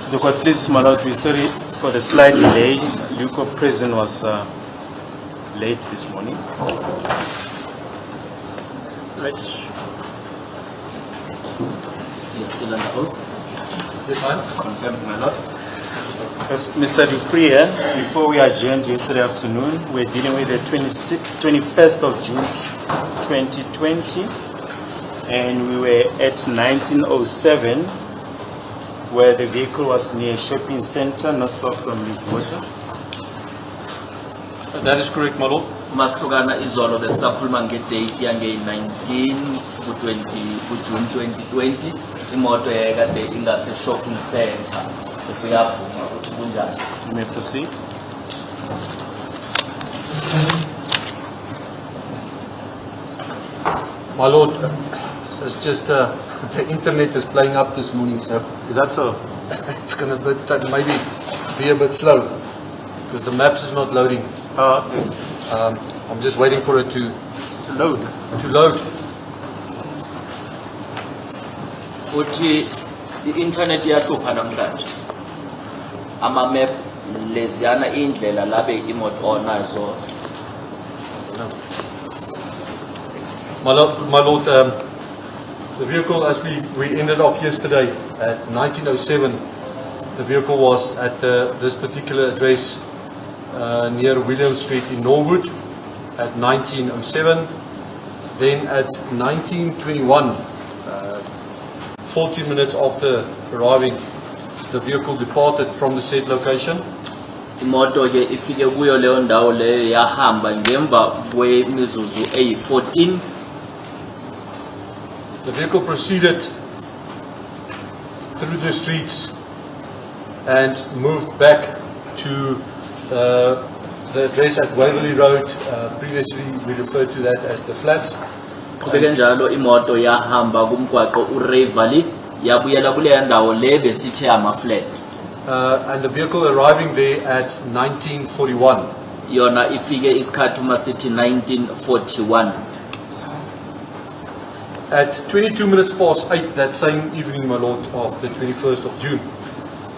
The court, please, my lord, we're sorry for the slight delay. Luco prison was late this morning. Right. You're still on the oath? This one? Confirmed, my lord. Yes, Mr. Dupree, before we adjourned yesterday afternoon, we're dealing with the 21st of June 2020, and we were at 1907, where the vehicle was near a shopping center not far from Libota. That is correct, my lord. Mashlukana izolo besisakhuluma ngedate yange 19 ku-June 2020 imoto yayikade ingase shopping center. Uyavuma ukuthi kunjani? You may proceed. My lord, it's just the internet is playing up this morning, so Is that so? it's going to maybe be a bit slow because the maps is not loading. Okay. I'm just waiting for it to Load. load. Uthi i-internet iyahlupha namhlanje. Ama-map leziyana indlela labe imoto onazo. My lord, the vehicle, as we ended off yesterday at 1907, the vehicle was at this particular address near William Street in Norwood at 1907. Then at 1921, 14 minutes after arriving, the vehicle departed from the said location. Imoto ke ifike kuyo leyo ndawo leyo yahamba ngemva kwemizuzu eyi-14. The vehicle proceeded through the streets and moved back to the address at Waverley Road. Previously we referred to that as the flats. Qhubeke njalo imoto yahamba kumgwaqo uRaverley yabuyela kuleyo ndawo le besithe ama-flat. And the vehicle arriving there at 1941. Yona ifike isikhathi uma sithi 1941. At 22 minutes past 8 that same evening, my lord, of the 21st of June,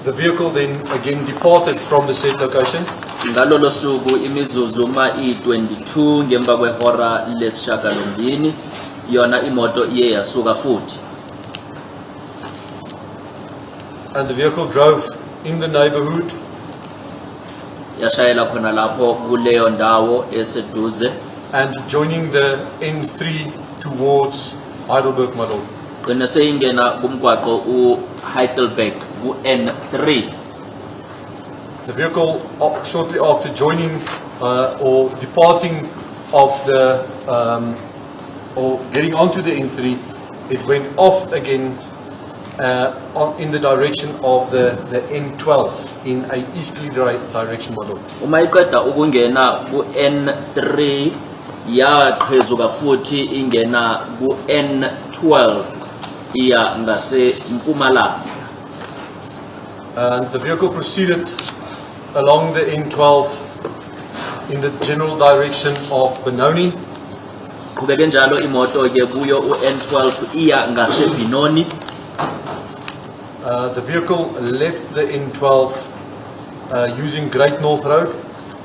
the vehicle then again departed from the said location. Ngalolo suku imizuzu ma i-22 ngemva kwehora lesishiyagalombili yona imoto iye yasuka futhi. And the vehicle drove in the neighborhood Yashayela khona lapho kuleyo ndawo eseduze. and joining the N3 towards Heidelberg, my lord. Gcina seyingena kumgwaqo uHeidelberg ku-N3. The vehicle, shortly after joining or departing of the or getting onto the N3, it went off again in the direction of the N12 in a easterly direction, my lord. Uma iqeda ukungena ku-N3 yaqhezuka futhi ingena ku-N12 iya ngase mpumalanga. And the vehicle proceeded along the N12 in the general direction of Benoni. Qhubeke njalo imoto ke kuyo u-N12 iya ngase Benoni. The vehicle left the N12 using Great North Road.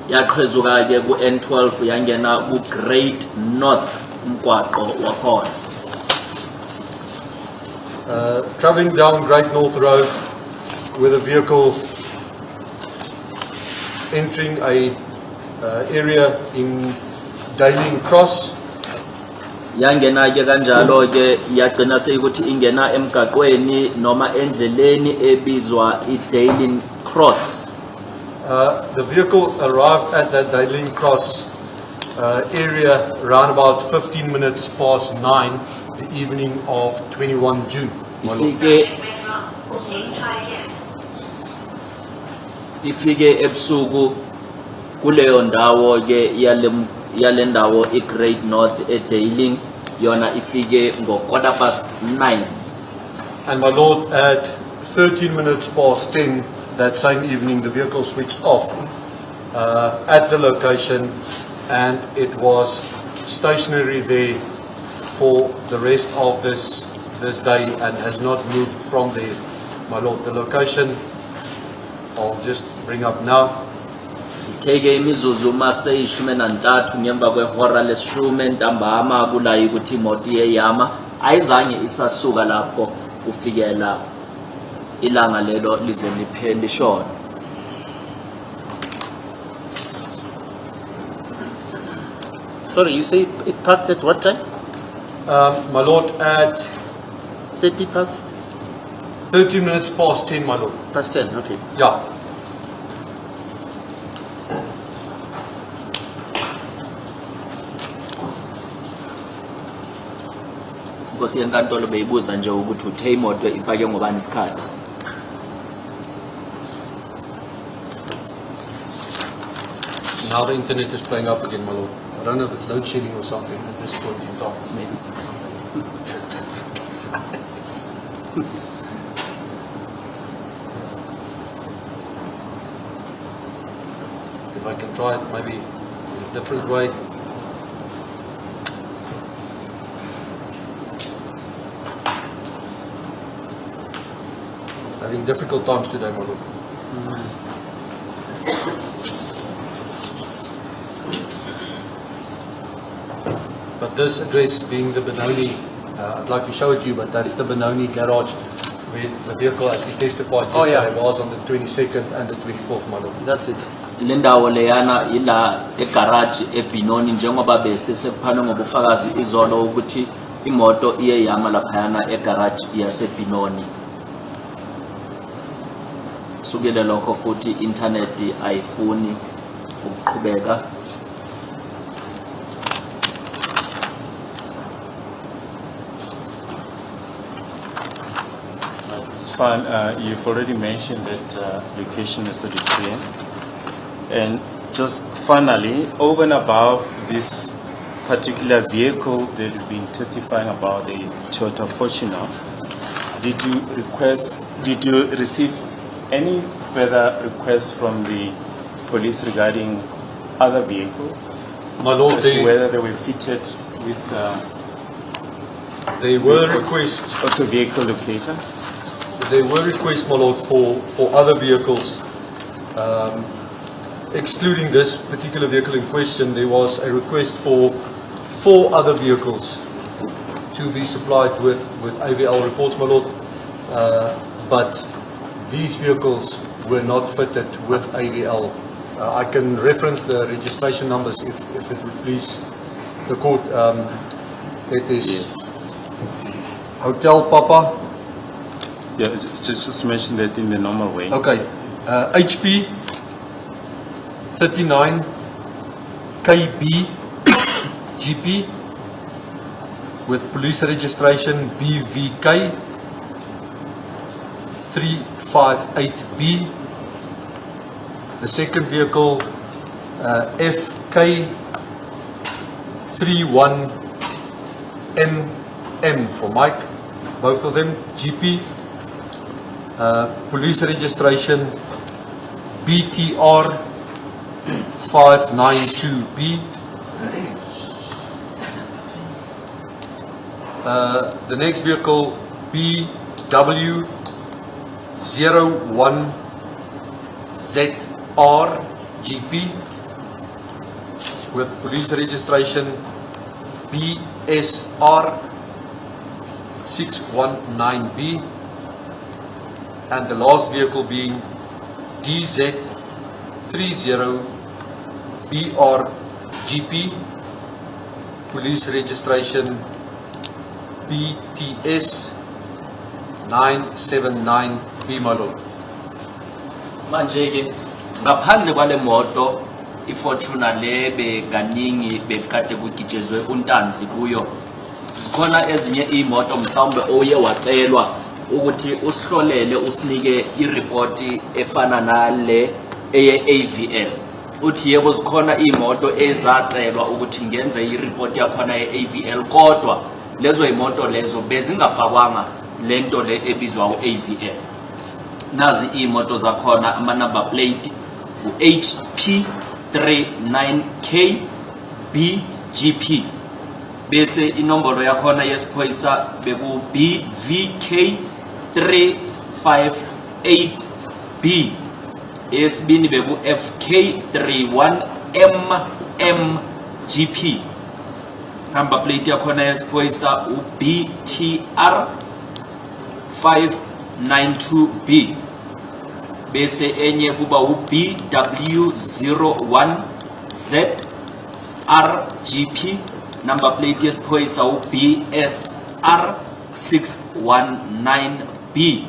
Yaqhezuka ke ku-N12 yangena ku-Great North umgwaqo wakhona. Traveling down Great North Road with a vehicle entering a area in Daling Cross. Yangena ke kanjalo ke yagcina seyikuthi ingena emgaqweni noma endleleni ebizwa i-Daling Cross. The vehicle arrived at that Daling Cross area around about 15 minutes past 9 the evening of 21 June. Ifike ebusuku kuleyo ndawo ke yale ndawo i-Great North eDaling yona ifike ngo9:15. And my lord, at 13 minutes past 10 that same evening, the vehicle switched off at the location, and it was stationary there for the rest of this day and has not moved from there, my lord. The location I'll just bring up now. Take imizuzu mase ishumi nantathu ngemva kwehora lesishumi ntambama kulayo ukuthi imoto iyeyama ayizange isasuka lapho kufikela ilanga lelo lize liphele shona. Sorry, you say it parked at what time? My lord, at 30 past? 30 minutes past 10, my lord. Past 10, okay. Yeah. Because yenkantolo beyibuza nje ukuthi uthe imoto ipake ngobani isikhathi. Now the internet is playing up again, my lord. I don't know if it's load shedding or something at this point in time. Maybe it's If I can try it maybe in a different way. Having difficult times today, my lord. But this address being the Benoni, I'd like to show it to you, but that's the Benoni garage where the vehicle actually testified Oh, yeah. yesterday was on the 22nd and the 24th, my lord. That's it. Lindawo leyana ila egarage eBinoni njengoba besesekuphana ngobufakazi izolo ukuthi imoto iye yama laphayana egarage yaseBinoni. Sukele lokho futhi internet ayifuni ukuqhubeka. It's fine. You've already mentioned that location is the Pretoria. And just finally, over and above this particular vehicle that you've been testifying about, the Toyota Fortuner, did you receive any further requests from the police regarding other vehicles? My lord, As to whether they were fitted with there were requests. auto vehicle locator? There were requests, my lord, for other vehicles. Excluding this particular vehicle in question, there was a request for 4 other vehicles to be supplied with AVL reports, my lord. But these vehicles were not fitted with AVL. I can reference the registration numbers if it would please the court. It is Hotel Papa. Yeah, just mention that in the normal way. Okay, HP 39 KB GP with police registration BVK 358B. The second vehicle FK 31MM for Mike, both of them GP. Police registration BTR 592B. The next vehicle BW 01ZR GP with police registration BSR 619B. And the last vehicle being DZ30BR GP, police registration BTS 979B, my lord. Manje ke ngaphandle kwale moto iFortuner le bekaningi bekade kugijezwe untanzi kuyo, zikhona ezinye imoto mhlawumbe oye wacelwa ukuthi usihlolele usinike ireport efana nale eye AVL. Uthi yebo zikhona imoto ezacelwa ukuthi ngenze ireport yakhona ye-AVL, kodwa lezo imoto lezo bezingafakwanga lento le ebizwa u-AVL. Nazi imoto zakhona ama number plate u-HP 39K BGP, bese inombolo yakhona yesiphoyisa beku BVK 358B. Esibini beku FK31MMGP. Number plate yakhona yesiphoyisa uBTR 592B. Bese enye kuba uBW01ZRGP. Number plate yesiphoyisa uBSR 619B.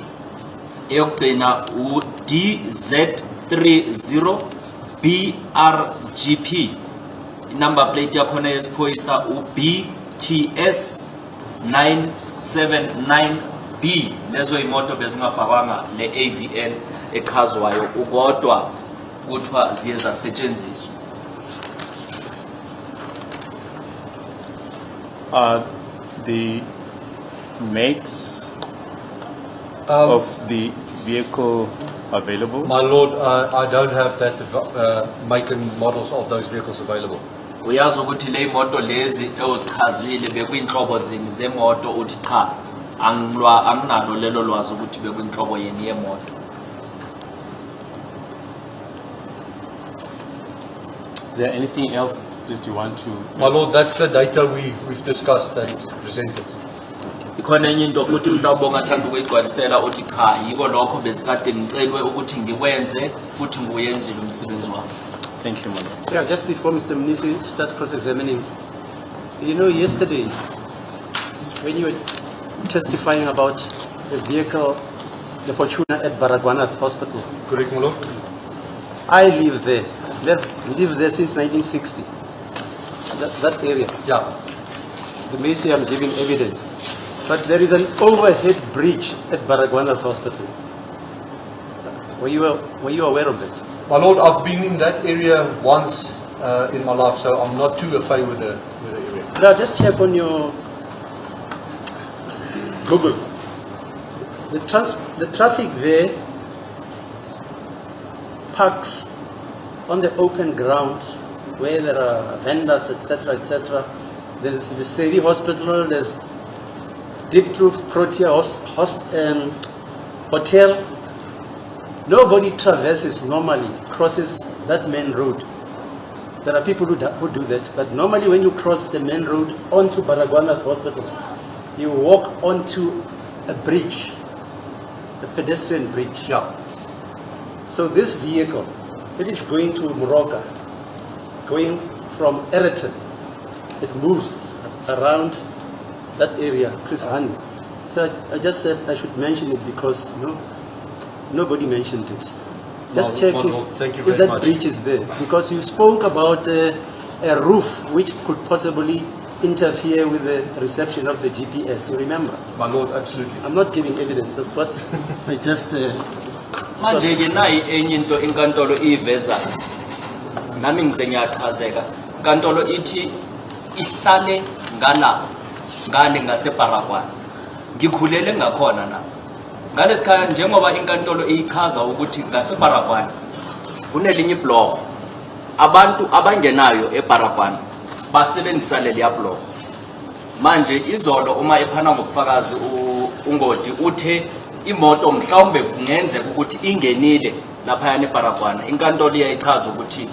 Eyokugcina uDZ30BRGP. Number plate yakhona yesiphoyisa uBTS 979B. Lezo imoto bezingafakanga le AVN echazwayo ukodwa kuthiwa ziye zasetshenziswa. The makes of the vehicle available? My lord, I don't have that make and models of those vehicles available. Uyazi ukuthi le imoto lezi ewuchazile bekuyinhlobo zini zemoto uthi cha anginalo lelo lwazi ukuthi bekuyinhlobo yeni yemoto. Is there anything else that you want to? My lord, that's the data we've discussed that is presented. Ikhona enye into futhi mhlawumbe ongathanda ukuyigcwalisela uthi cha yiko lokho besikade ngicelwe ukuthi ngikwenze futhi nguyenzile umsebenzi wami. Thank you, Molo. Yeah, just before Mr. Mnisi starts cross-examining, you know, yesterday, when you were testifying about the vehicle, the Fortuna at Baragwanath Hospital, Correct, my lord? I live there. Lived there since 1960. That area. Yeah. The Macy, I'm giving evidence. But there is an overhead bridge at Baragwanath Hospital. Were you aware of that? My lord, I've been in that area once in my life, so I'm not too afraid with the area. Now just check on your Google. The traffic there parks on the open ground where there are vendors, etc., etc. There's the Seri Hospital, there's Deep Proof Protea Hotel. Nobody traverses normally, crosses that main road. There are people who do that, but normally when you cross the main road onto Baragwanath Hospital, you walk onto a bridge, a pedestrian bridge. Yeah. So this vehicle, it is going to Moroka, going from Ereton. It moves around that area, Chris Hani. So I just said I should mention it because nobody mentioned it. Just check thank you if very that much. bridge is there, because you spoke about a roof which could possibly interfere with the reception of the GPS. You remember? My lord, absolutely. I'm not giving evidence. That's what I just. Manje ke nayi enye into inkantolo iveza nami ngize ngiyachazeka. Inkantolo ithi ihlale ngale ngaseBaragwana. Ngikhulele ngakhona na. Ngalesikhathi njengoba inkantolo ichaza ukuthi ngaseBaragwana kunelinye iblock abantu abangenayo eBaragwana basebenzisa leliya block. Manje izolo uma ephana ngobufakazi ungodi uthe imoto mhlawumbe kungenzeka ukuthi ingenile lapha eBaragwana. Inkantolo iyayichaza ukuthi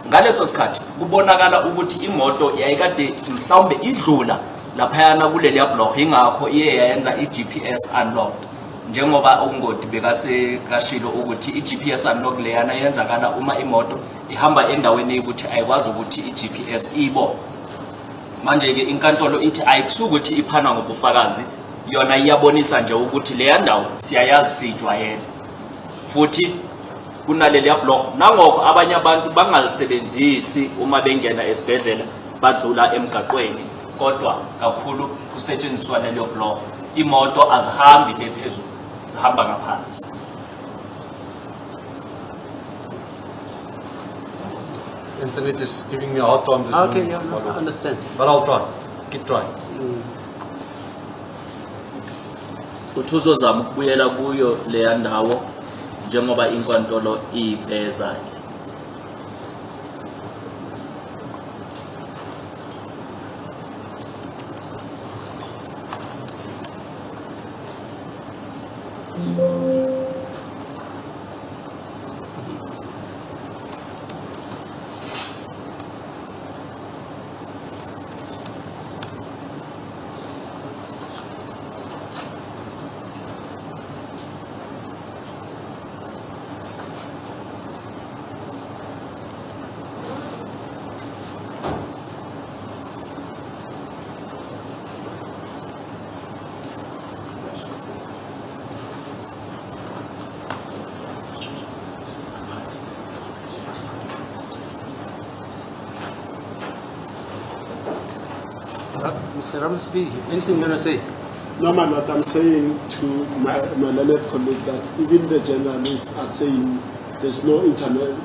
ngaleso sikhathi kubonakala ukuthi imoto yayikade mhlawumbe idlula lapha yana kuleliya block ingakho iye yayenza iGPS unlock. Njengoba ungodi bekase kashilo ukuthi iGPS unlock leyana yenzakala uma imoto ihamba endaweni ukuthi ayikwazi ukuthi iGPS ibo. Manje ke inkantolo ithi ayikusuka ukuthi iphana ngobufakazi, yona iyabonisa nje ukuthi leya ndawo siyayazi sijwayele. Futhi kunaleliya block nangokho abanye abantu bangalisebenzisi uma bengena esibhedlela badlula emgaqweni, kodwa kakhulu kusetshenziswa lelo block. Imoto azihambi lephezulu, zihamba ngaphansi. Internet is giving me a hard time this Okay, morning, yeah, my I lord. understand. But I'll try. Keep trying. Uthi uzozama ukubuyela kuyo leya ndawo njengoba inkantolo iveza. Mr. Ramasby, anything you want to say? No, my lord, I'm saying to my learned colleague that even the journalists are saying there's no internet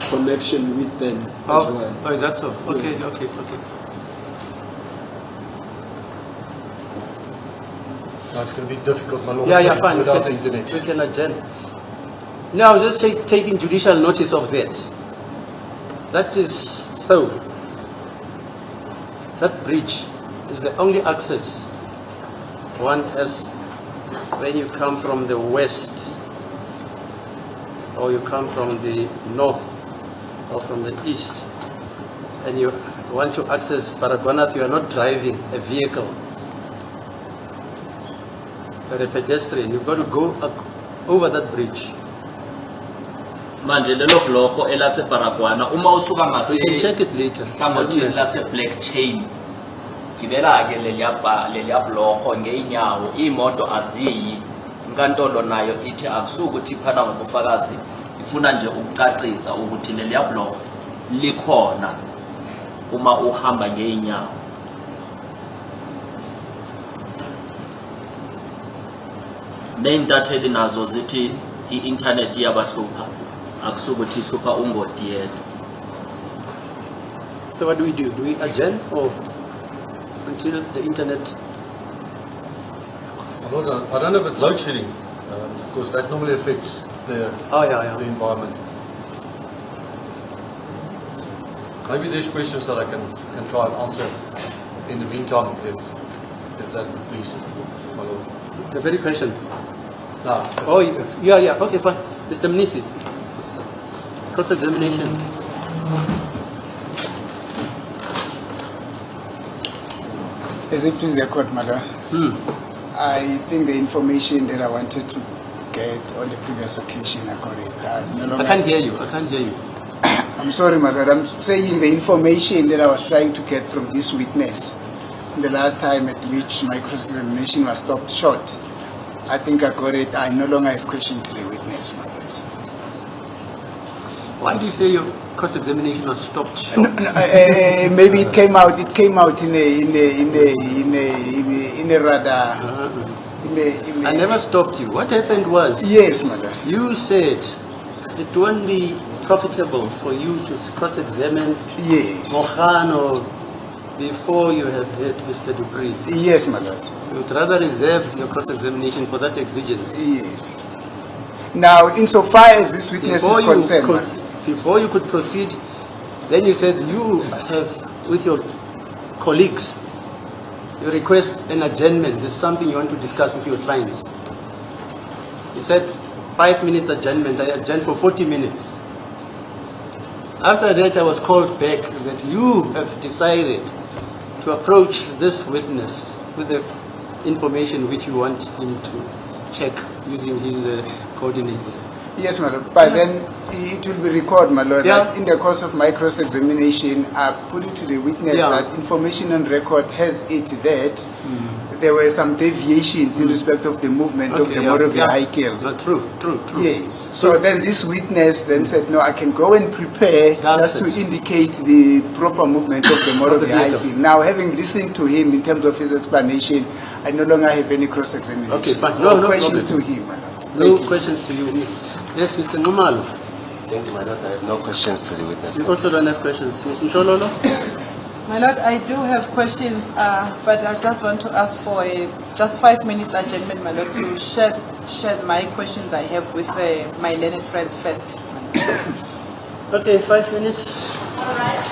connection with them as well. Oh, is that so? Okay, okay. No, it's going to be difficult, my lord. Yeah, fine. Without the internet. We can adjourn. No, I was just taking judicial notice of that. That is so. That bridge is the only access one has when you come from the west, or you come from the north, or from the east, and you want to access Baragwanath. You are not driving a vehicle. You're a pedestrian. You've got to go over that bridge. Manje lelo bloko elase Baragwana uma usuka We can check it later. Kamothini lase Black Chain gibela ke lelia bloko ngeinyawo imoto aziyi inkantolo nayo ithi akusukuthi phana ngobufakazi ifuna nje ukucacisa ukuthi lelia bloko likhona uma uhamba ngeinyawo. Neintatheli nazo zithi i-internet iyabahlupha akusukuthi ihlupha ungoti yedwa. So what do? Do we adjourn or until the internet? My lord, I don't know if it's load shedding, because that normally affects the environment. Maybe there's questions that I can try and answer in the meantime, if that would please, my lord. The very question. No. Oh, yeah. Okay, fine. Mr. Mnisi, cross-examination. As it please the court, madam. I think the information that I wanted to get on the previous occasion, I got it. I can't hear you. I'm sorry, madam. I'm saying the information that I was trying to get from this witness the last time at which my cross-examination was stopped short. I think I got it. I no longer have question to the witness, madam. Why do you say your cross-examination was stopped short? Maybe it came out. It came out in a rather. I never stopped you. What happened was. Yes, madam. You said it won't be profitable for you to cross-examine Mohano before you have heard Mr. Dupree. Yes, madam. You would rather reserve your cross-examination for that exigence. Yes. Now, insofar as this witness is concerned, before you could proceed, then you said you have, with your colleagues, you request an adjournment. There's something you want to discuss with your clients. You said 5 minutes adjournment. I adjourned for 40 minutes. After that, I was called back that you have decided to approach this witness with the information which you want him to check using his coordinates. Yes, my lord. But then it will be recorded, my lord, that in the course of my cross-examination, I put it to the witness that information on record has it that there were some deviations in respect of the movement of the motor vehicle. True. Yes. So then this witness then said, no, I can go and prepare just to indicate the proper movement of the motor vehicle. Now, having listened to him in terms of his explanation, I no longer have any cross-examination. Okay, fine. No questions to him, my lord. No questions to you. Yes, Mr. Numalo. Thank you, my lord. I have no questions to the witness. You also don't have questions. Ms. Mshololo? My lord, I do have questions, but I just want to ask for just 5 minutes adjournment, my lord, to share my questions I have with my learned friends first. Okay, 5 minutes. All right.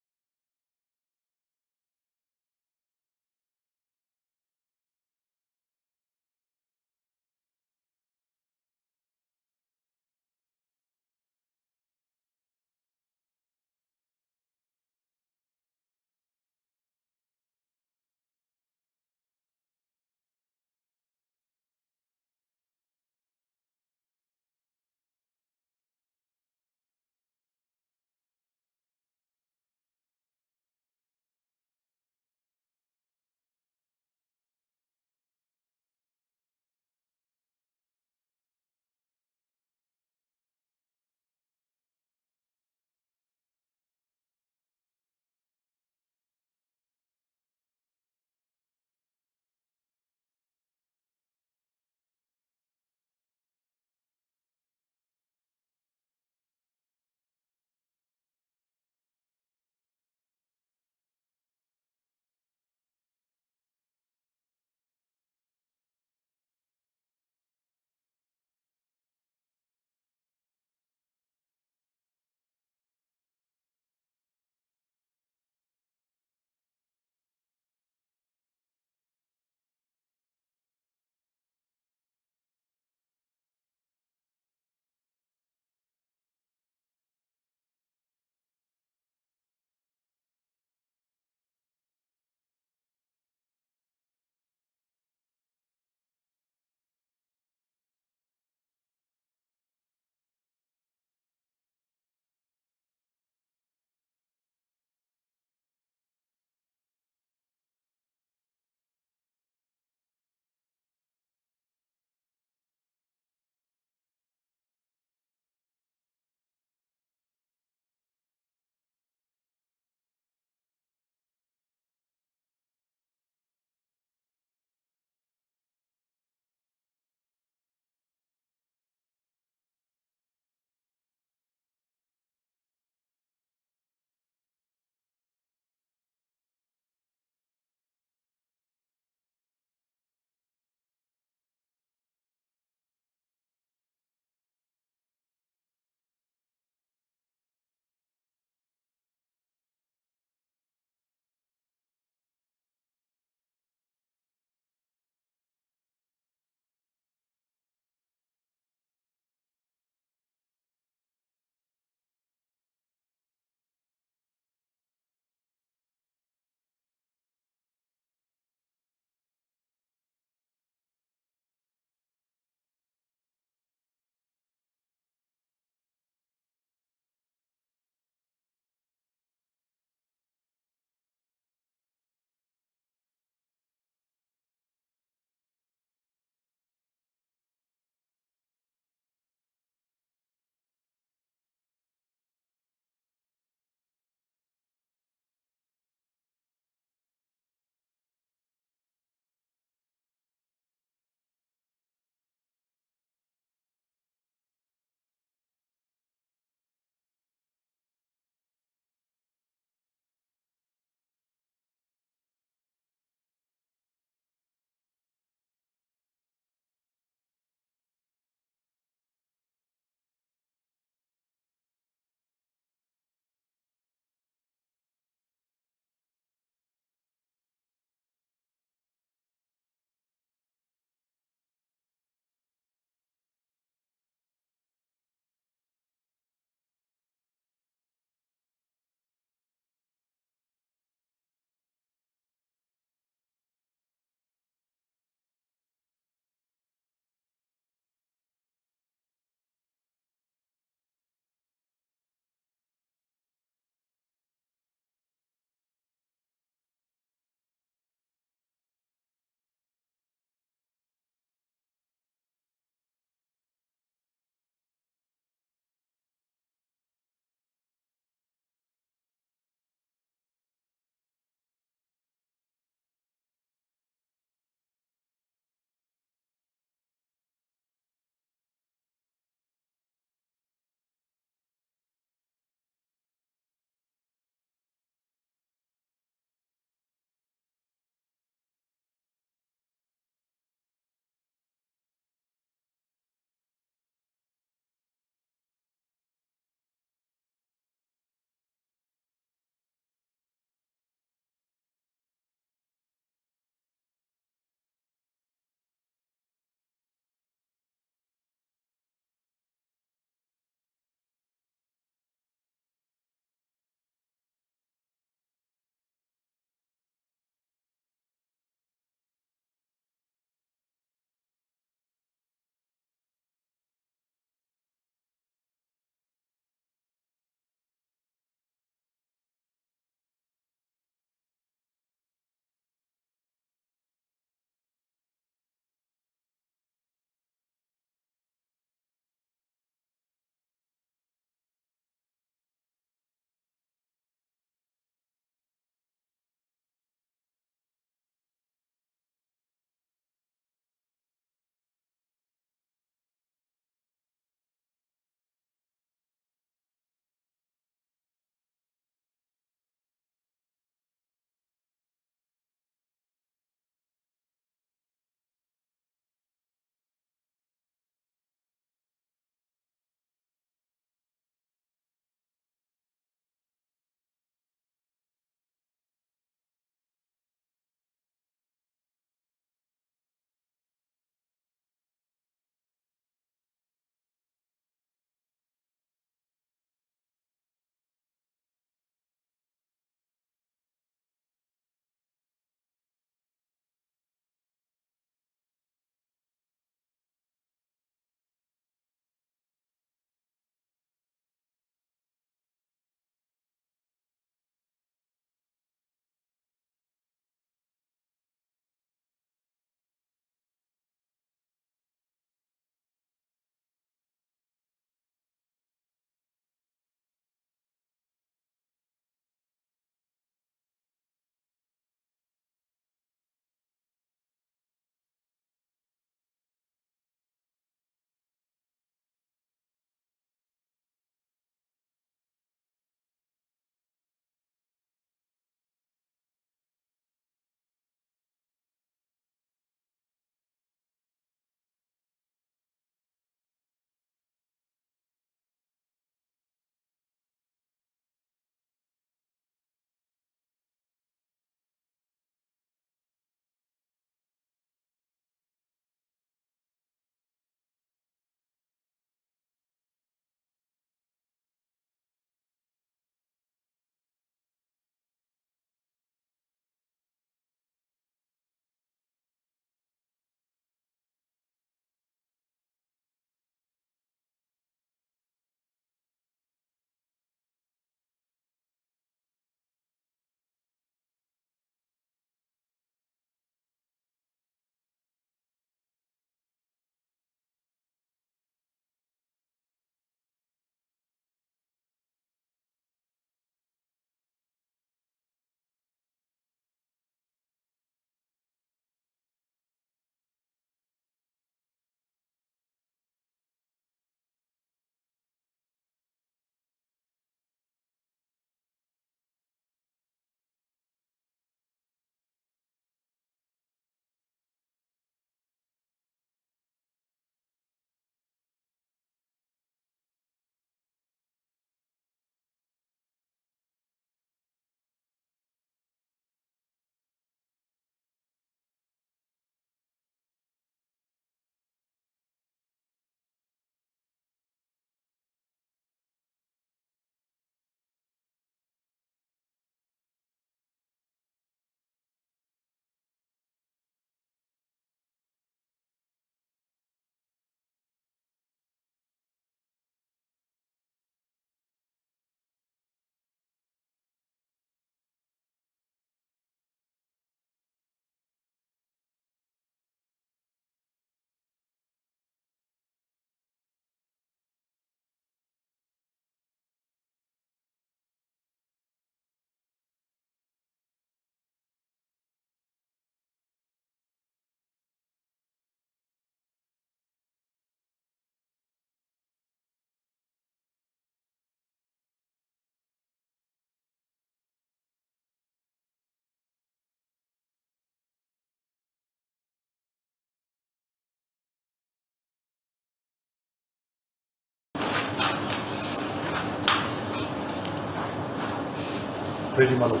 ready, my lord.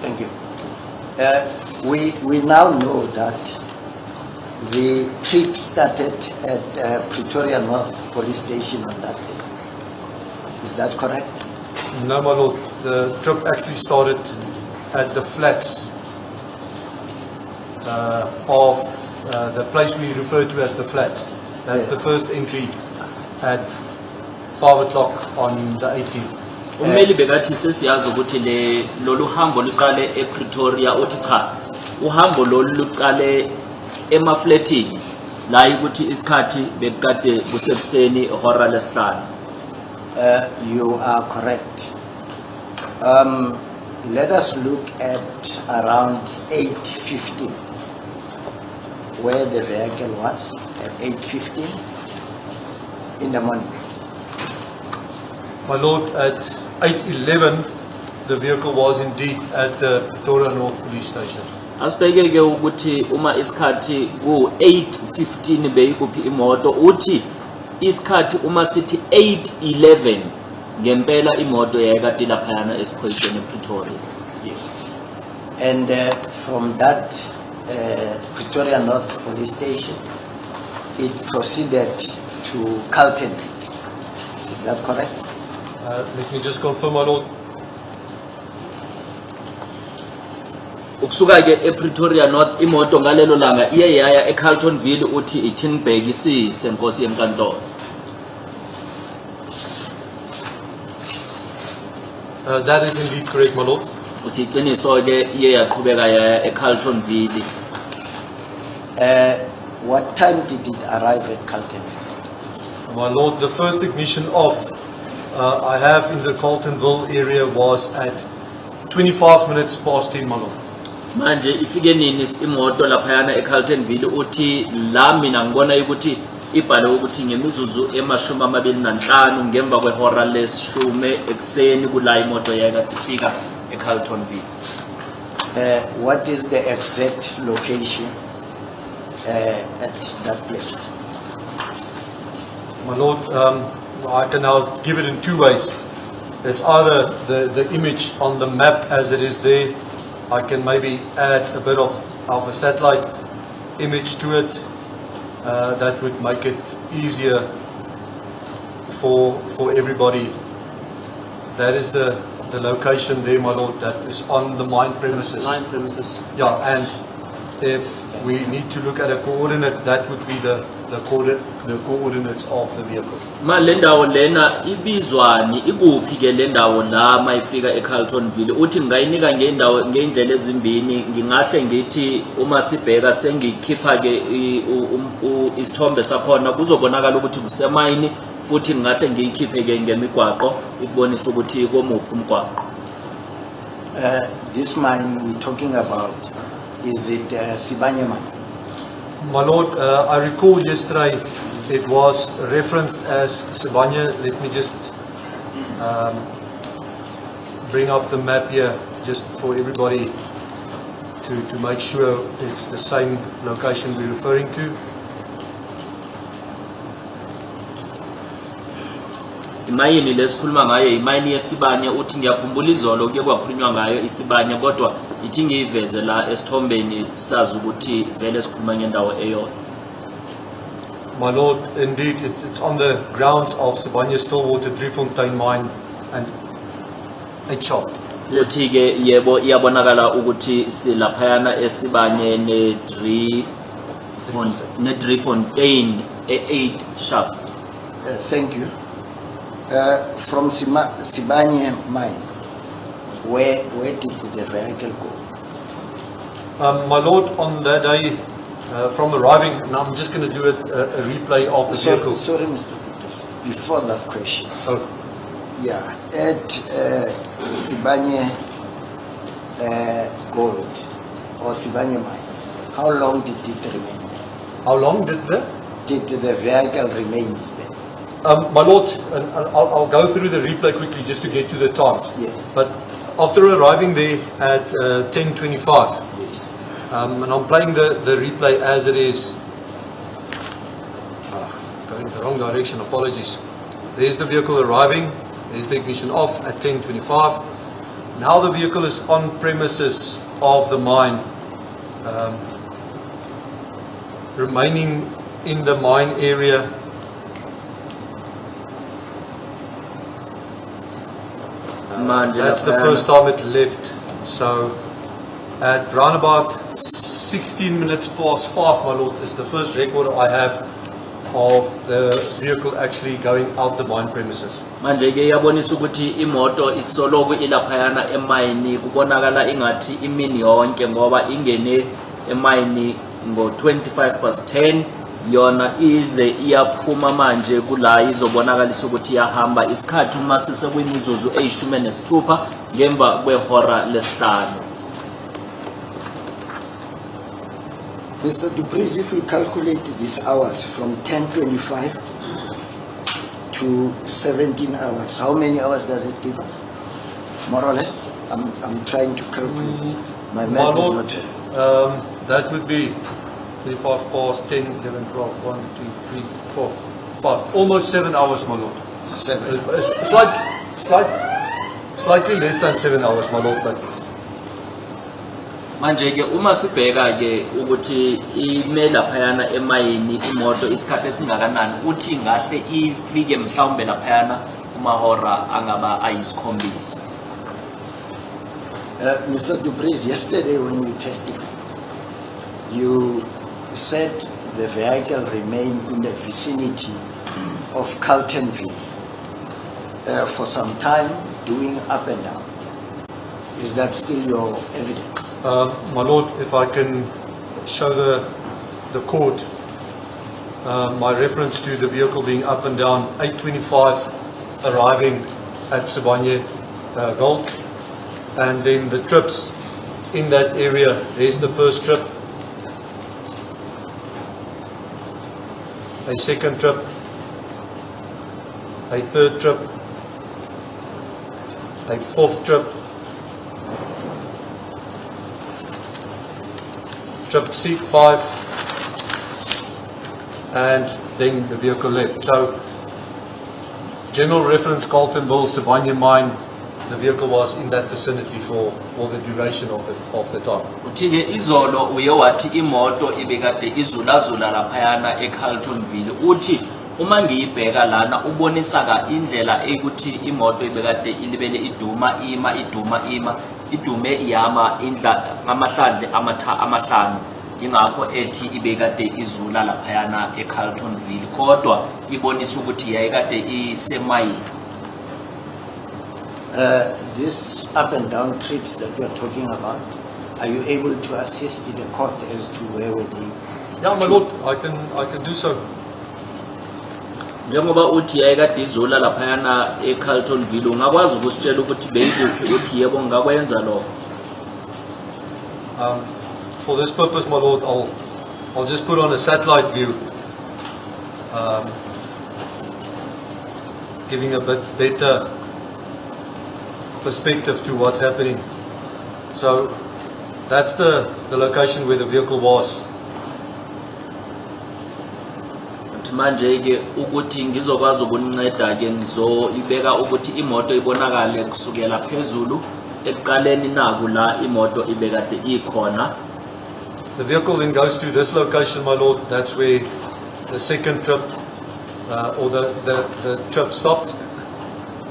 Thank you. We now know that the trip started at Pretoria North Police Station on that day. Is that correct? No, my lord. The trip actually started at the flats of the place we refer to as the flats. That's the first entry at 5 o'clock on the 18th. Umeli bekathi sesiyazi ukuthi lolu hambo liqale ePretoria uthi cha uhambo lolu luqale emafletini la ukuthi isikhathi bekade kusekuseni ihora lesihlanu. You are correct. Let us look at around 8:15, where the vehicle was at 8:15 in the morning. My lord, at 8:11, the vehicle was indeed at the Pretoria North Police Station. Asibheke ke ukuthi uma isikhathi ku 8:15 beyikuphi imoto uthi isikhathi uma sithi 8:11 ngempela imoto yayikade laphayana esiphoyiseni ePretoria. Yes. And from that Pretoria North Police Station, it proceeded to Carltonville. Is that correct? Let me just confirm, my lord. Ukusuka ke ePretoria North imoto ngalelo langa iye yaya eCarltonville uthi iTinberg isise Nkosi yenkantolo. That is indeed correct, my lord. Uthi iqiniso ke iye yaqhubeka yaya eCarltonville. What time did it arrive at Carltonville? My lord, the first ignition off I have in the Carltonville area was at 25 minutes past 10, my lord. Manje ifike nini imoto laphayana eCarltonville uthi la mina ngibona ukuthi ibhale ukuthi ngemizuzu emashumi 25 ngemva kwehora lesishume ekseni kula imoto yakade ifika eCarltonville. What is the exact location at that place? My lord, I can now give it in two ways. It's either the image on the map as it is there. I can maybe add a bit of a satellite image to it. That would make it easier for everybody. That is the location there, my lord. That is on the mine premises. Mine premises. Yeah, and if we need to look at a coordinate, that would be the coordinates of the vehicle. Ma le ndawo lena ibizwani ikuphi ke le ndawo la mayifika eCarltonville uthi ngayinika ngendawo ngeindlela ezimbini ngingahle ngithi uma sibheka sengikhipha ke isithombe sakhona kuzobonakala ukuthi kusemayini futhi ngingahle ngiyikhiphe ke ngemigwaqo ikubonisa ukuthi komuphi umgwaqo. This mine we're talking about, is it Sibanye mine? My lord, I recall yesterday it was referenced as Sibanye. Let me just bring up the map here just for everybody to make sure it's the same location we're referring to. Imayini lesikhuluma ngayo imayini yeSibanye uthi ngiyakhumbula izolo kuye kwakhulunywa ngayo iSibanye kodwa ithi ngiyiveze la esithombeni sazi ukuthi vele sikhuluma ngendawo eyodwa. My lord, indeed it's on the grounds of Sibanye Stillwater Driefontein mine and 8 shaft. Uthi ke yebo iyabonakala ukuthi silaphayana eSibanye Driefontein 8 shaft. Thank you. From Sibanye mine, where did the vehicle go? My lord, on that day, from arriving, and I'm just going to do a replay of the vehicle. Sorry, Mr. Peters, before that question. Oh. Yeah, at Sibanye Gold or Sibanye mine, how long did it remain there? How long did the vehicle remains there? My lord, and I'll go through the replay quickly just to get to the time. Yes. But after arriving there at 10:25, Yes. and I'm playing the replay as it is. Going the wrong direction, apologies. There's the vehicle arriving, there's the ignition off at 10:25. Now the vehicle is on premises of the mine, remaining in the mine area. That's the first time it left. So at round about 16 minutes past 5, my lord, is the first record I have of the vehicle actually going out the mine premises. Manje ke yabonisa ukuthi imoto isoloko ilaphayana emayini kubonakala ingathi imini yonke ngoba ingene emayini ngo 10:25 yona ize iyaphuma manje kula izobonakalisa ukuthi iyahamba isikhathi uma sisekwimizuzu eyishumi nesithupha ngemva kwehora lesihlanu. Mr. Dupreez, if we calculate these hours from 10:25 to 17 hours, how many hours does it give us? More or less? I'm trying to calculate. My math is not. That would be 25 past 10, 11, 12, 1, 2, 3, 4, 5. Almost 7 hours, my lord. 7. Slightly less than 7 hours, my lord. But Manje ke uma sibheka ke ukuthi imela phayana emayini imoto isikhathi esingakanani uthi ngahle ifike mhlawumbe laphayana umahora angaba ayisikhombisa. Mr. Dupreez, yesterday when you testified, you said the vehicle remained in the vicinity of Carltonville for some time, doing up and down. Is that still your evidence? my lord, if I can show the court my reference to the vehicle being up and down, 8:25 arriving at Sibanye Gold, and then the trips in that area. There's the first trip, a second trip, a third trip, a fourth trip, trip C5, and then the vehicle left. So, general reference Carltonville, Sibanye mine, the vehicle was in that vicinity for the duration of the time. Uthike izolo uye wathi imoto ibekade izulazula laphayana eCarltonville. Uthi uma ngiyibheka lana ubonisa ka indlela ekuthi imoto ibekade ilibele idume iyama indla ngamahlandle amahlanu. Ingakho ethi ibekade izula laphayana eCarltonville kodwa ibonisa ukuthi yayikade isemayini. These up and down trips that you are talking about, are you able to assist the court as to where were they? Yeah, my lord, I can do so. Njengoba uthi yayikade izula laphayana eCarltonville ungakwazi ukusitshela ukuthi beyikuphi uthi yebo ngakwenza lokho. For this purpose, my lord, I'll just put on a satellite view, giving a bit better perspective to what's happening. So that's the location where the vehicle was. Manje ke ukuthi ngizokwazi ukuninceda ke ngizoibeka ukuthi imoto ibonakale kusukela phezulu eqaleni naku la imoto ibekade ikhona. The vehicle then goes to this location, my lord. That's where the second trip or the trip stopped.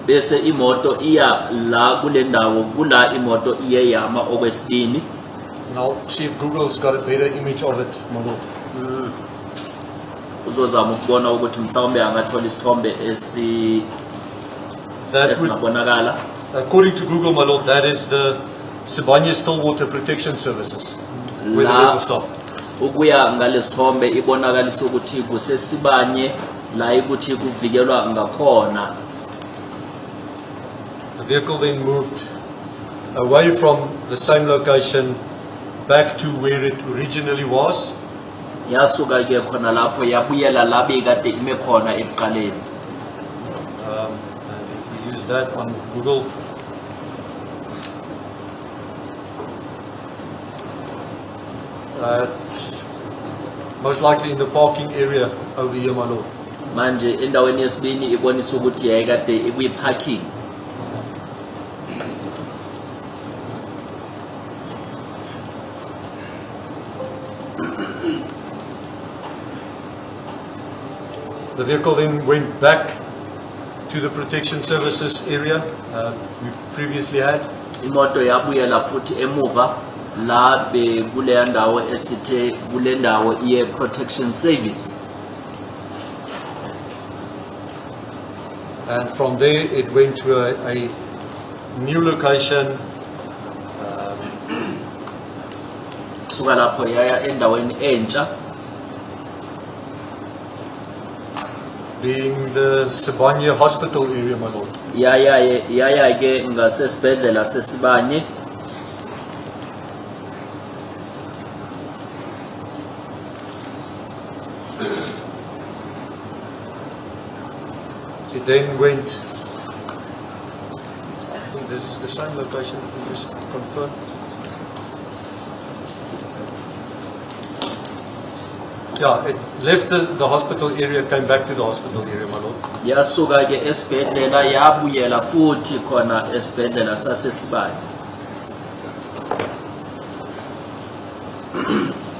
Bese imoto iya la kule ndawo kula imoto iye yama okwesibini. And I'll see if Google's got a better image of it, my lord. Uzozama ukubona ukuthi mhlawumbe angathola isithombe esingabonakala. According to Google, my lord, that is the Sibanye Stillwater Protection Services where the vehicle stopped. Ukuya ngalesithombe ibonakalisa ukuthi kusesibanye la ukuthi kuvikelwa ngakhona. The vehicle then moved away from the same location back to where it originally was. Yasuka ke khona lapho yabuyela la bekade ime khona eqaleni. And if we use that on Google, most likely in the parking area over here, my lord. Manje endaweni yesibini ibonisa ukuthi yayikade ikwi parking. The vehicle then went back to the protection services area we previously had. Imoto yabuyela futhi emuva la bekuleya ndawo esithe kule ndawo iye protection service. And from there it went to a new location Kusuka lapho yaya endaweni entsha being the Sibanye Hospital area, my lord. yaya ke ngasesibhedlela sesibanye. It then went, I think this is the same location, let me just confirm. Yeah, it left the hospital area, came back to the hospital area, my lord. Yasuka ke esibhedlela yabuyela futhi khona esibhedlela sasesibanye.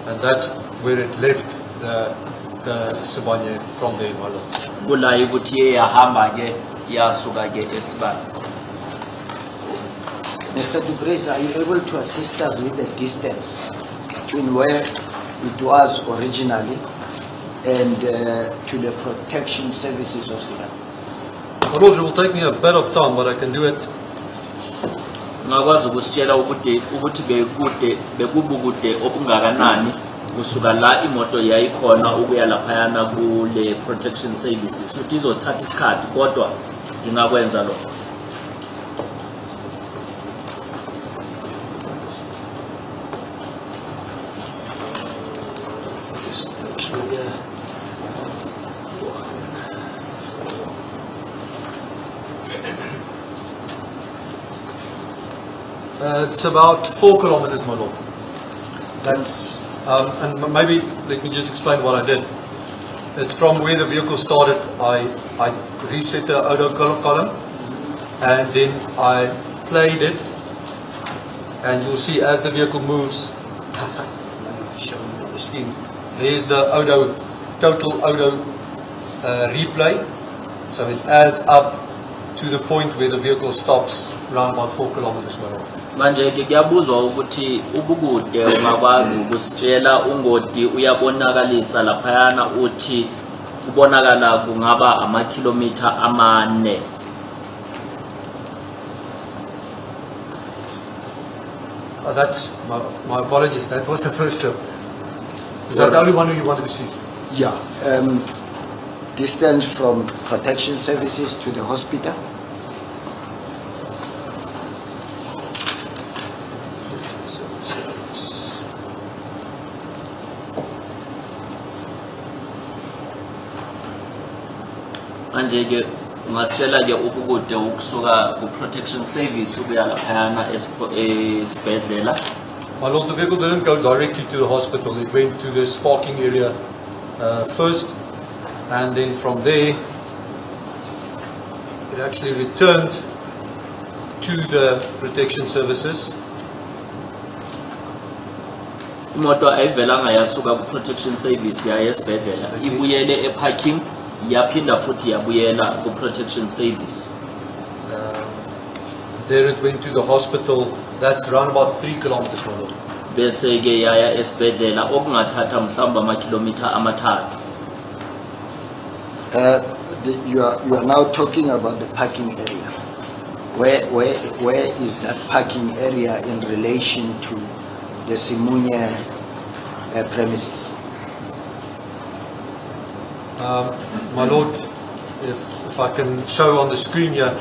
And that's where it left the Sibanye from there, my lord. Kula ukuthi yahamba ke yasuka ke esibanye. Mr. Duprez, are you able to assist us with the distance between where it was originally and to the protection services of Sudan? My lord, it will take me a bit of time, but I can do it. Ngakwazi ukusitshela ukuthi bekubukude obungakanani kusuka la imoto yayikhona ukuya laphayana kule protection services. Futhi izothatha isikhathi kodwa ngingakwenza lokho. Just make sure, yeah. It's about 4 kilometers, my lord. That's, and maybe let me just explain what I did. It's from where the vehicle started. I reset the auto column, and then I played it, and you'll see as the vehicle moves, showing on the screen, there's the total auto replay. So it adds up to the point where the vehicle stops around about 4 kilometers, my lord. Manje ke kuyabuzwa ukuthi ubukude ungakwazi ukusitshela ungodi uyabonakalisa laphayana uthi kubonakala kungaba amakilometer amane. That's my apologies. That was the first trip. Is that the only one you wanted to see? Yeah. Distance from protection services to the hospital? Manje ke ungasitshela ke ubukude ukusuka ku protection service ukuya laphayana esibhedlela. My lord, the vehicle didn't go directly to the hospital. It went to this parking area first, and then from there, it actually returned to the protection services. Imoto ayivelanga yasuka ku protection service ya esibhedlela ibuyele eparking yaphinda futhi yabuyela ku protection service. There it went to the hospital. That's around about 3 kilometers, my lord. Bese ke yaya esibhedlela okungathatha mhlamba amakilometer amathathu. You are now talking about the parking area. Where is that parking area in relation to the Simunye premises? My lord, if I can show on the screen here.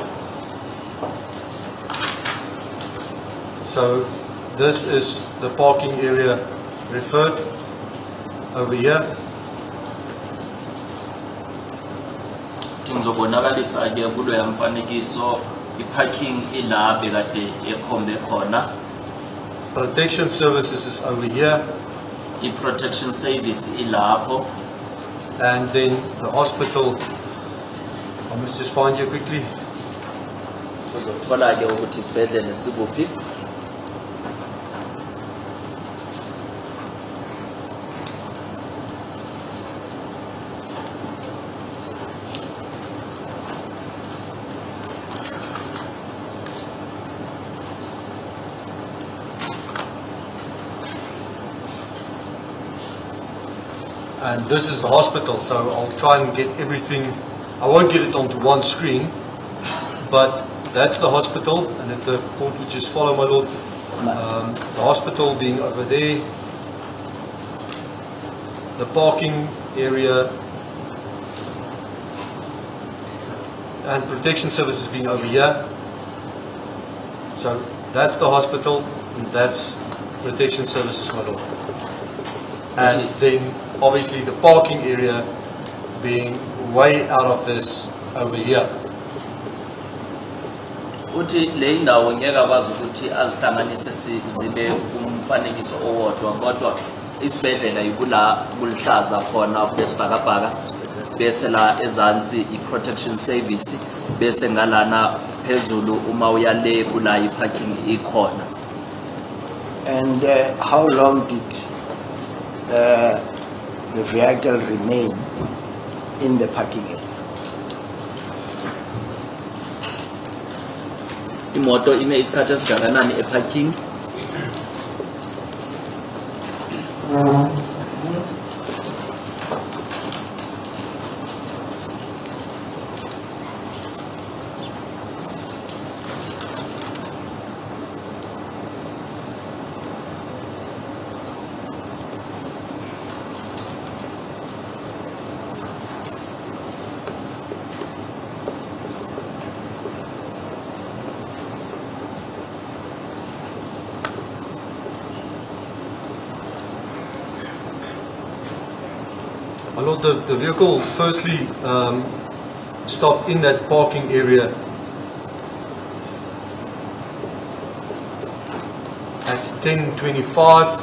So this is the parking area referred over here. Tingizobonakalisa ke kulo yamfanekiso iparking ila bekade ekhombe khona. Protection services is over here. I-protection service ilapho. And then the hospital, I must just find you quickly. Uzothola ke ukuthi isibhedlela sikuphi. And this is the hospital, so I'll try and get everything. I won't get it onto one screen, but that's the hospital. And if the court would just follow, my lord, the hospital being over there, the parking area, and protection services being over here. So that's the hospital, and that's protection services, my lord. And then obviously the parking area being way out of this over here. Uthi le indawo ngeke akwazi ukuthi azihlanganise zibe umfanekiso owodwa, kodwa isibhedlela ikula kulihlaza khona besibhakabhaka, bese la ezansi i-protection service, bese ngalana phezulu uma uya le kula i-parking ikhona. And how long did the vehicle remain in the parking area? Imoto ime isikhathi esingakanani eparking? My lord, the vehicle firstly stopped in that parking area at 10:25,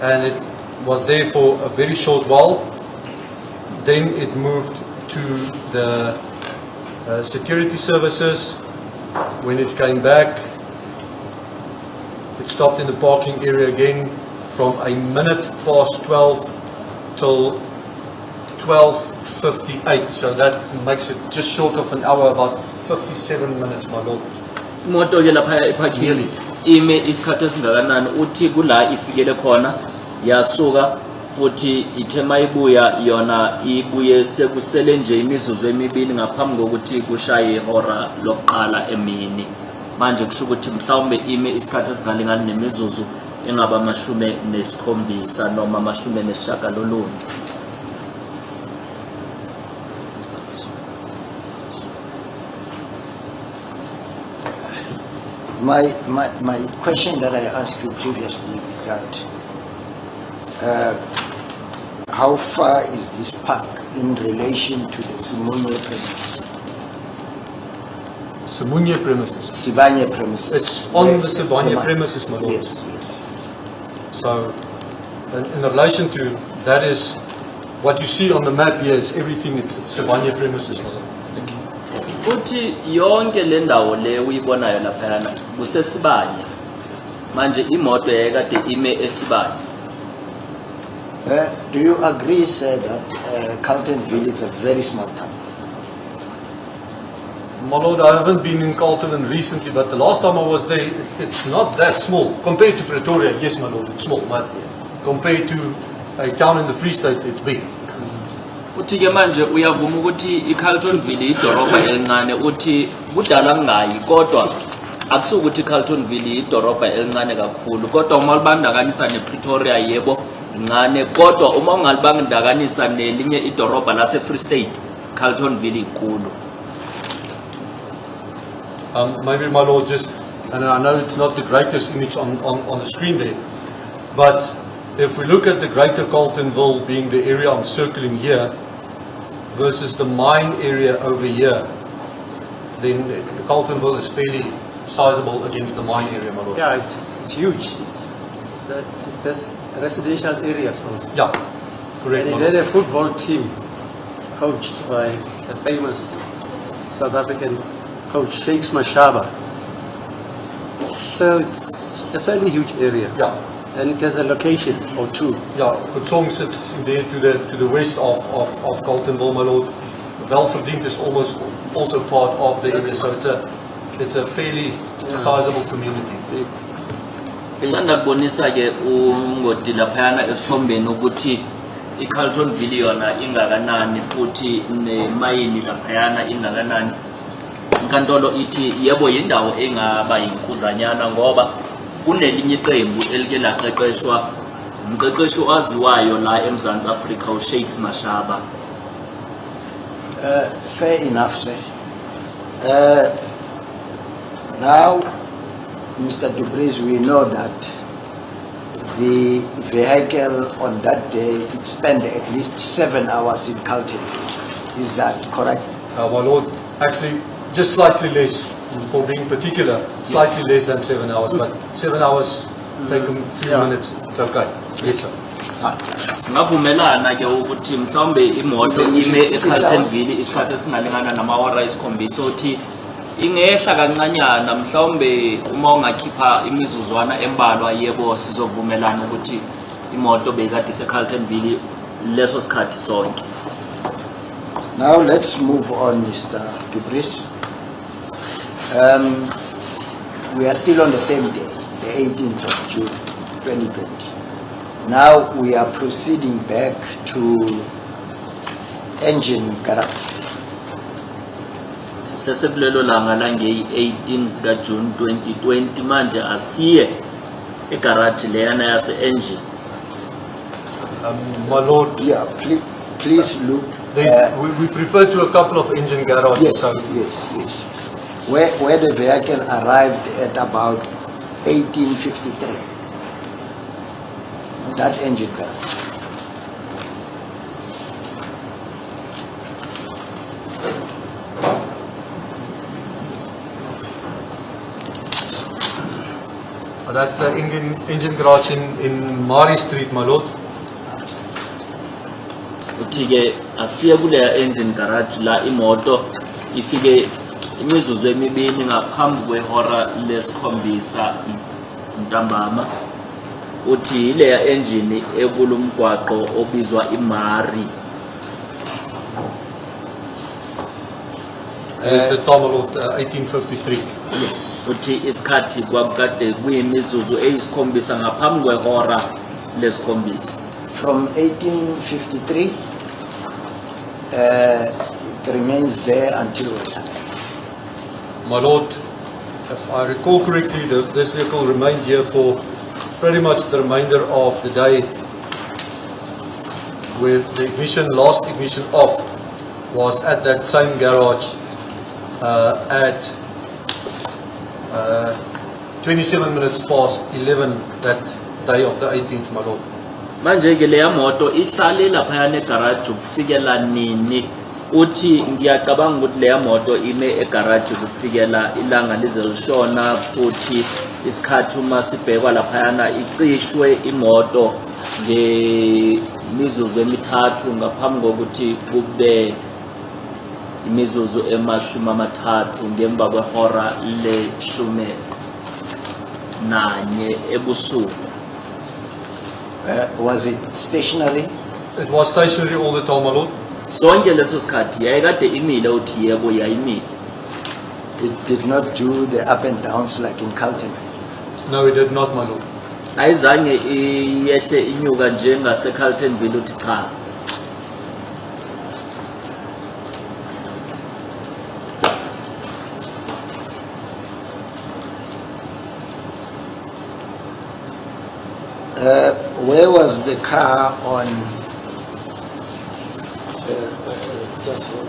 and it was there for a very short while. Then it moved to the security services. When it came back, it stopped in the parking area again from 12:12 till 12:58. So that makes it just short of an hour, about 57 minutes, my lord. Imoto ke lapha eparking ime isikhathi esingakanani? Uthi kula ifikele khona yasuka futhi ithe mayibuya yona ibuye sekusele nje imizuzu emibili ngaphambi kokuthi kushaye ihora lokuqala emini. Manje kusho ukuthi mhlawumbe ime isikhathi esingalingani nemizuzu engaba 17 noma 19. My question that I asked you previously is that how far is this park in relation to the Simunye premises? Simunye premises. Sibanye premises. It's on the Sibanye premises, my lord. Yes, yes. So, in relation to that is what you see on the map here is everything. It's Sibanye premises, my lord. Uthi yonke le ndawo le uyibonayo lapha kusesibanye. Manje imoto yayikade ime esibanye. Do you agree, sir, that Carltonville is a very small town? My lord, I haven't been in Carltonville recently, but the last time I was there, it's not that small. Compared to Pretoria, yes, my lord, it's small. But compared to a town in the Free State, it's big. Uthi ke manje uyavuma ukuthi iCarltonville idorobha elincane, uthi kudala ngayi kodwa akusukuthi iCarltonville idorobha elincane kakhulu, kodwa uma libandakanisa nePretoria yebo incane, kodwa uma ungalibandakanisa nelinye idorobha lase Free State, Carltonville inkulu. Maybe my lord, just, and I know it's not the greatest image on the screen there, but if we look at the greater Carltonville being the area I'm circling here versus the mine area over here, then the Carltonville is fairly sizable against the mine area, my lord. Yeah, it's huge. It's just residential areas also. Yeah, correct. And my it had lord. a football team coached by a famous South African coach, Sheikh Mashaba. So it's a fairly huge area. Yeah. And it has a location or two. Yeah, Kutsong sits there to the west of Carltonville, my lord. Welverdiend is almost also part of the area, so it's a fairly sizable community. Sanda kubonisa ke ungoti laphayana esikhombeni ukuthi iCarltonville yona ingakanani futhi nemayini laphayana ingakanani. Inkantolo ithi yebo yindawo engaba inkudlanyana ngoba kunelinye iqembu elike laqeqeshwa umqeqeshi owaziwayo la eMzantsi Afrika uShakes Mashaba. Fair enough, sir. Now, Mr. Dubris, we know that the vehicle on that day it spent at least 7 hours in Carltonville. Is that correct? My Lord, actually, just slightly less, for being particular, slightly less than 7 hours, but 7 hours, take a few minutes, it's okay. Yes, sir. Singavumelana ke ukuthi mhlawumbe imoto ime eCarltonville isikhathi esingalingana namahora esikhombisa uthi ingehla kancanyana mhlawumbe uma ungakhipha imizuzwana embalwa yebo sizovumelana ukuthi imoto beyikade iseCarltonville leso sikhathi sonke. Now let's move on, Mr. Dubris. We are still on the same day, the 18th of June 2020. Now we are proceeding back to engine garage. Sisesebulelo langa lange-18 zika June 2020 manje asiye egarage leyana yase engine. My Lord, Yeah, please look. we've referred to a couple of engine garages. Yes, So yes. Where the vehicle arrived at about 1853. That engine garage. that's the engine garage in Mari Street, my Lord. Uthi ke asiye kuleya engine garage la imoto ifike imizuzu emibini ngaphambi kwehora lesikhombisa ntambama. Uthi ileya engine ekulumgwaqo obizwa iMari. Is the time, my Lord, 1853. Yes. Uthi isikhathi kwakade kuyimizuzu eyisikhombisa ngaphambi kwehora lesikhombisa. From 1853, it remains there until what time? My Lord, if I recall correctly, this vehicle remained here for pretty much the remainder of the day, with the last ignition off was at that same garage at 27 minutes past 11 that day of the 18th, my Lord. Manje ke leya moto ihlale lapha ne garage kufikela nini? Uthi ngiyacabanga ukuthi leya moto ime egarage kufikela ilanga lizelishona futhi isikhathi uma sibhekwa lapha icishwe imoto ngemizuzu emithathu ngaphambi kokuthi kube imizuzu emashumi amathathu ngemva kwehora leshumi nanye ebusuku. Was it stationary? It was stationary all the time, my Lord. Sonke leso sikhathi yayikade imile uthi yebo yayimile. It did not do the up and downs like in Carltonville. No, it did not, my Lord. Ayizange iyehle inyuka njengase Carltonville uthi cha. Where was the car on? Just one.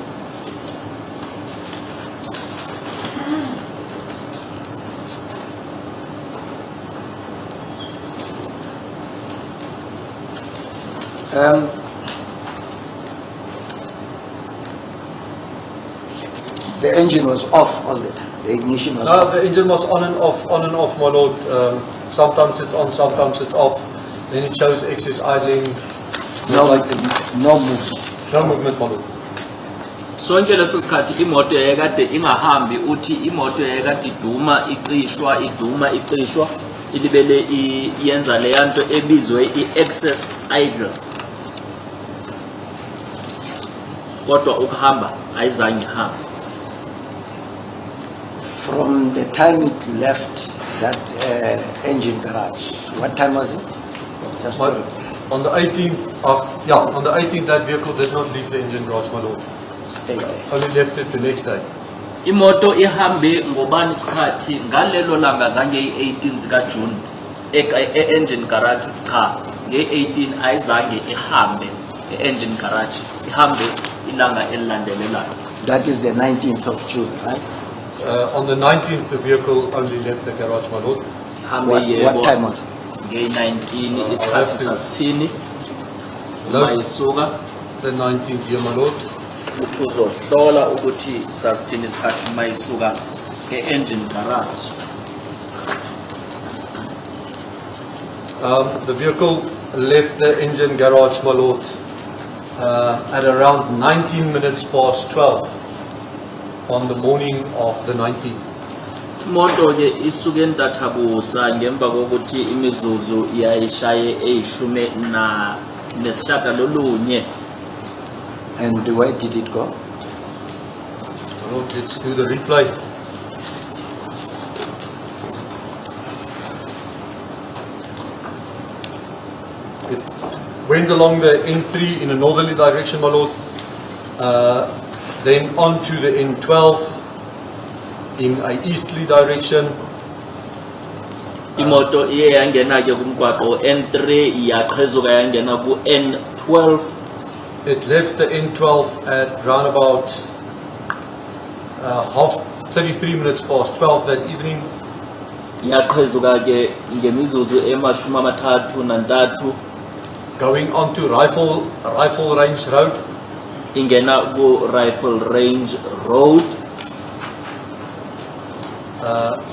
The engine was off all the time. The ignition was No, off. the engine was on and off, my Lord. Sometimes it's on, sometimes it's off. Then it shows excess idling. No movement. No movement, my Lord. Sonke leso sikhathi imoto yayikade ingahambi uthi imoto yayikade iduma icishwa ilibele iyenza leyanto ebizwe i-excess idle. Kodwa ukuhamba ayizange ihambe. From the time it left that engine garage? What time was it? Just My, on the 18th, on the 18th, that vehicle did not leave the engine garage, my lord. stay there. Only left it the next day. Imoto ihambe ngobani isikhathi ngalelo langa zange i-18 zika June engine garage cha nge-18 ayizange ihambe engine garage ihambe ilanga elilandelelayo. That is the 19th of June, right? On the 19th, the vehicle only left the garage, my lord. What time was it? Nge-19 isikhathi sasithini Hello? mayisuka The 19th year, my lord. uzohlola ukuthi sasithini isikhathi mayisuka engine garage. The vehicle left the engine garage, my lord, at around 19 minutes past 12 on the morning of the 19th. Imoto ke isuke entathabusa ngemva kokuthi imizuzu iyayishaye eyishumi nesishagalolunye. And where did it go? My lord, let's do the replay. It went along the N3 in a northerly direction, my lord, then on to the N12 in a easterly direction. Imoto iye yangena ke kumgwaqo N3 iyaqhezuka yangena ku N12. It left the N12 at round about 33 minutes past 12 that evening. Yaqhezuka ke ngemizuzu emashumi amathathu nantathu Going on to Rifle Range Road. ingena ku Rifle Range Road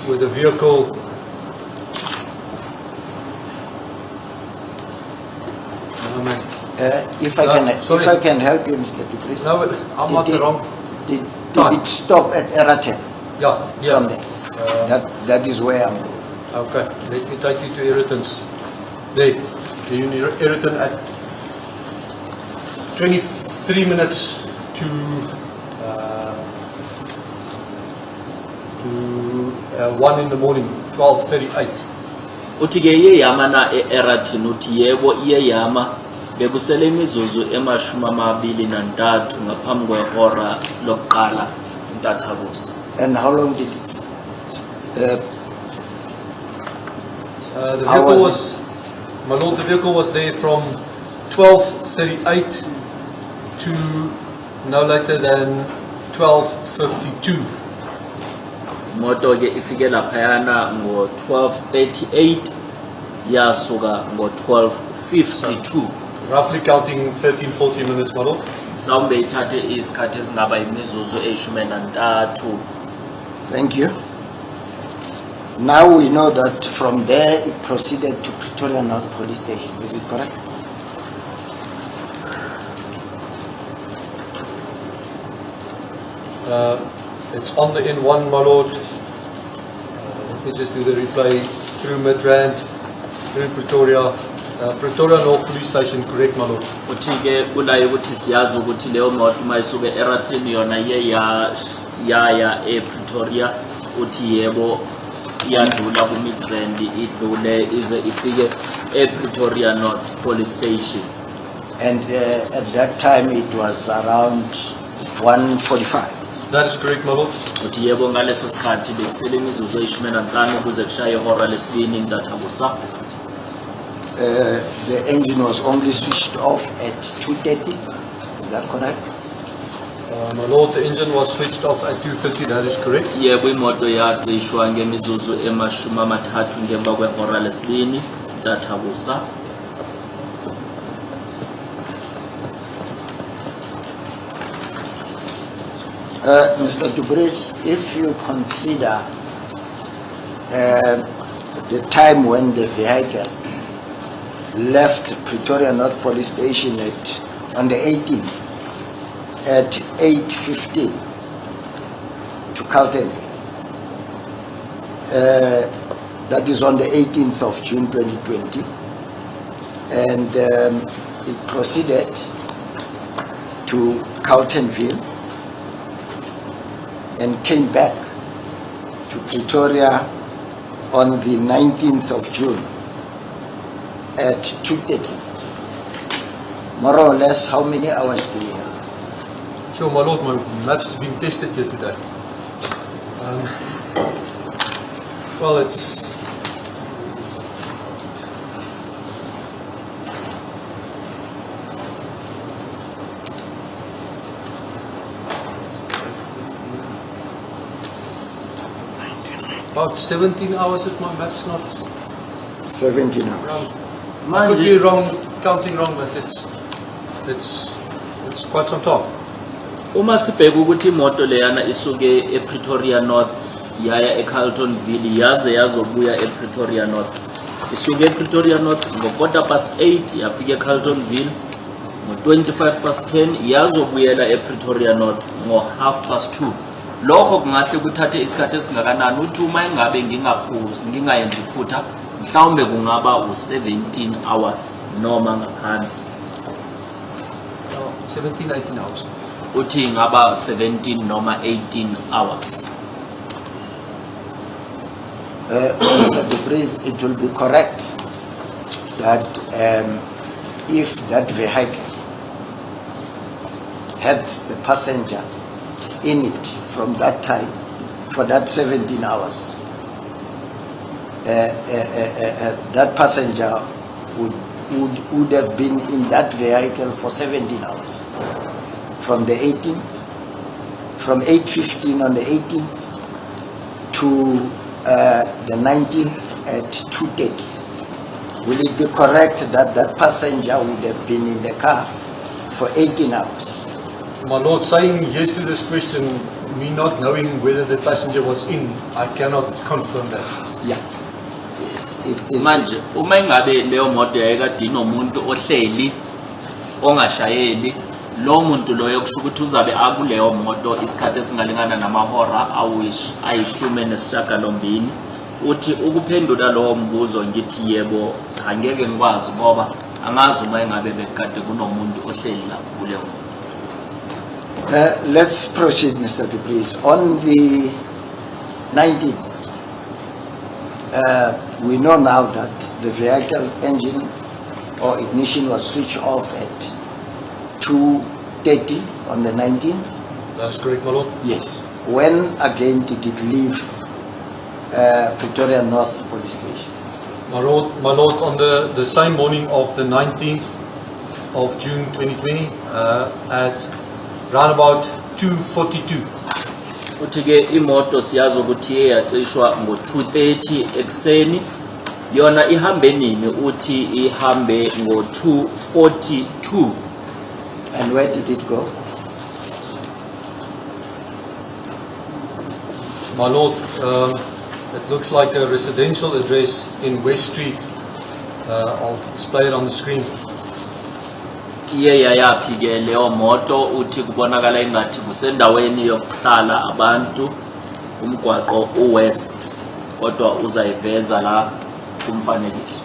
With the vehicle If I can, sorry. if I can help you, Mr. Dupris. No, I'm not wrong. Did Time. it stop at Eraten? Yeah. From there. That is where I'm going. Okay, let me take you to Eriton's. There, Eriton at 23 minutes to 1 in the morning, 12:38. uthi ke iye yama na Eratin uthi yebo iye yama bekusele imizuzu emashumi amabili nantathu ngaphambi kwehora lokuqala intathabusa. And how long did it? The How vehicle was was, my lord, the vehicle was there from 12:38 to no later than 12:52. Moto ke ifike laphayana ngo 12:38 yasuka ngo 12:52. Roughly counting 13-14 minutes, my lord. Mhlawumbe ithathe isikhathi esingaba imizuzu eyishumi nantathu. Thank you. Now we know that from there it proceeded to Pretoria North Police Station. Is it correct? It's on the N1, my lord. Let me just do the replay through Midrand, through Pretoria. Pretoria North Police Station, correct, my lord. Uthi ke kulaye ukuthi siyazi ukuthi leyo moto mayisuke Eratin yona iye yaya ePretoria uthi yebo iyadlula ku Midrand idlule ize ifike ePretoria North Police Station. And at that time it was around 1:45. That is correct, my lord. Uthi yebo ngaleso sikhathi bekusele imizuzu eyishumi nanhlanu kuze kushaye ihora lesibini intathabusa. The engine was only switched off at 2:30. Is that correct? My lord, the engine was switched off at 2:30, that is correct. Yebo imoto yacishwa ngemizuzu emashumi amathathu ngemva kwehora lesibini intathabusa. Mr. Dupris, if you consider the time when the vehicle left Pretoria North Police Station on the 18th at 8:15 to Carltonville. That is on the 18th of June 2020. And it proceeded to Carltonville and came back to Pretoria on the 19th of June at 2:30. More or less, how many hours do you have? Sure, my lord, my maths has been tested here today. Well, it's about 17 hours if my maths not 17 hours. wrong. I could be wrong, counting wrong, but it's quite some time. Uma sibheka ukuthi imoto leyana isuke ePretoria North yaya eCarltonville yaze yazobuya ePretoria North. Isuke ePretoria North ngo8:15 yafika eCarltonville ngo10:25 yazobuyela ePretoria North ngo2:30. Lokho kungahle kuthathe isikhathi esingakanani uthi uma engabe ngingayenza iphutha mhlawumbe kungaba u17 hours noma ngaphansi. 17-18 hours. Uthi ngaba 17 noma 18 hours. Mr. Dupres, it will be correct that if that vehicle had the passenger in it from that time for that 17 hours, that passenger would have been in that vehicle for 17 hours. From the 18th, from 8:15 on the 18th to the 19th at 2:30. Will it be correct that that passenger would have been in the car for 18 hours? My lord, saying yes to this question, me not knowing whether the passenger was in, I cannot confirm that. Yeah. Manje uma ingabe leyo moto yayikade inomuntu ohleli ongashayeli, lo muntu loyo kusho ukuthi uzabe akuleyo moto isikhathi esingalingana namahora ayishumi nesishiyagalombili. Uthi ukuphendula lowo mbuzo ngithi yebo angeke ngikwazi ngoba angazi uma ingabe bekade kunomuntu ohleli la kuleyo moto. Let's proceed, Mr. Dupres. On the 19th, we know now that the vehicle engine or ignition was switched off at 2:30 on the 19th. That's correct, my lord. Yes. When again did it leave Pretoria North Police Station? My lord, on the same morning of the 19th of June 2020 at round about 2:42. Uthi ke imoto siyazo ukuthi yacishwa ngo2:30 ekseni, yona ihambe nini? Uthi ihambe ngo2:42. And where did it go? My lord, it looks like a residential address in West Street. I'll display it on the screen. Iye yaphi ke leyo moto? Uthi kubonakala ingathi kusendaweni yokuhlala abantu, umgwaqo uwest, kodwa uzayiveza la kumfanekiso.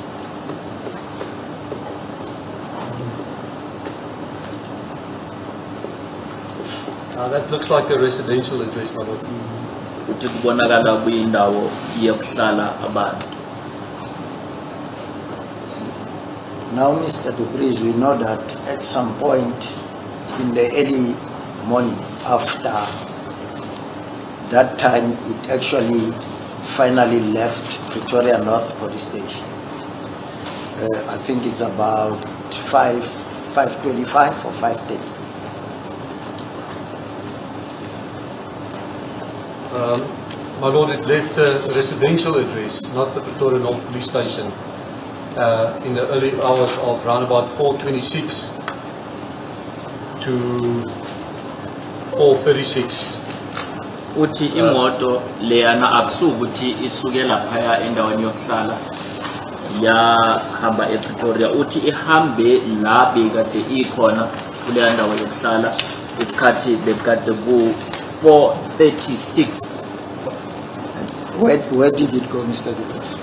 That looks like a residential address, my lord. Uthi kubonakala kuyindawo yokuhlala abantu. Now, Mr. Dupres, we know that at some point in the early morning after that time, it actually finally left Pretoria North Police Station. I think it's about 5:25 or 5:30. My lord, it left the residential address, not the Pretoria North Police Station, in the early hours of round about 4:26 to 4:36. Uthi imoto leyana akusukuthi isuke laphaya endaweni yokuhlala yahamba ePretoria. Uthi ihambe la bekade ikhona kuleya ndawo yokuhlala isikhathi bekade ku 4:36. Where did it go, Mr. Dupres?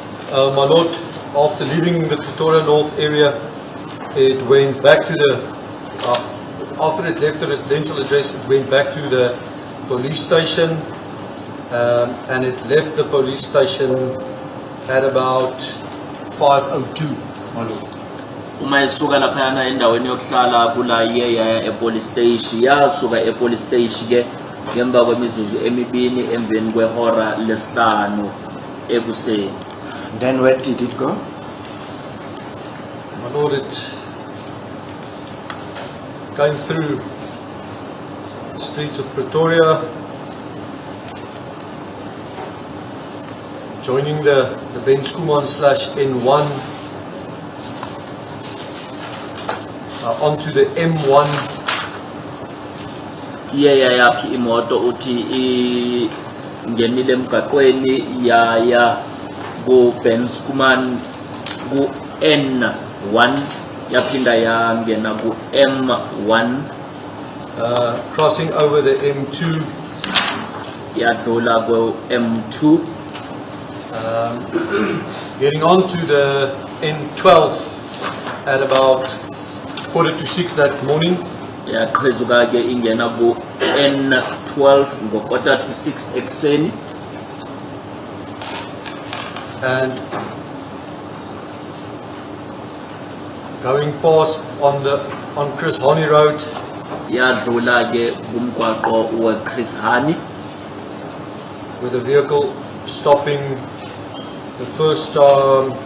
My lord, after leaving the Pretoria North area, it went back to the, after it left the residential address, it went back to the police station, and it left the police station at about 5:02, my lord. uma isuka laphayana endaweni yokuhlala kula yaya epolice station yasuka epolice station ke ngemva kwemizuzu emibini emveni kwehora lesihlanu ekuseni. Then where did it go? My lord, it came through the streets of Pretoria, joining the Ben Schoeman/N1 onto the M1. Yaya yaphi imoto uthi ngenile emgaqweni yaya ku Ben Schoeman ku N1 yaphinda yangena ku M1, crossing over the M2, yadlula ku M2, getting onto the N12 at about 5:45 that morning. yaqhezuka ke ingena ku N12 ngo-5:45 ekuseni, And going past on Chris Hani Road, yadlula ke kumgwaqo we-Chris Hani with the vehicle stopping the first time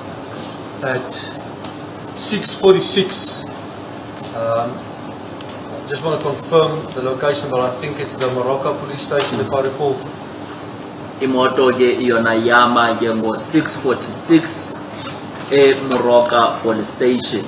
at 6:46. I just want to confirm the location, but I think it's the Morocco police station if I recall. imoto ke iyona yama ke ngo-6:46 eMoroka police station.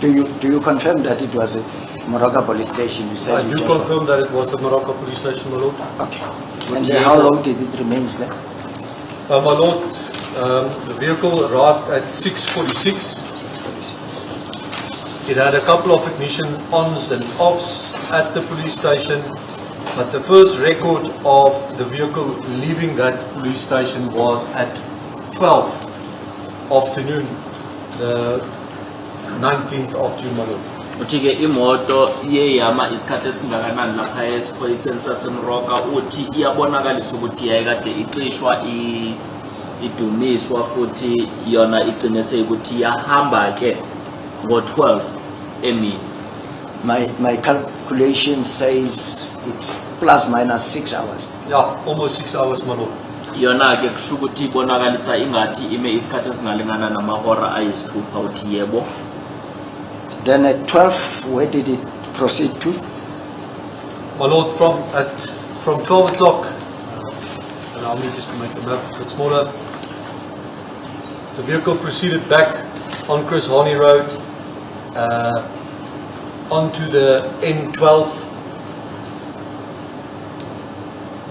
Do you confirm that it was a Morocco police station? You said I you do just- confirm that it was the Morocco police station, my lord. Okay. And then how long did it remain there? My lord, the vehicle arrived at 6:46. It had a couple of ignition ons and offs at the police station, but the first record of the vehicle leaving that police station was at 12 afternoon, the 19th of June, my lord. uthi ke imoto iyeyama isikhathi esingakanani lapha esiphoyiseni saseMoroka, uthi iyabonakalisa ukuthi yayikade icishwa idumiswa futhi yona iqiniseke ukuthi yahamba ke ngo-12 emini. My calculation says it's plus minus 6 hours. Yeah, almost 6 hours, my lord. Yona ke kusho ukuthi ibonakalisa ingathi ime isikhathi esingalingana namahora ayisithupha, uthi yebo. Then at 12, where did it proceed to? My lord, from 12 o'clock, allow me just to make the map a bit smaller. The vehicle proceeded back on Chris Hani Road, onto the N12.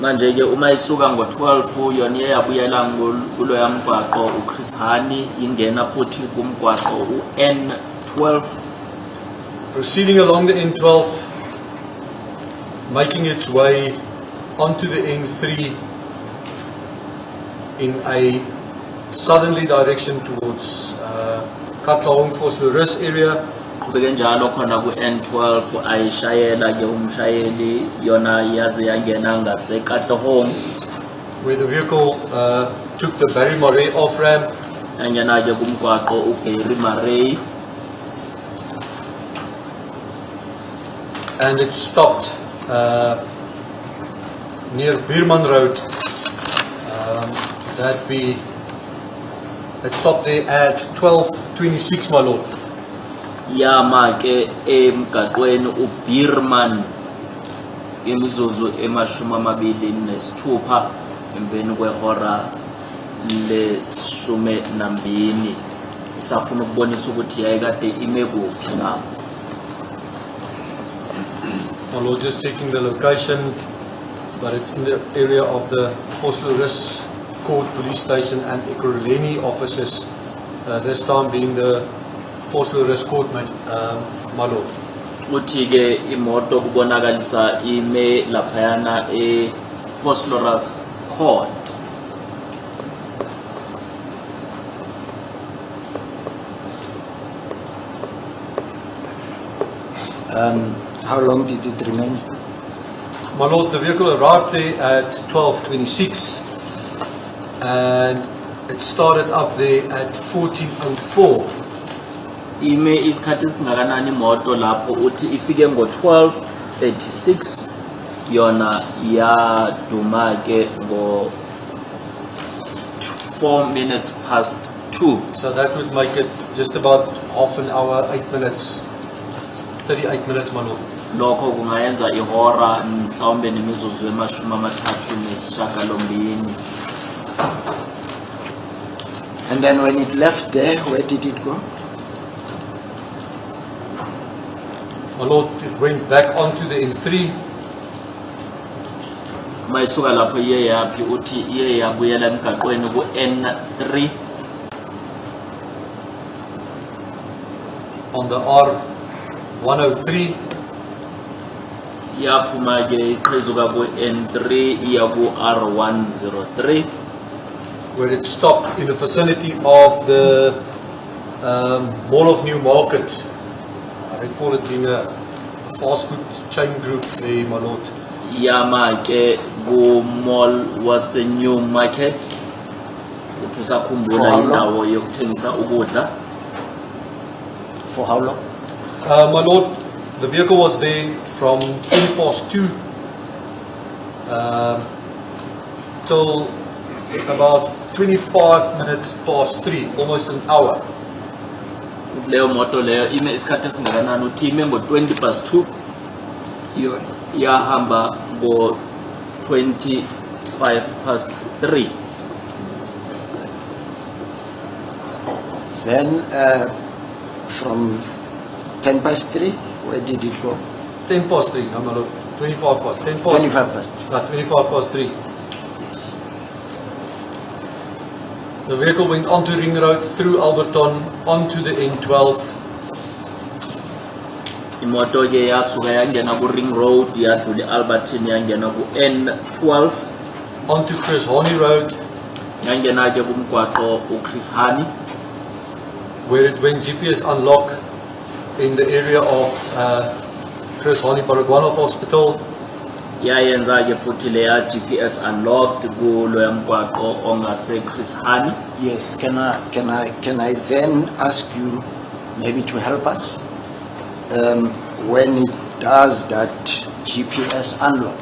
Manje ke uma isuka ngo-12 yona iyabuyela kuloya mgwaqo uChris Hani ingena futhi kumgwaqo uN12, Proceeding along the N12, making its way onto the N3 in a southerly direction towards Carltonville area. qhubeke njalo khona ku-N12 ayishayela ke umshayeli yona yaze yangena ngaseKatlehong, where the vehicle took the Barry Murray off-ramp yangena ke kumgwaqo uBarry Murray, and it stopped near Bierman Road. It stopped there at 12:26, my lord. yama ke emgaqweni uBierman imizuzu emashumi 26 emveni kwehora le12. usafuna ukubonisa ukuthi yayikade ime kuphi la. My Lord, just checking the location, but it's in the area of the Vosloorus Court Police Station and Ekurhuleni offices, this time being the Vosloorus Court, my Lord. Uthi ke imoto kubonakalisa ime laphayana Vosloorus Court. How long did it remain? My Lord, the vehicle arrived there at 12:26 and it started up there at 14:04. Ime isikhathi singakanani imoto lapho uthi ifike ngo-12:36 yona yaduma ke ngo 4 minutes past 2. So that would make it just about half an hour, 8 minutes, 38 minutes, my Lord. Lokho kungayenza ihora mhlawumbe nemizuzu emashumi amathathu nesishiyagalombili. And then when it left there, where did it go? My Lord, it went back onto the N3. Mayisuka lapho iye yaphi uthi iye yabuyela emgaqweni ku N3 On the R103, yaphuma ke iqhezuka ku N3 iya ku R103 where it stopped in the vicinity of the Mall of New Market. I recall it being a fast food chain group there, my Lord. yama ke ku mall wase New Market uthi usakhumbula indawo yokuthengisa ukudla. For how long? My Lord, the vehicle was there from 2:20 till about 25 minutes past 3, almost an hour. Leyo moto leyo ime isikhathi esingakanani uthi ime ngo-2:20 yahamba ngo-3:25. Then from 3:10, where did it go? 10 past 3, no, my Lord. 25 past. 10 past. 25 past. 25 past 3. The vehicle went onto Ring Road, through Alberton, onto the N12. Imoto ke yasuka yangena ku Ring Road yadlula Alberton yangena ku N12 onto Chris Hani Road, yangena ke kumgwaqo uChris Hani where it went GPS unlock in the area of Chris Hani Baragwanath Hospital. yayenza ke futhi leya GPS unlocked kulo yamgwaqo ongase Chris Hani. Yes, can I then ask you maybe to help us? When it does that GPS unlock,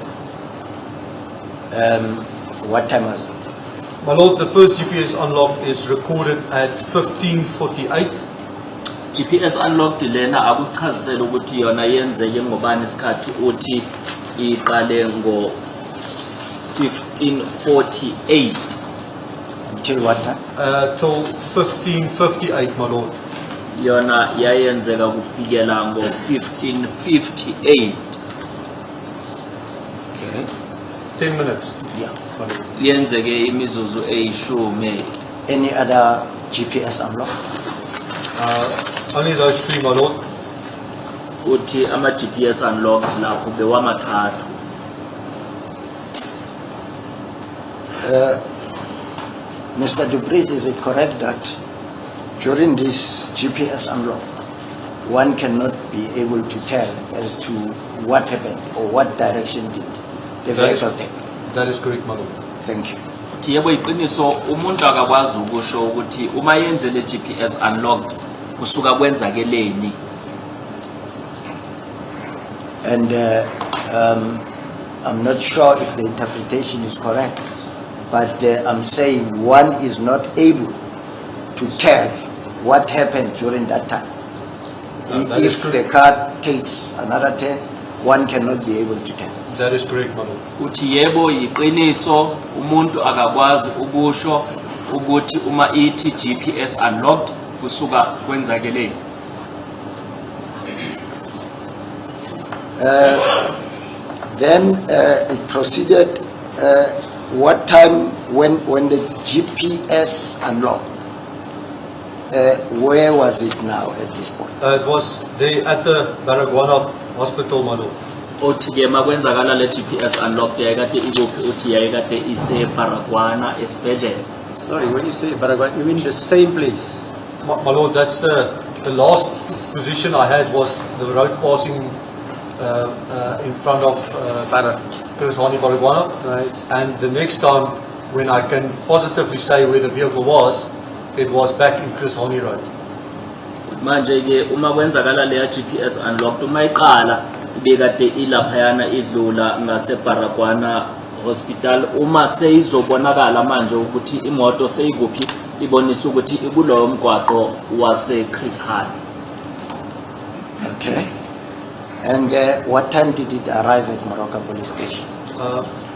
what time was it? My Lord, the first GPS unlock is recorded at 15:48. GPS unlocked lena akuchazisela ukuthi yona yenzeke ngobani isikhathi uthi iqale ngo 15:48 Until what time? Till 15:58, my Lord. yona yayenzeka kufikela ngo 15:58 Okay. 10 minutes. Yeah. My Lord. yenzeke imizuzu eyishumi. Any other GPS unlock? Only those 3, my Lord. Uthi ama GPS unlocked lapho bewamathathu. Mr. Dupreez, is it correct that during this GPS unlock, one cannot be able to tell as to what happened or what direction did the vehicle take? That is correct, my Lord. Thank you. Yebo iqiniso umuntu akakwazi ukusho ukuthi uma yenze le GPS unlocked kusuka kwenzakeleni. And I'm not sure if the interpretation is correct, but I'm saying one is not able to tell what happened during that time. That is If true. the car takes another turn, one cannot be able to tell. That is correct, my Lord. Uthi yebo iqiniso umuntu akakwazi ukusho ukuthi uma ithi GPS unlocked kusuka kwenzakeleni. Then it proceeded. What time when the GPS unlocked? Where was it now at this point? It was there at the Baragwanath Hospital, my lord. Othi ke makwenzakala le GPS unlocked yayikade ikuphi uthi yayikade ise Baragwana esibhedlela. Sorry, when you say Paraguay, you mean the same place? My lord, that's the last position I had was the road passing in front of Chris Hani Baragwanath. Right. And the next time when I can positively say where the vehicle was, it was back in Chris Hani Road. Manje ke uma kwenzakala le GPS unlocked uma iqala ibekade ilaphayana idlula ngase Baragwana hospital uma seyizobonakala manje ukuthi imoto seyikuphi ibonisa ukuthi ikulowo mgwaqo wase Chris Hani. Okay. And what time did it arrive at Moroka police station?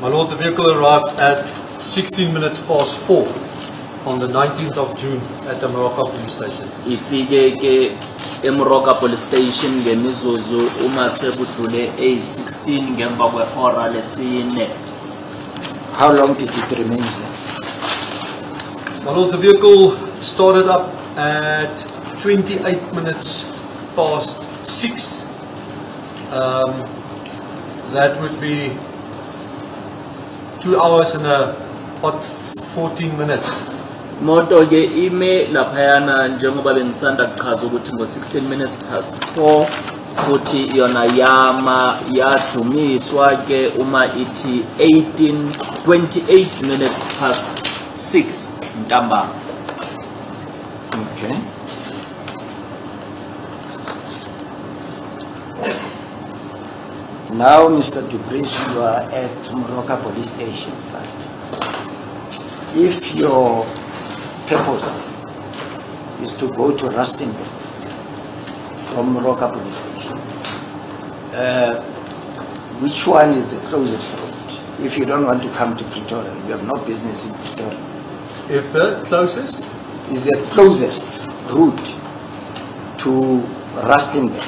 My lord, the vehicle arrived at 16 minutes past 4 on the 19th of June at the Moroka police station. Ifike ke eMoroka police station ngemizuzu uma sekudlule 16 ngemva kwehora lesine. How long did it remain there? My lord, the vehicle started up at 28 minutes past 6. That would be 2 hours and about 14 minutes. Moto ke ime laphayana njengoba bengisanda kuchaza ukuthi ngo 16 minutes past 4 futhi yona yama yadumiswa ke uma ithi 28 minutes past 6 ntambama. Okay. Now, Mr. Dubris, you are at Moroka police station. Right? If your purpose is to go to Rustenburg from Moroka police station, which one is the closest route? If you don't want to come to Pretoria, you have no business in Pretoria. If the closest? Is the closest route to Rustenburg.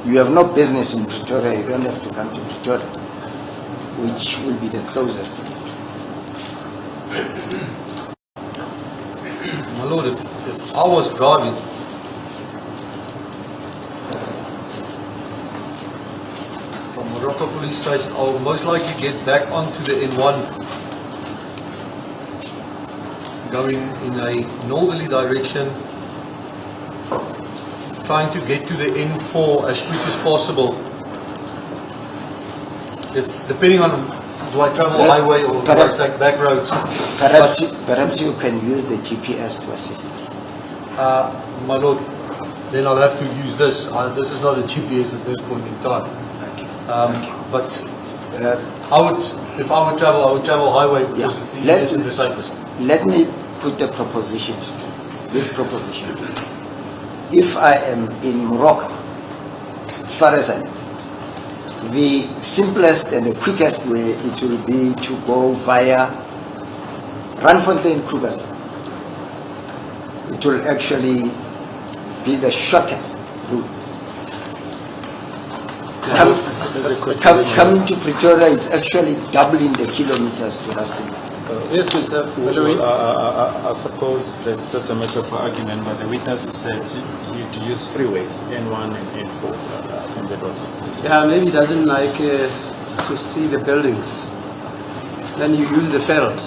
You have no business in Pretoria, you don't have to come to Pretoria. Which will be the closest route? My lord, if I was driving, from Moroka police station, I will most likely get back onto the N1, going in a northerly direction, trying to get to the N4 as quick as possible. If depending on do I travel highway or do I take back roads? Perhaps you can use the GPS to assist us. My lord, then I'll have to use this. This is not a GPS at this point in time. Okay. But I would, if I would travel highway because it's the easiest and the safest. Let me put the proposition, this proposition. If I am in Morocco, as far as I know, the simplest and the quickest way it will be to go via Randfontein Krugersdorp. It will actually be the shortest route. Coming to Pretoria, it's actually doubling the kilometers to Rustenburg. Yes, Mr. Louis. I suppose that's a matter for argument, but the witnesses said you'd use freeways, N1 and N4. I think that was... Yeah, maybe he doesn't like to see the buildings. Then you use the veld.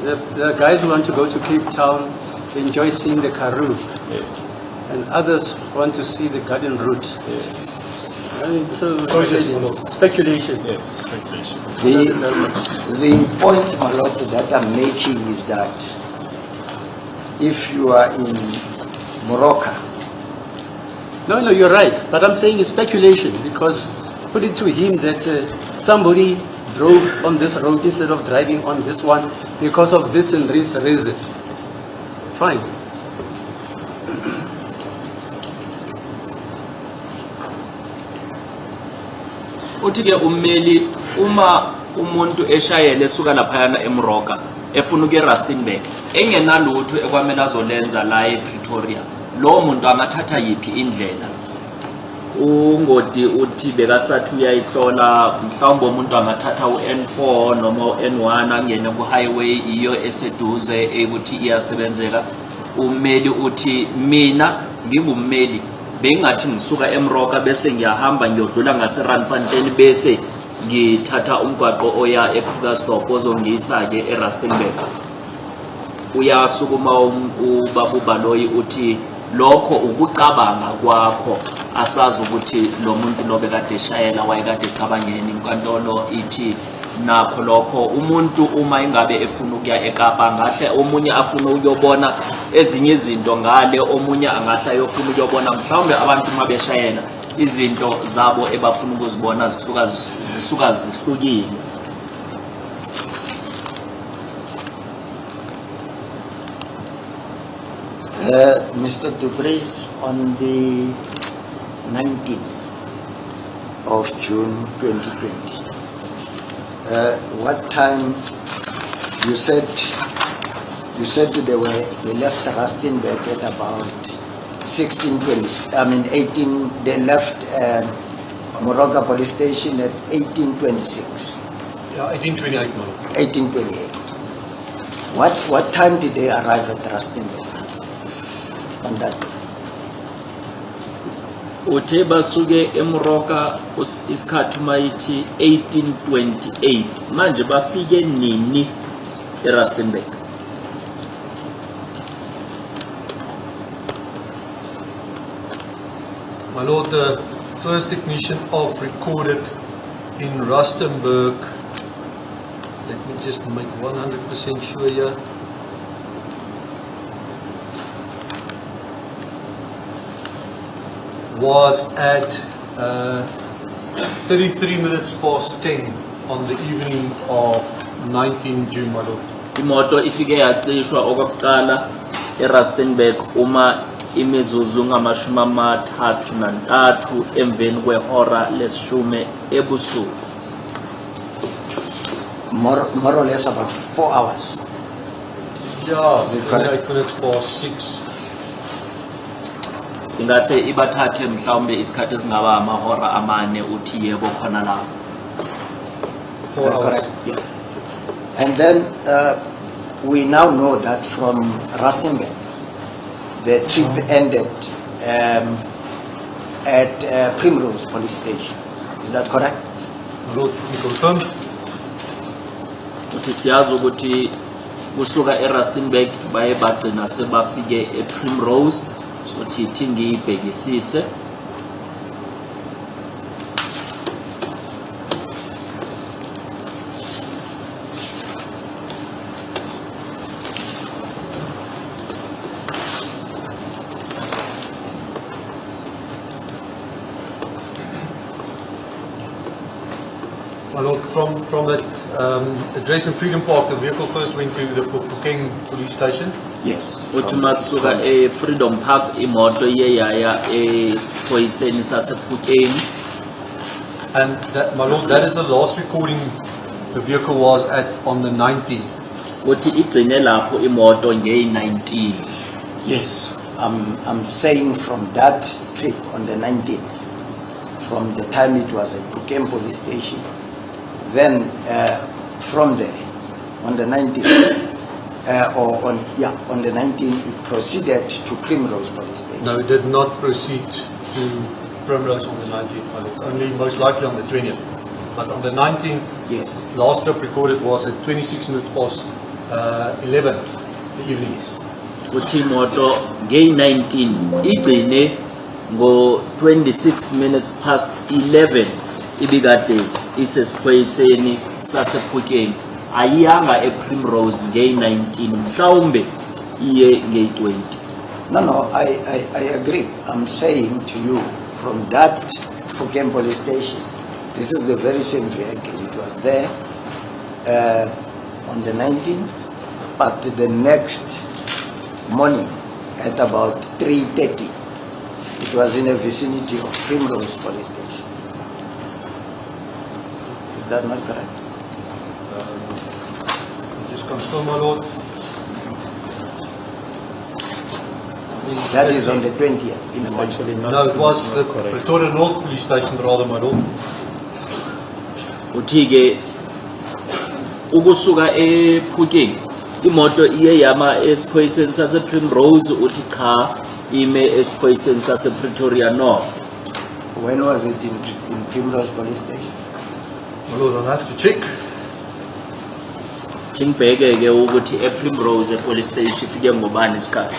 The guys who want to go to Cape Town enjoy seeing the Karoo. Yes. And others want to see the garden route. Yes. I mean, so speculation. Yes, speculation. The point, my lord, that I'm making is that if you are in Morocco. No, you're right. But I'm saying it's speculation because put it to him that somebody drove on this road instead of driving on this one because of this and this reason. Fine. Uthi ke ummeli uma umuntu eshayele esuka laphayana eMoroka efuna ukuya eRustenburg engenalutho ekwamele azolenza la ePretoria, lo muntu angathatha yiphi indlela? Ungoti uthi bekasathi uyayihlola mhlawumbe umuntu angathatha uN4 noma uN1 angene ku-highway iyo eseduze ukuthi iyasebenzeka. Ummeli uthi mina ngingummeli bengathi ngisuka eMroka bese ngiyahamba ngiyodlula ngaseRandfontein bese ngithatha umgwaqo oya eKrugersdorp ozongisa-ke eRustenburg. Uyasukuma ubaba uBaloyi uthi lokho ukucabanga kwakho, asazi ukuthi lo muntu lo bekade eshayela wayekade ecabangeni. Inkantolo ithi nakho lokho umuntu uma ingabe efuna ukuya eKapa ngahle omunye afuna ukuyobona ezinye izinto ngale, omunye angahle ayofuna ukuyobona mhlawumbe abantu uma beshayela izinto zabo ebafuna ukuzibona zisuka zihlukile. Mr. Dubris, on the 19th of June 2020, what time you said they left Rustenburg at about 16:20. I mean 18. They left Moroka police station at 18:26. Yeah, 1828, Malo. 18:28. What time did they arrive at Rustenburg on that day? Uthe basuke eMroka isikhathi mayithi 1828 manje bafike nini eRustenburg? My lord, the first ignition off recorded in Rustenburg, let me just make 100% sure here, was at 33 minutes past 10 on the evening of 19 June, my lord. Imoto ifike yacishwa okokuqala eRustenburg uma imizuzu ngamashumi amathathu nantathu emveni kwehora lesishume ebusuku. More or less about 4 hours. Yeah, Is it correct? 38 minutes past 6. Ingahle ibathathe mhlawumbe isikhathi esingaba amahora amane uthi yebo khona la. 4 hours. Correct. Yes. And then we now know that from Rustenburg, the trip ended at Primrose police station. Is that correct? My lord, you confirm? Uthi siyazi ukuthi kusuka eRustenburg baye bagcina sebafike ePrimrose, uthi ithi ngiyibhekisise. My lord, from that address in Freedom Park, the vehicle first went to the Pukeng police station. Yes. Uthi masuka eFreedom Park imoto yeyaya esiphoyiseni sasePhukeni. And that, my lord, that is the last recording the vehicle was at on the 19th. Uthi igcine lapho imoto ngeyi-19. Yes. I'm saying from that trip on the 19th, from the time it was at Pukem police station, then from there on the 19th, on the 19th, it proceeded to Primrose police station. No, it did not proceed to Primrose on the 19th, my lord. Only most likely on the 20th. But on the 19th, Yes. last trip recorded was at 26 minutes past 11 the evening. Uthi imoto ngeyi-19 igcine ngo-26 minutes past 11 ibikade isesiphoyiseni sasePhukeni, ayiyanga ePrimrose ngeyi-19 mhlawumbe iye ngeyi-20. No, I agree. I'm saying to you, from that Pukem police station, this is the very same vehicle. It was there on the 19th, but the next morning at about 3:30, it was in the vicinity of Primrose police station. Is that not correct? Just confirm, my lord. That is on the 20th. In the month. Actually not. No, it was the not correct. Pretoria North Police Station rather, my lord. uthi-ke ukusuka ephukeni imoto iye yama esiphoyiseni sase-Primrose uthi cha ime esiphoyiseni sase-Pretoria North. When was it in Primrose Police Station? My lord, I'll have to check. Thingibheke-ke ukuthi ePrimrose police station ifike ngobani isikhathi.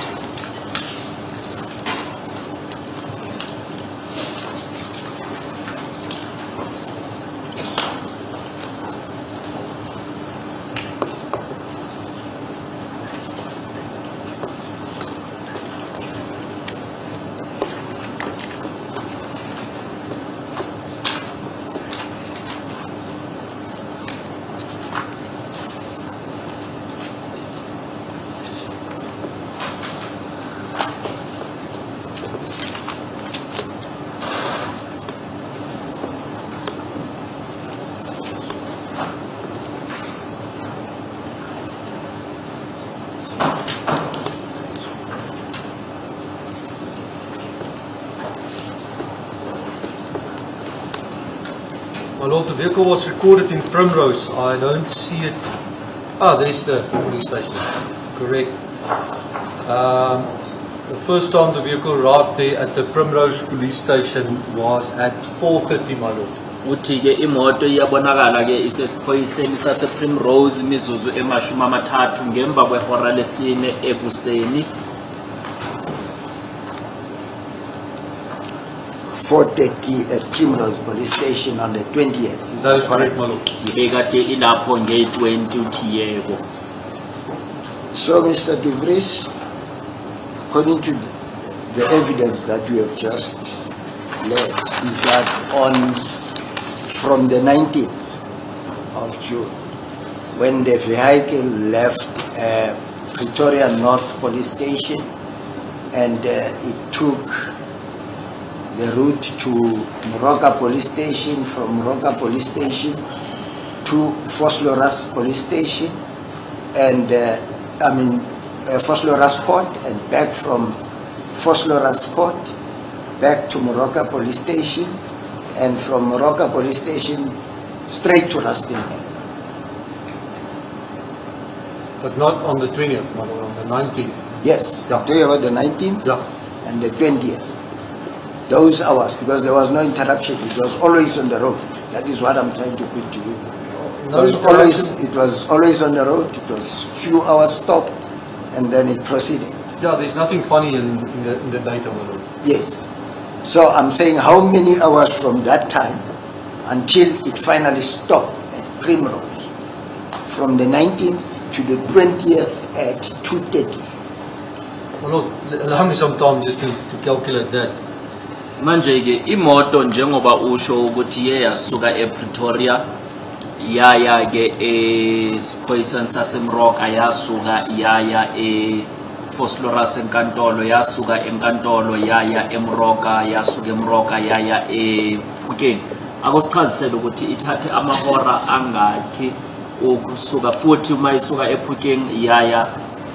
My lord, the vehicle was recorded in Primrose. I don't see it. Ah, there's the police station. Correct. The first time the vehicle arrived there at the Primrose police station was at 4:30, my lord. Uthi-ke imoto iyabonakala-ke isesiphoyiseni sase-Primrose imizuzu emashumi amathathu ngemva kwehora lesine ekuseni. 4:30 at Primrose Police Station on the 20th. Is That is correct, my lord. Ibekade ilapho nge-20 uthi yebo. So, Mr. Dubris, according to the evidence that you have just led, is that from the 19th of June, when the vehicle left Pretoria North Police Station and it took the route to Moroka Police Station, from Moroka Police Station to Vosloorus Police Station, and Vosloorus Court, and back from Vosloorus Court back to Moroka Police Station, and from Moroka Police Station straight to Rustenburg. But not on the 20th, my lord, on the 19th. Yes, Yeah. talking about the 19th Yeah. and the 20th. Those hours, because there was no interruption, it was always on the road. That is what I'm trying to put to you. No It was always on the road. It was few hours stop, and then it proceeded. Yeah, there's nothing funny in the data, my lord. Yes. So I'm saying how many hours from that time until it finally stopped at Primrose, from the 19th to the 20th at 2:30. My lord, allow me some time just to calculate that. Manje-ke imoto njengoba usho ukuthi iye yasuka ePretoria yaya-ke esiphoyiseni saseMroka, yasuka yaya eVosloorus enkantolo, yasuka enkantolo yaya eMroka, yasuka eMroka yaya ePhukeni. Akusichazisele ukuthi ithathe amahora angakhi ukusuka, futhi uma isuka ePhukeni yaya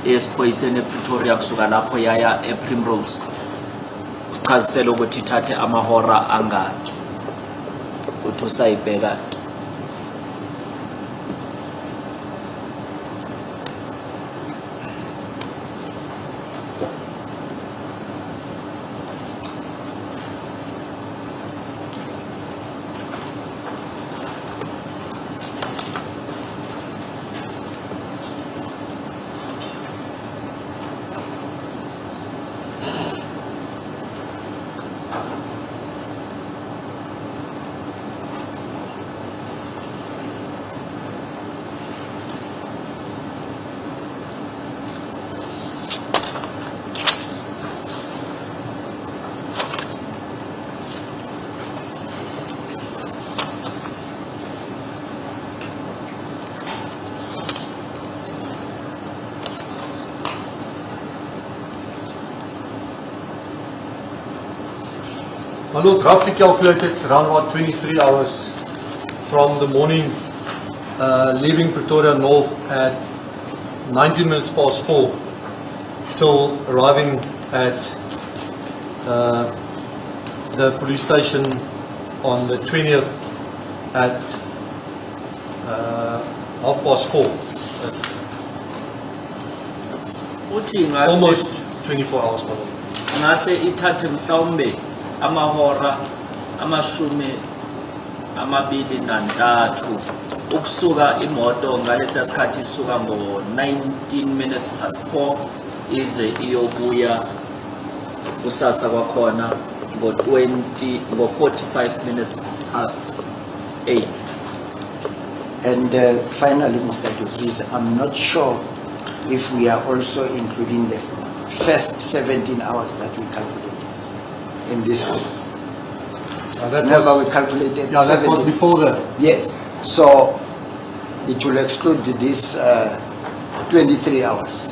esiphoyiseni ePretoria kusuka lapho yaya ePrimrose. Chazisela ukuthi ithathe amahora angaki uthi usayibheka. My lord, roughly calculated around about 23 hours from the morning, leaving Pretoria North at 19 minutes past 4 till arriving at the police station on the 20th at 4:30. That's uthi ngahle almost 24 hours, my lord. ngahle ithathe mhlawumbe amahora amashumi amabili nantathu ukusuka imoto ngalesi sikhathi isuka ngo 19 minutes past 4 ize iyobuya kusasa kwakhona ngo 45 minutes past 8. And finally, Mr. Dukis, I'm not sure if we are also including the first 17 hours that we calculated in this house. Remember, we calculated that 17. was before the... Yes. So it will exclude this 23 hours.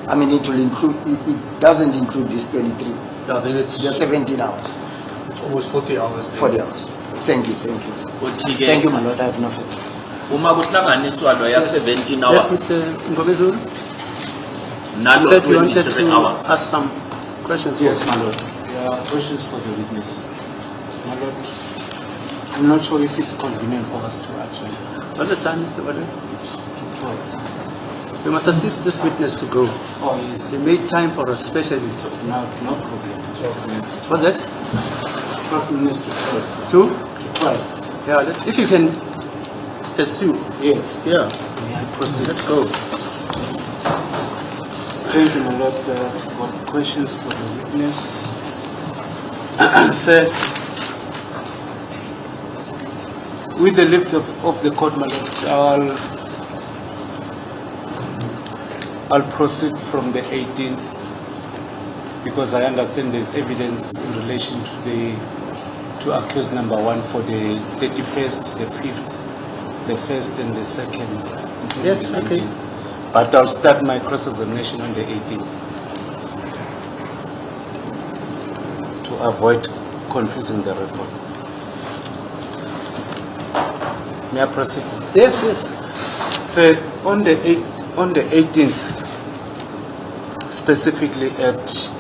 I mean, it will include. It doesn't include this 23. Yeah, then it's... The 17 hours. It's almost 40 hours. Then. 40 hours. Thank you. Thank you, my lord. I have no further. Uma kuhlanganiswa lo ya 17 hours. Yes, Mr. Ngobezulu. Nalo Said you wanted 23 to hours. ask some questions. Yes, my lord. Questions for the witness. My lord, I'm not sure if it's convenient for us to actually... What's the time, Mr. Wade? It's 12. We must assist this witness to go. Oh, yes. He made time for us, especially. No problem. 12 minutes to 12. What's that? 12 minutes to 12. Two? To 12. Yeah, if you can pursue. Yes. Yeah. May I proceed? Let's go. Thank you, my lord. I've got questions for the witness. Sir, with the lift of the court, my lord, I'll proceed from the 18th because I understand there's evidence in relation to accused number 1 for the 31st, the 5th, the 1st and the 2nd. Yes, okay. But I'll start my cross-examination on the 18th to avoid confusing the record. May I proceed? Yes. So on the 18th, specifically at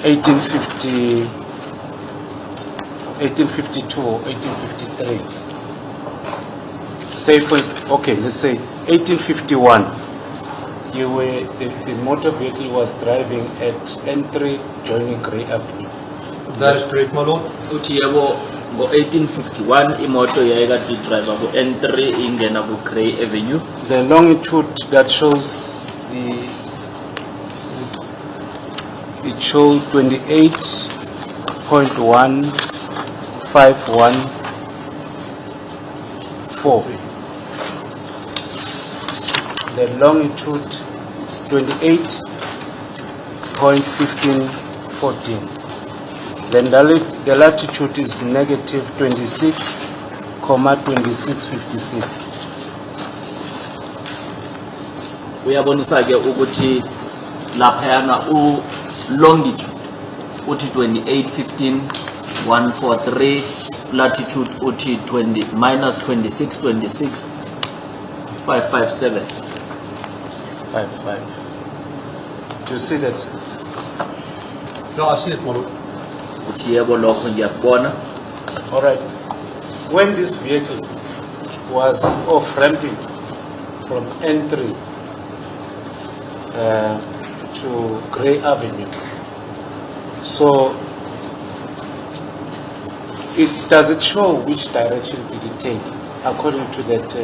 1852 or 1853. Say for okay, let's say 1851. The motor vehicle was driving at N3 joining Grey Avenue. That is correct, my lord. Uthi yebo ngo 1851 imoto yayikade driver ku N3 ingena ku Grey Avenue. The longitude that shows it shows 28.1514. The longitude is 28.1514. Then the latitude is negative 26.2656. Uyabonisa ke ukuthi laphayana u longitude uthi 28.15.143, latitude uthi minus 26.26.557. 55. Do you see that, sir? Yeah, I see it, my lord. Uthi yebo lokho ngiyakubona. All right. When this vehicle was off-ramping from N3 to Grey Avenue, so does it show which direction did it take according to that?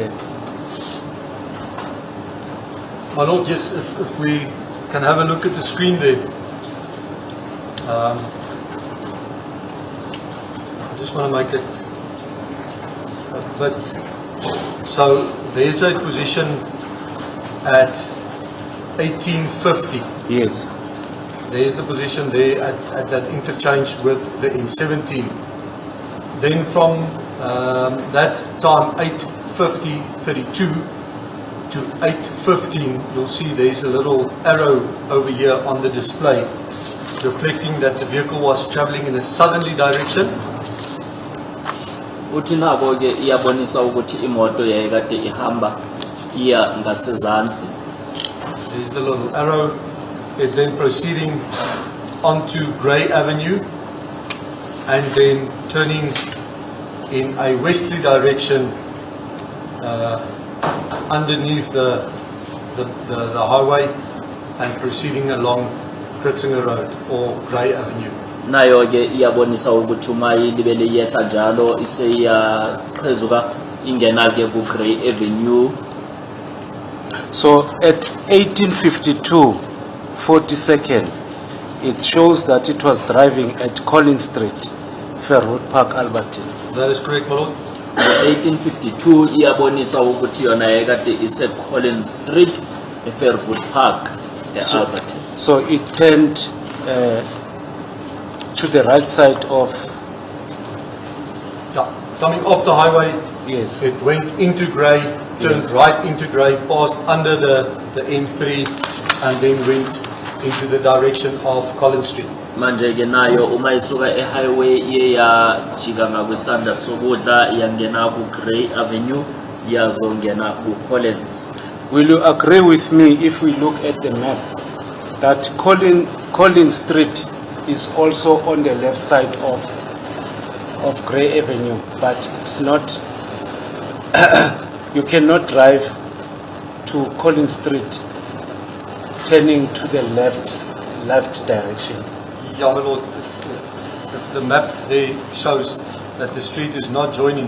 My lord, yes, if we can have a look at the screen there. I just want to make it a bit. So there's a position at 1850. Yes. There's the position there at that interchange with the N17. Then from that time, 8:50:32 to 8:15, you'll see there's a little arrow over here on the display, reflecting that the vehicle was traveling in a southerly direction. Uthi nako ke iyabonisa ukuthi imoto yayikade ihamba iya ngasezantsi There's the little arrow. It then proceeding onto Grey Avenue and then turning in a westerly direction underneath the highway and proceeding along Pretoria Road or Grey Avenue. Nayo ke iyabonisa ukuthi uma ilibele yehla njalo iseyaqhezuka ingena ke ku Grey Avenue. So at 1852, 42nd, it shows that it was driving at Collins Street, Fairwood Park, Alberton. That is correct, my lord. 1852 iyabonisa ukuthi yona ekade ise Collins Street eFairwood Park eAlberton. So it turned to the right side of, Yeah. Coming off the highway, yes, it went into Grey, turned Yes. right into Grey, passed under the N3 and then went into the direction of Collins Street. Manje ke nayo uma isuka ehighway iyajika ngakwisandla sokudla iyangena ku Grey Avenue yazongena ku Collins. Will you agree with me if we look at the map that Collins Street is also on the left side of Grey Avenue, but it's not, you cannot drive to Collins Street turning to the left direction. Yeah, my lord, if the map there shows that the street is not joining,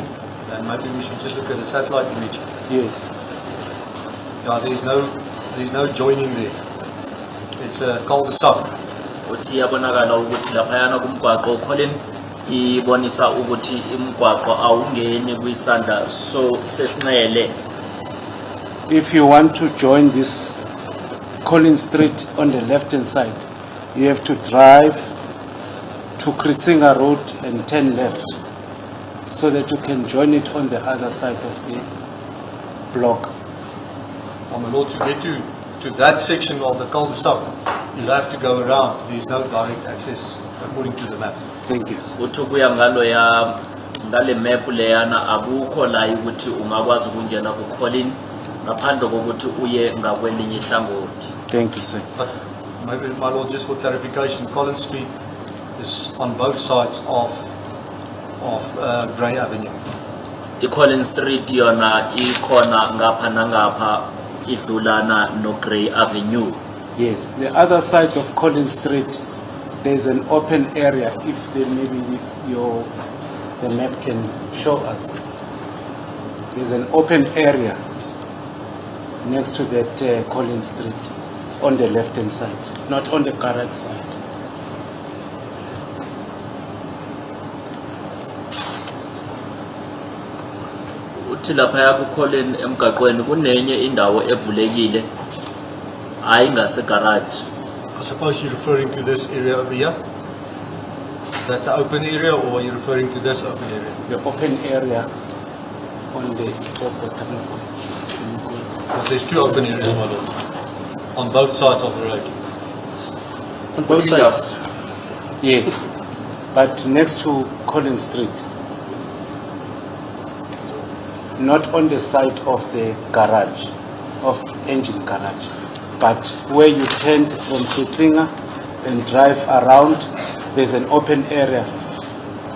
then maybe we should just look at a satellite image. Yes. Yeah, there's no joining there. It's a cul-de-sac. Uthi yabonakala ukuthi laphayana kumgwaqo Collins ibonisa ukuthi imgwaqo awungeni kwisandla so sesinele. If you want to join this Collins Street on the left hand side, you have to drive to Kritzinga Road and turn left so that you can join it on the other side of the block. My lord, to get to that section of the cul-de-sac, you'll have to go around. There's no direct access according to the map. Thank you. Uthi kuya ngalo ya ngale map leyana akukho la ukuthi ungakwazi ukungena ku Collins ngaphandle kokuthi uye ngakwelinye ihlangothi. Thank you, sir. But maybe, my lord, just for clarification, Collins Street is on both sides of Grey Avenue. I-Collins Street yona ikhona ngapha nangapha idlulana no Grey Avenue. Yes, the other side of Collins Street, there's an open area. If the map can show us, there's an open area next to that Collins Street on the left hand side, not on the correct side. Uthi lapha ku Collins emgaqweni kunenye indawo evulekile hayi ngase garage. I suppose you're referring to this area over here? Is that the open area, or are you referring to this open area? The open area on the Because there's two open areas, my lord, on both sides of the road. On both sides. Yes, but next to Collins Street, not on the side of the garage, of engine garage, but where you turn from Kritzinga and drive around, there's an open area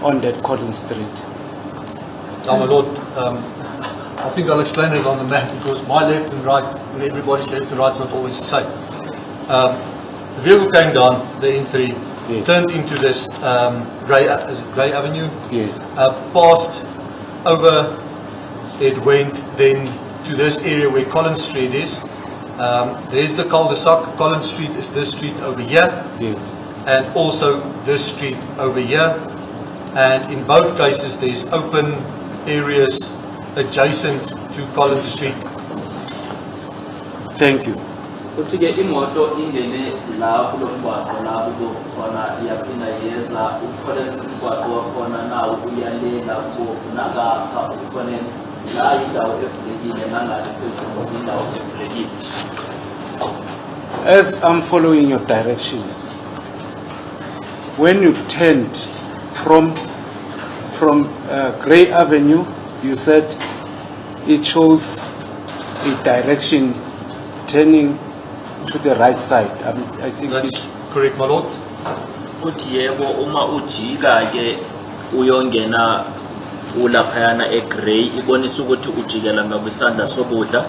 on that Collins Street. Now, my lord, I think I'll explain it on the map, because my left and right, and everybody's left and right is not always the same. The vehicle came down the N3, Yes. turned into this Grey Avenue, Yes. passed over, it went then to this area where Collins Street is. There's the cul-de-sac. Collins Street is this street over here, Yes. and also this street over here. And in both cases, there's open areas adjacent to Collins Street. Thank you. Uthi ke imoto ingene la kulo mgwaqo la kukhona iyaphinda yeza ukhona umgwaqo wakhona nawo uyalela ukufuna ngapha ukhona la indawo evulekile nangale phezulu indawo evulekile. As I'm following your directions, when you turned from Grey Avenue, you said it shows a direction turning to the right side. I think That's correct, my lord. uthi yebo uma ujika ke uyongena ulaphayana eGrey ibonisa ukuthi ujikela ngakwisandla sokudla.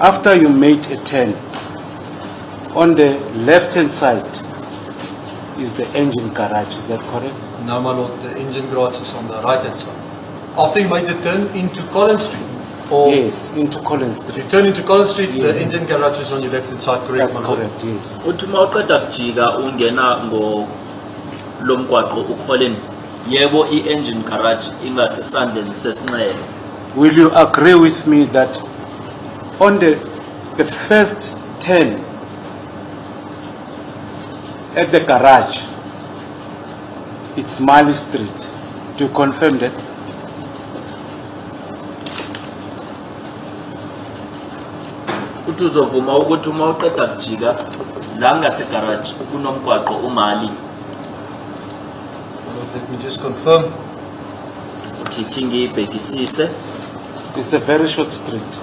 after you made a turn, on the left-hand side is the engine garage. Is that correct? No, my lord, the engine garage is on the right-hand side. After you made the turn into Collins Street? Or Yes, into Collins if Street. you turn into Collins Street, Yes. the engine garage is on your left-hand side, correct, That's my lord? correct, yes. Uthi mawuqeda kujika ungena lomgwaqo uColin yebo i-engine garage ingasesandleni sesinxele. Will you agree with me that on the first turn at the garage, it's Mali Street? Do you confirm that? Uthi uzovuma ukuthi uma uqeda kujika la ngasegarage kunomgwaqo uMali. My lord, let me just confirm. Uthi ithi ngiyibhekisise. It's a very short street.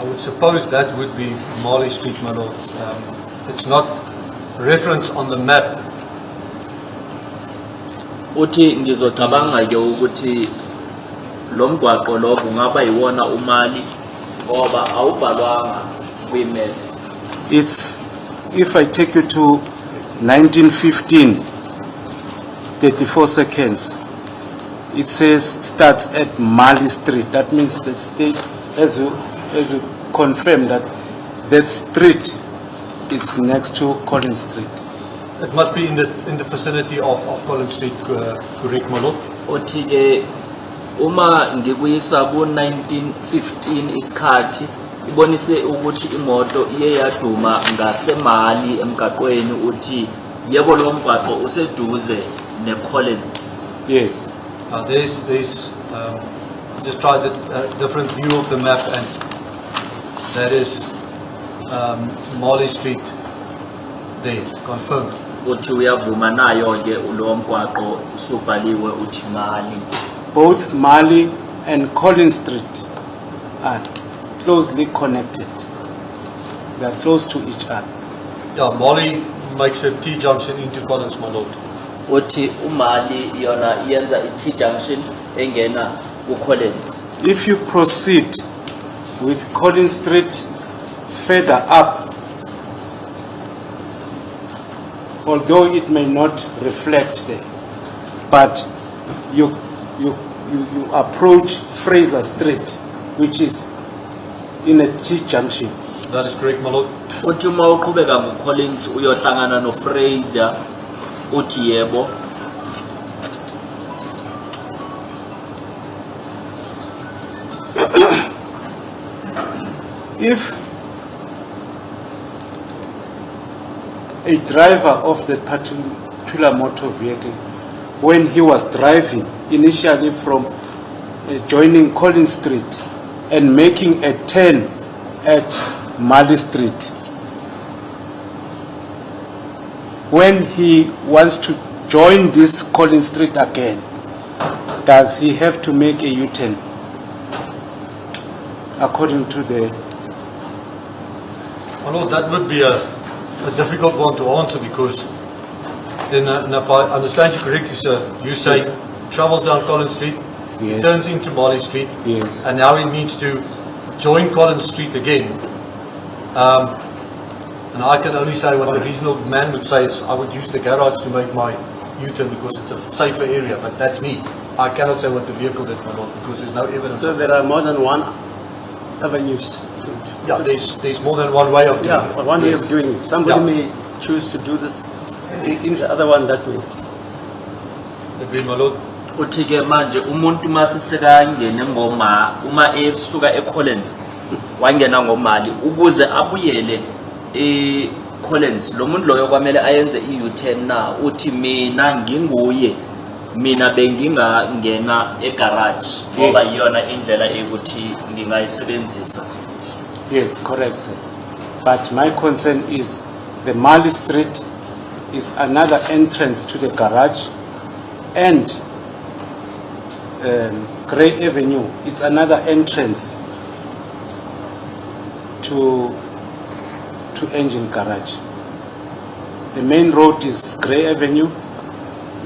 I would suppose that would be Marley Street, my lord. It's not referenced on the map. Uthi ngizocabanga ke ukuthi lo mgwaqo lo kungaba yiwona uMali ngoba awubhalwanga kwi-map. It's, if I take you to 1915, 34 seconds, it says starts at Mali Street. That means that state, as you confirm that street is next to Collins Street. It must be in the vicinity of Collins Street, correct, my lord? Uthi ke uma ngikuyisa ku-1915 isikhathi ibonise ukuthi imoto iye yaduma ngaseMali emgaqweni uthi yebo lo mgwaqo useduze neCollins. Yes. There's just tried a different view of the map, and that is Marley Street there, confirmed. Uthi uyavuma nayo ke lo mgwaqo usubhaliwe uthi Mali. Both Mali and Collins Street are closely connected. They are close to each other. Yeah, Marley makes a T-junction into Collins, my lord. Uthi uMali yona yenza i-T junction engena kuCollins. If you proceed with Collins Street further up, although it may not reflect there, but you approach Fraser Street, which is in a T-junction. That is correct, my lord. Uthi uma uqhubeka ngoCollins uyohlangana noFraser uthi yebo. If a driver of that particular motor vehicle, when he was driving initially from joining Collins Street and making a turn at Mali Street, when he wants to join this Collins Street again, does he have to make a U-turn according to the... My lord, that would be a difficult one to answer, because then, if I understand you correctly, sir, you say travels down Collins Street, he Yes. turns into Marley Street, Yes. and now he needs to join Collins Street again. And I can only say what the reasonable man would say is I would use the garage to make my U-turn because it's a safer area, but that's me. I cannot say what the vehicle did, my lord, because there's no evidence. So of there that. are more than one avenues. Yeah, there's more than one way of doing Yeah, it. one way of Yes. doing it. Somebody Yeah. may choose to do this, the other one that way. Agreed, my lord. Uthi ke manje umuntu masiseka ngoma uma esuka eCollins wangena ngoMali ukuze abuyele eCollins lo muntu loyo kwamele ayenze i-U-turn na uthi mina nginguye mina bengingangena egarage ngoba iyona indlela ukuthi ngingayisebenzisa. Yes, correct, sir. But my concern is the Mali Street is another entrance to the garage, and Grey Avenue is another entrance to engine garage. The main road is Grey Avenue,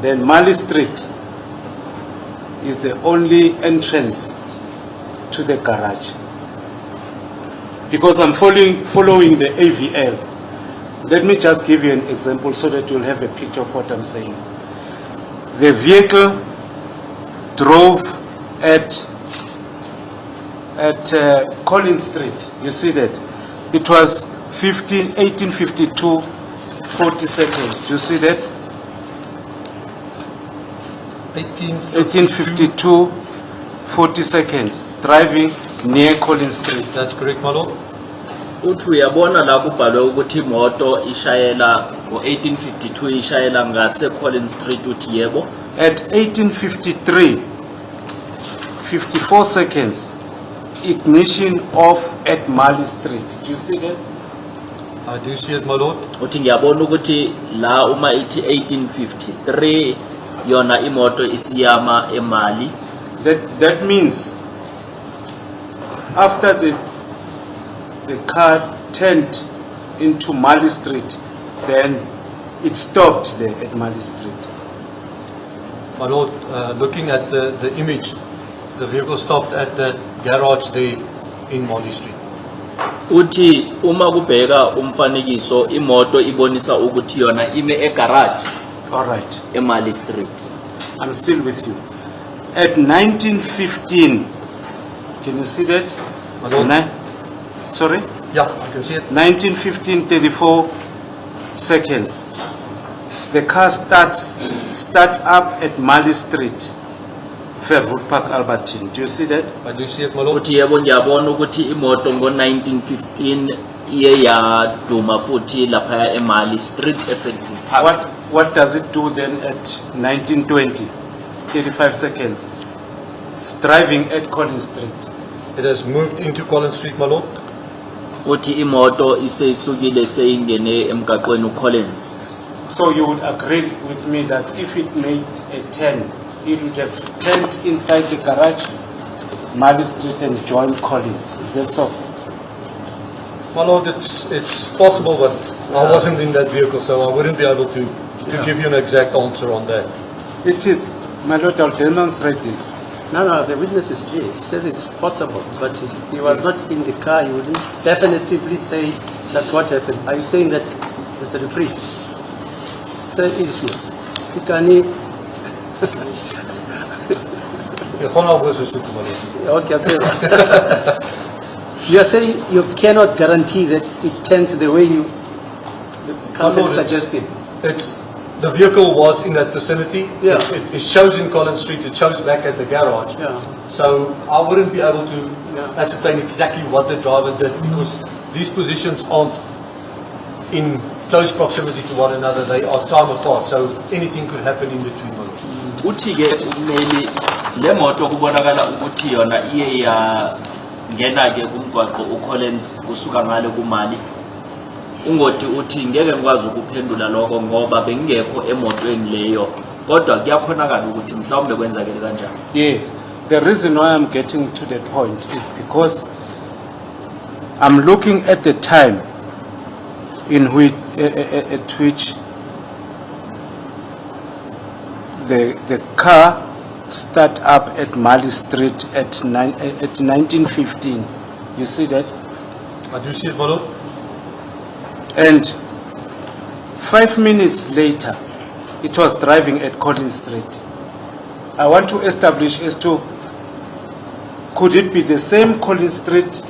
then Mali Street is the only entrance to the garage. Because I'm following the AVL, let me just give you an example so that you'll have a picture of what I'm saying. The vehicle drove at Collins Street. You see that? It was 1852, 40 seconds. Do you see that? 1852, 40 seconds. Driving near Collins Street. That's correct, my lord. Uthi uyabona la kubhalwe ukuthi imoto ishayela ngo-1852 ishayela ngase Collins Street uthi yebo. At 1853, 54 seconds, ignition off at Mali Street. Do you see that? I do see it, my lord. Uthi ngiyabona ukuthi la uma ithi 1853 yona imoto isiyama eMali. That means after the car turned into Mali Street, then it stopped there at Mali Street. My lord, looking at the image, the vehicle stopped at the garage there in Mali Street. Uthi uma kubheka umfanekiso imoto ibonisa ukuthi yona ime egarage. All right. eMali Street. I'm still with you. At 1915, can you see that? My lord. Sorry? Yeah, I can see it. 1915, 34 seconds. The car starts up at Mali Street, Fairwood Park, Albertine. Do you see that? I do see it, my lord. Uthi yebo ngiyabona ukuthi imoto ngo-1915 iye yaduma futhi lapha eMali Street effective park. What does it do then at 1920? 35 seconds. It's driving at Collins Street. It has moved into Collins Street, my lord. Uthi imoto iseyisukile seyingene emgaqweni uCollins. So you would agree with me that if it made a turn, it would have turned inside the garage, Mali Street, and joined Collins. Is that so? My lord, it's possible, but I wasn't in that vehicle, so I wouldn't be able to give you an exact answer on that. It is. My lord, I'll demonstrate this. No, the witness is Jay. He says it's possible, but he was not in the car. He wouldn't definitively say that's what happened. Are you saying that, Mr. Dupree? Say it is you. Okay, you are saying you cannot guarantee that it turned the way the counsel suggested. The vehicle was in that vicinity. Yeah. It shows in Collins Street. It shows back at the garage. Yeah. So I wouldn't be able to ascertain exactly what the driver did because these positions aren't in close proximity to one another. They are time apart. So anything could happen in between them. Uthi ke maybe le moto kubonakala ukuthi yona iye yangena ke kumgwaqo uCollins kusuka ngale kuMali. Ungoti uthi ngeke ngikwazi ukuphendula lokho ngoba bengekho emotweni leyo kodwa kuyakhonakala ukuthi mhlawumbe kwenzakele kanjani. Yes, the reason why I'm getting to that point is because I'm looking at the time in which at which the car start up at Mali Street at 1915. You see that? I do see it, my lord. And 5 minutes later, it was driving at Collins Street. I want to establish as to could it be the same Collins Street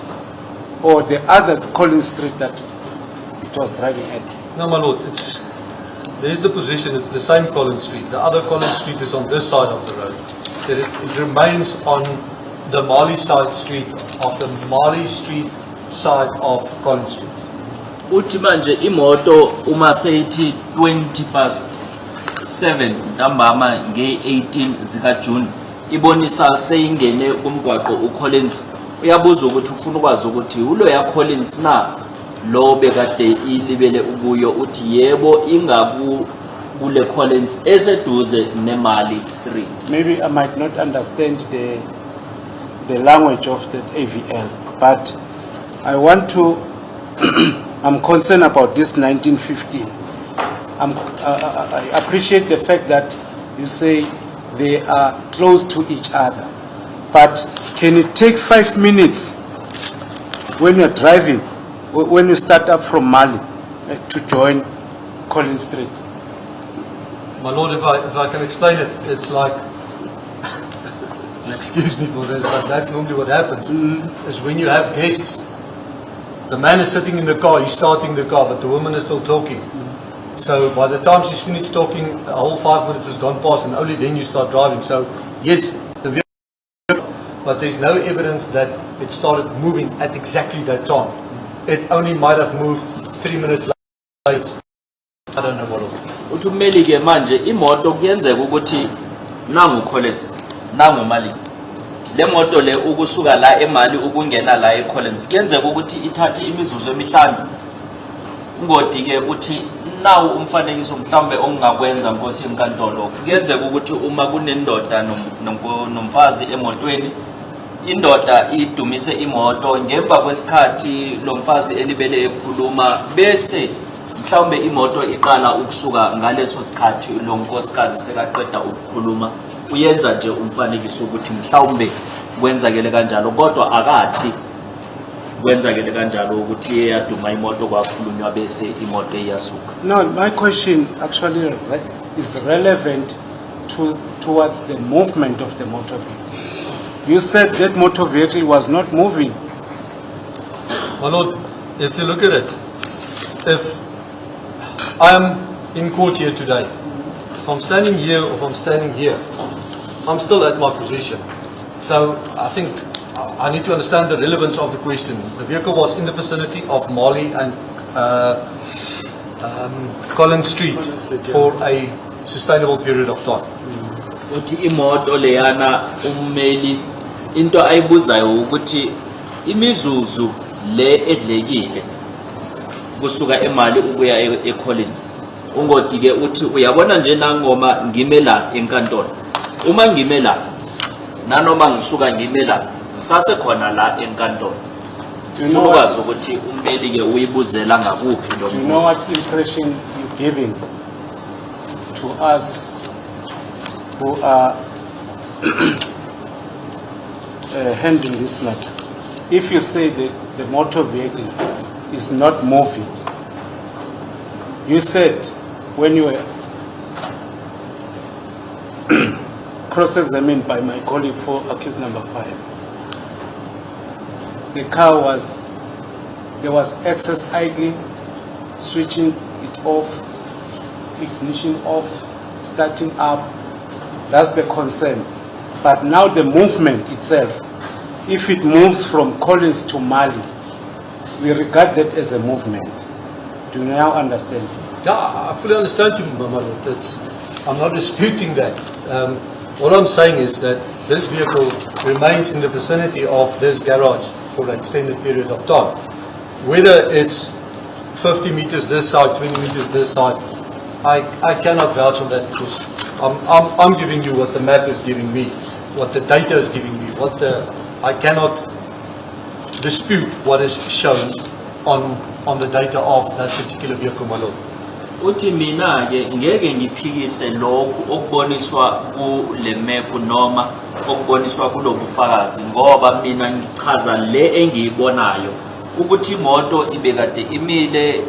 or the other Collins Street that it was driving at? No, my lord. There's the position. It's the same Collins Street. The other Collins Street is on this side of the road. It remains on the Mali side street of the Mali Street side of Collins Street. Uthi manje imoto uma seyithi 7:20 ntambama nge-18 zika June ibonisa seyingene kumgwaqo uCollins. Uyabuza ukuthi ufuna ukwazi ukuthi ulo ya Collins na lo bekade ilibele ukuyo uthi yebo ingaku kule Collins eseduze neMali Street. Maybe I might not understand the language of that AVL, but I want to, I'm concerned about this 1915. I appreciate the fact that you say they are close to each other. But can it take 5 minutes when you're driving, when you start up from Mali to join Collins Street? My lord, if I can explain it, it's like, excuse me for this, but that's normally what happens, is when you have guests, the man is sitting in the car, he's starting the car, but the woman is still talking. So by the time she's finished talking, a whole 5 minutes has gone past, and only then you start driving. So yes, the vehicle, but there's no evidence that it started moving at exactly that time. It only might have moved 3 minutes later. I don't know, my lord. Uthumeli ke manje imoto kuyenzeka ukuthi nangu Collins nangu Mali le moto le ukusuka la eMali ukungena la eCollins kuyenzeka ukuthi ithathe imizuzu emihlanu ngodi ke uthi nawu umfanekiso mhlambe ongakwenza Nkosi enkantolo kuyenzeka ukuthi uma kunendoda nomfazi emotweni indoda idumise imoto ngemva kwesikhathi lo mfazi elibele ekhuluma bese mhlawumbe imoto iqala ukusuka ngaleso sikhathi lo nkosikazi sekaqeda ukukhuluma uyenza nje umfanekiso ukuthi mhlawumbe kwenzakele kanjalo kodwa akathi kwenzakele kanjalo ukuthi iyaduma imoto kwakhulunywa bese imoto iyasuka. No, my question actually is relevant towards the movement of the motor vehicle. You said that motor vehicle was not moving. My lord, if you look at it, if I am in court here today, if I'm standing here or if I'm standing here, I'm still at my position. So I think I need to understand the relevance of the question. The vehicle was in the vicinity of Mali and Collins Street for a sustainable period of time. Uthi imoto leyana ummeli into ayibuzayo ukuthi imizuzu le edlekile kusuka eMali ukuya eCollins ungodi ke uthi uyabona nje nangoma ngimela enkantolo uma ngimela nanoma ngisuka ngimela sase khona la enkantolo ukwazi ukuthi ummeli ke uyibuzela ngakuphi lo Do you know what impression you're giving to us who are handling this matter? If you say that the motor vehicle is not moving, you said when you were cross-examined by my colleague for accused number 5, the car was, there was excess idling, switching it off, ignition off, starting up. That's the concern. But now the movement itself, if it moves from Collins to Mali, we regard that as a movement. Do you now understand? Yeah, I fully understand you, Mama. I'm not disputing that. What I'm saying is that this vehicle remains in the vicinity of this garage for an extended period of time. Whether it's 50 meters this side, 20 meters this side, I cannot vouch on that because I'm giving you what the map is giving me, what the data is giving me, I cannot dispute what is shown on the data of that particular vehicle, my lord. Uthi mina ke ngeke ngiphikise lokhu okuboniswa kule map noma okuboniswa kulobufakazi ngoba mina ngichaza le engiyibonayo ukuthi imoto ibekade imile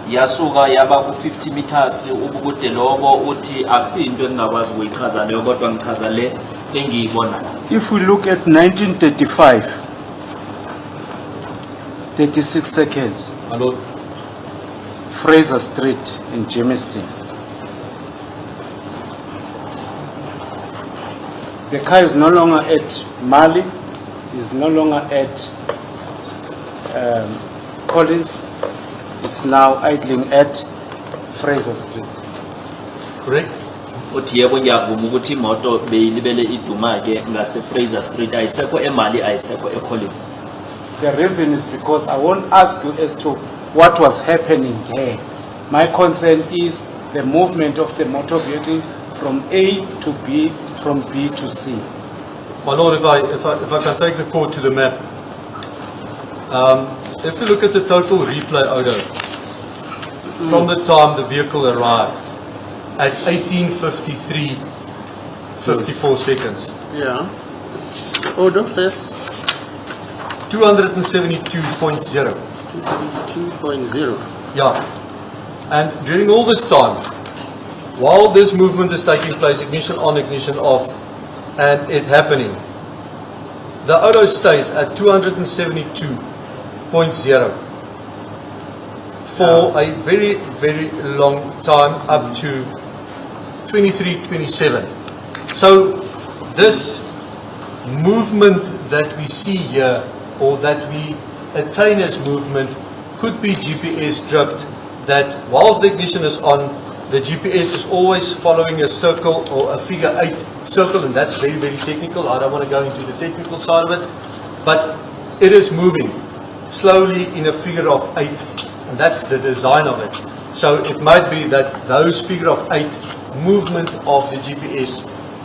yasuka yaba ku 50 meters ubukude lobo uthi akusinto engakwazi ukuyichaza leyo kodwa ngichaza le engiyibonayo. If we look at 1935, 36 seconds, My lord. Fraser Street in Germiston. The car is no longer at Mali, is no longer at Collins, it's now idling at Fraser Street. Correct? Uthi yebo ngiyavuma ukuthi imoto beyilibele iduma ke ngase Fraser Street ayisekho eMali ayisekho eCollins. The reason is because I won't ask you as to what was happening there. My concern is the movement of the motor vehicle from A to B, from B to C. My lord, if I can take the court to the map, if you look at the total replay, Odo, from the time the vehicle arrived at 18:53, 54 seconds, Yeah. Odo says 272.0. 2.0. Yeah. And during all this time, while this movement is taking place, ignition on, ignition off, and it happening, the Odo stays at 272.0 for a very, very long time, up to 23:27. So this movement that we see here, or that we attain as movement, could be GPS drift, that whilst the ignition is on, the GPS is always following a circle or a figure 8 circle, and that's very, very technical. I don't want to go into the technical side of it, but it is moving slowly in a figure of 8, and that's the design of it. So it might be that those figure of 8 movement of the GPS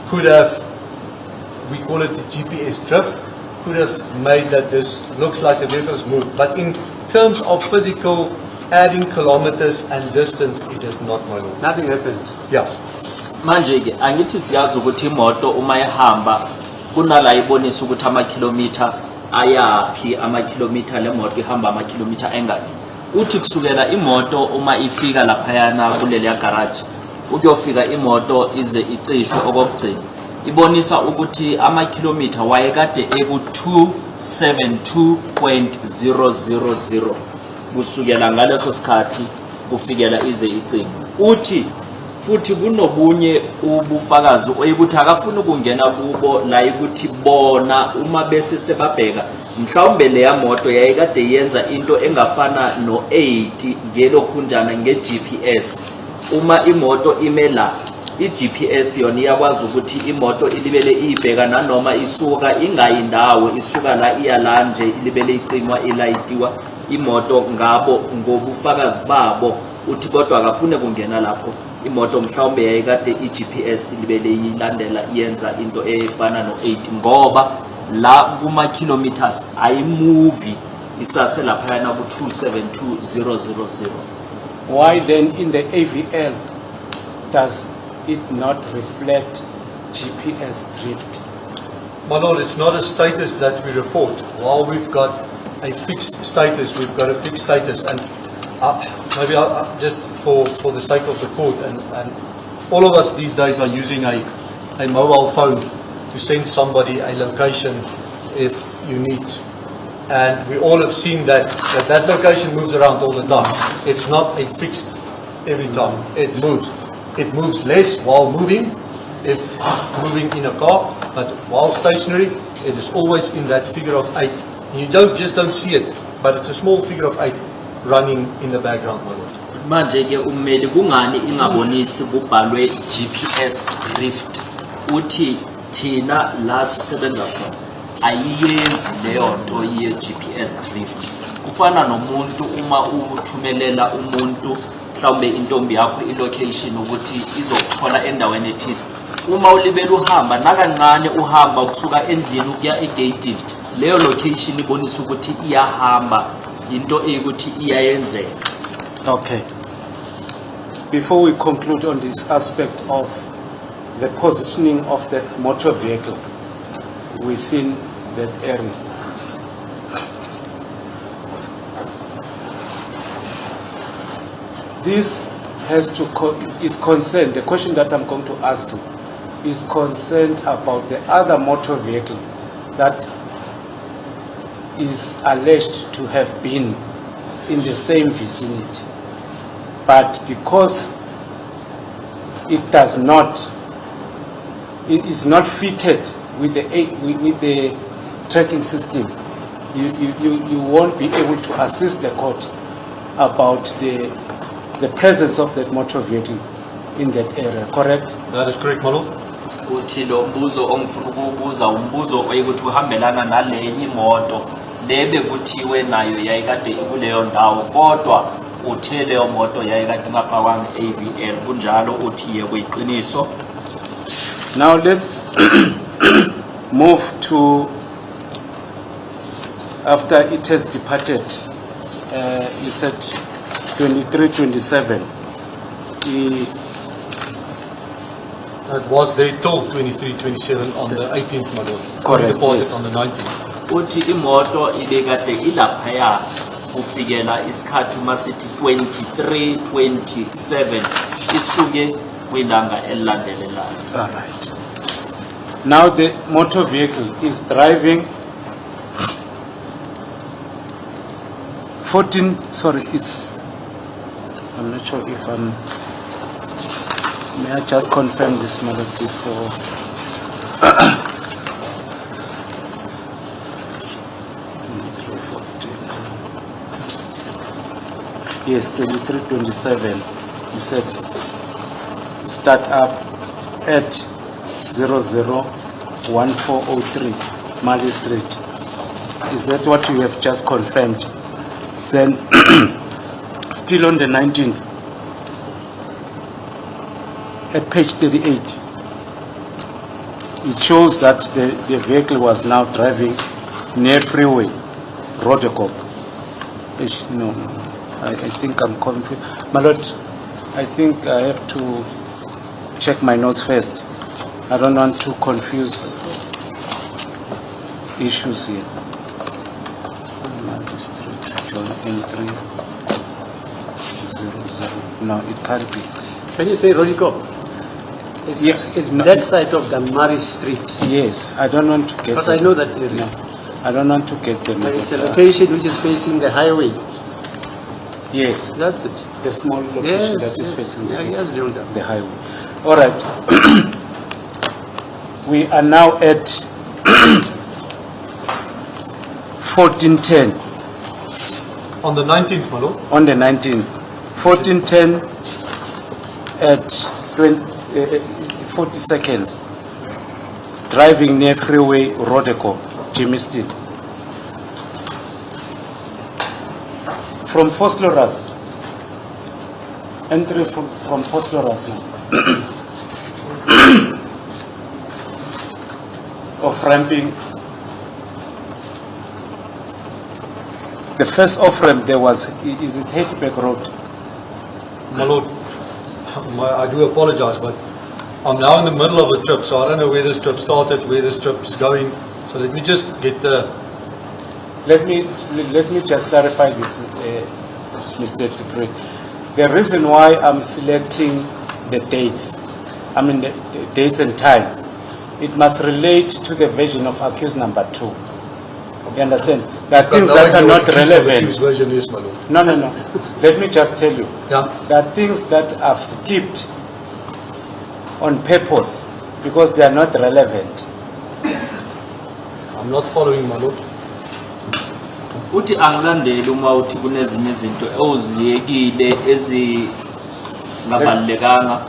could have, we call it the GPS drift, could have made that this looks like the vehicle's moved. But in terms of physical, adding kilometers and distance, it is not, my lord. Nothing happens. Yeah. Manje ke angithi siyazi ukuthi imoto uma ihamba kunala ibonisa ukuthi ama-kilometer ayaphi, ama-kilometer le moto ihamba ama-kilometer engaphi. Uthi kusukela imoto uma ifika laphayana kuleliya garage, ukuyofika imoto ize icishwe okokugcina, ibonisa ukuthi ama-kilometer wayekade eku-272.000 kusukela ngaleso sikhathi kufikela ize icime. Uthi futhi kunobunye ubufakazi oyikuthi akafuna ukungena kubo la ukuthi bona uma bese sebabheka mhlawumbe leya moto yayikade yenza into engafana no-8 ngelokhunjana nge-GPS. Uma imoto imela, i-GPS yona iyakwazi ukuthi imoto ilibele ibheka nanoma isuka ingayindawo, isuka la iya la nje ilibele icimwa ilayitiwa imoto ngabo ngobufakazi babo. Uthi kodwa akafune kungena lapho imoto mhlawumbe yayikade i-GPS libele yilandela iyenza into efana no-8 ngoba la kuma kilometers ayimove isase laphayana ku-272.000. Why then in the AVL does it not reflect GPS drift? My lord, it's not a status that we report. While we've got a fixed status, we've got a fixed status, and maybe just for the sake of the court, and all of us these days are using a mobile phone to send somebody a location if you need. And we all have seen that location moves around all the time. It's not a fixed every time. It moves. It moves less while moving, if moving in a car, but while stationary, it is always in that figure of 8. And you don't see it, but it's a small figure of 8 running in the background, my lord. Manje ke ummeli kungani ingabonisi kubhalwe GPS drift? Uthi thina la sisebenza khona ayiyenzi leyo nto ye GPS drift. Kufana nomuntu uma uthumelela umuntu mhlawumbe intombi yakho ilocation ukuthi izokuthola endaweni ethize, uma ulibela uhamba nakancane uhamba ukusuka endlini ukuya egate, leyo location ibonisa ukuthi iyahamba, into eyikuthi iyayenzeka. Okay. Before we conclude on this aspect of the positioning of that motor vehicle within that area, this has to is concerned. The question that I'm going to ask you is concerned about the other motor vehicle that is alleged to have been in the same vicinity, but because it is not fitted with the tracking system, you won't be able to assist the court about the presence of that motor vehicle in that area, correct? That is correct, my lord. Uthi lo mbuzo ongifuna ukubuza umbuzo oyikuthi uhambelana naleyi imoto lebe kuthiwe nayo yayikade ikuleyo ndawo kodwa uthe leyo moto yayikade ingafakwanga AVL, kunjalo uthi yebo iqiniso. Now let's move to after it has departed you said 23, 27. It was there till 23, 27 on the 18th, my lord. Correct, We departed yes. on the 19th. Uthi imoto ibekade ilaphaya kufikela isikhathi masithi 23 27 isuke kwilanga elilandelelayo. All right. Now the motor vehicle is driving 14, sorry, I'm not sure if may I just confirm this matter before? Yes, 23, 27. It says start up at 001403 Mali Street. Is that what you have just confirmed? Then, still on the 19th, at page 38, it shows that the vehicle was now driving near freeway, Rodekop. No, I think I'm confused. My lord, I think I have to check my notes first. I don't want to confuse issues here. No, it can't be. When you say Rodiko, it's, it's no, that side of the Mari Street. Yes, I don't want to get. Because I know that area. No, I don't want to get them. But it's a location which is facing the highway. Yes, That's it. the small location Yes, that is yes. facing Yeah, yes, Leonda. the highway. All right. We are now at 1410 On the 19th, my lord. on the 19th. 1410 at 40 seconds. Driving near freeway Rodekop, Jimistin. From Fosloras. Entry from Fosloras now. Of ramping. The first off ramp there was, is it Hatchback Road? My lord, I do apologize, but I'm now in the middle of a trip, so I don't know where this trip started, where this trip is going. So let me just get the... Let me just clarify this, Mr. Dupree. The reason why I'm selecting the dates, the dates and time, it must relate to the version of accused number 2. You understand? There are things that are not relevant. Version is, my lord. No. Let me just tell you. Yeah. There are things that I've skipped on purpose because they are not relevant. I'm not following, my lord. Uthi angilandeli uma uthi kunezinye izinto oziyekile ezingabalekanga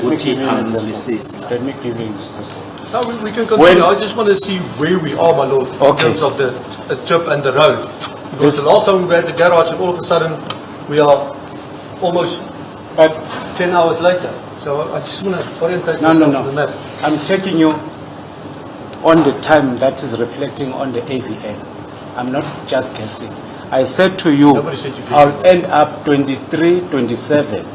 uthi angizwisisi. Let me give you an example. No, we can continue. I just want to see where we are, my lord, in terms of the trip and the road. Because the last time we were at the garage and all of a sudden we are almost 10 hours later. So I just want to orientate myself on the map. I'm taking you on the time that is reflecting on the AVN. I'm not just guessing. I said to you, Nobody said you guessing. I'll end up 23, 27.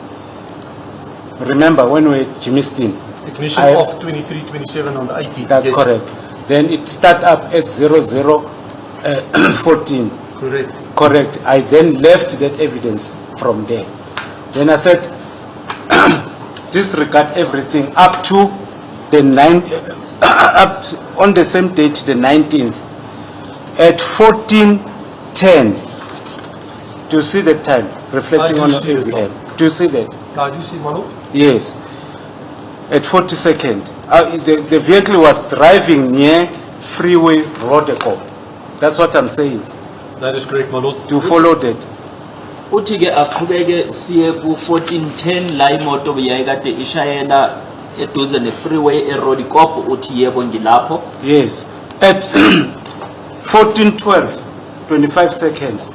Remember when we were at Jimistin? Ignition off 23, 27 on the 18th. That's yes. correct. Then it start up at 0014. Correct. Correct. I then left that evidence from there. Then I said, disregard everything up to the on the same date, the 19th, at 14:10. Do you see the time reflecting on the AVM? Do you see that? Now, do you see, my lord? Yes. At 42nd, the vehicle was driving near freeway Rodekop. That's what I'm saying. That is correct, my lord. To follow that. Uthi ke aqhubeke siye ku 1410 la imoto beyayikade ishayela eduze ne freeway eRodikop uthi yebo ngilapho. Yes. At 14:12, 25 seconds,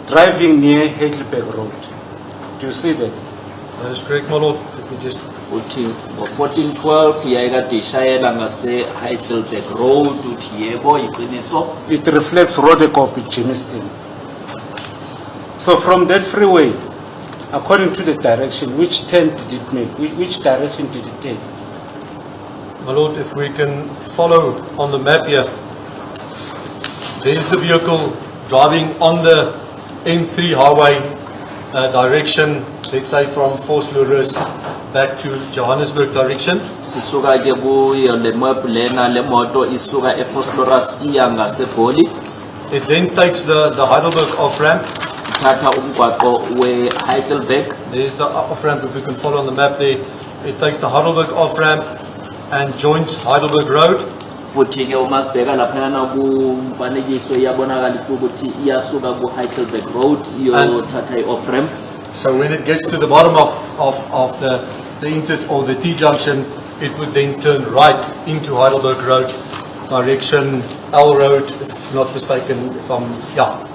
driving near Hagelberg Road. Do you see that? That is correct, my lord. Let me just... Uthi ngo 1412 yayikade ishayela ngase Heidelberg Road uthi yebo iqiniso. It reflects Rodekop in Jimistin. So from that freeway, according to the direction, which turn did it make? Which direction did it take? My Lord, if we can follow on the map here, there's the vehicle driving on the N3 highway direction, let's say from Vosloorus back to Johannesburg direction. Sisuka ke kuyo le map lena le moto isuka eFosloorus iya ngaseGoli. It then takes the Heidelberg off-ramp. Thatha umgwaqo weHeidelberg. There's the off-ramp, if we can follow on the map there. It takes the Heidelberg off-ramp and joins Heidelberg Road. Futhi ke uma sibheka laphana kumfanekiso iyabonakalisa ukuthi iyasuka kuHeidelberg Road iyothatha i-off-ramp. So when it gets to the bottom of the T-junction, it would then turn right into Heidelberg Road, direction L Road, if not mistaken,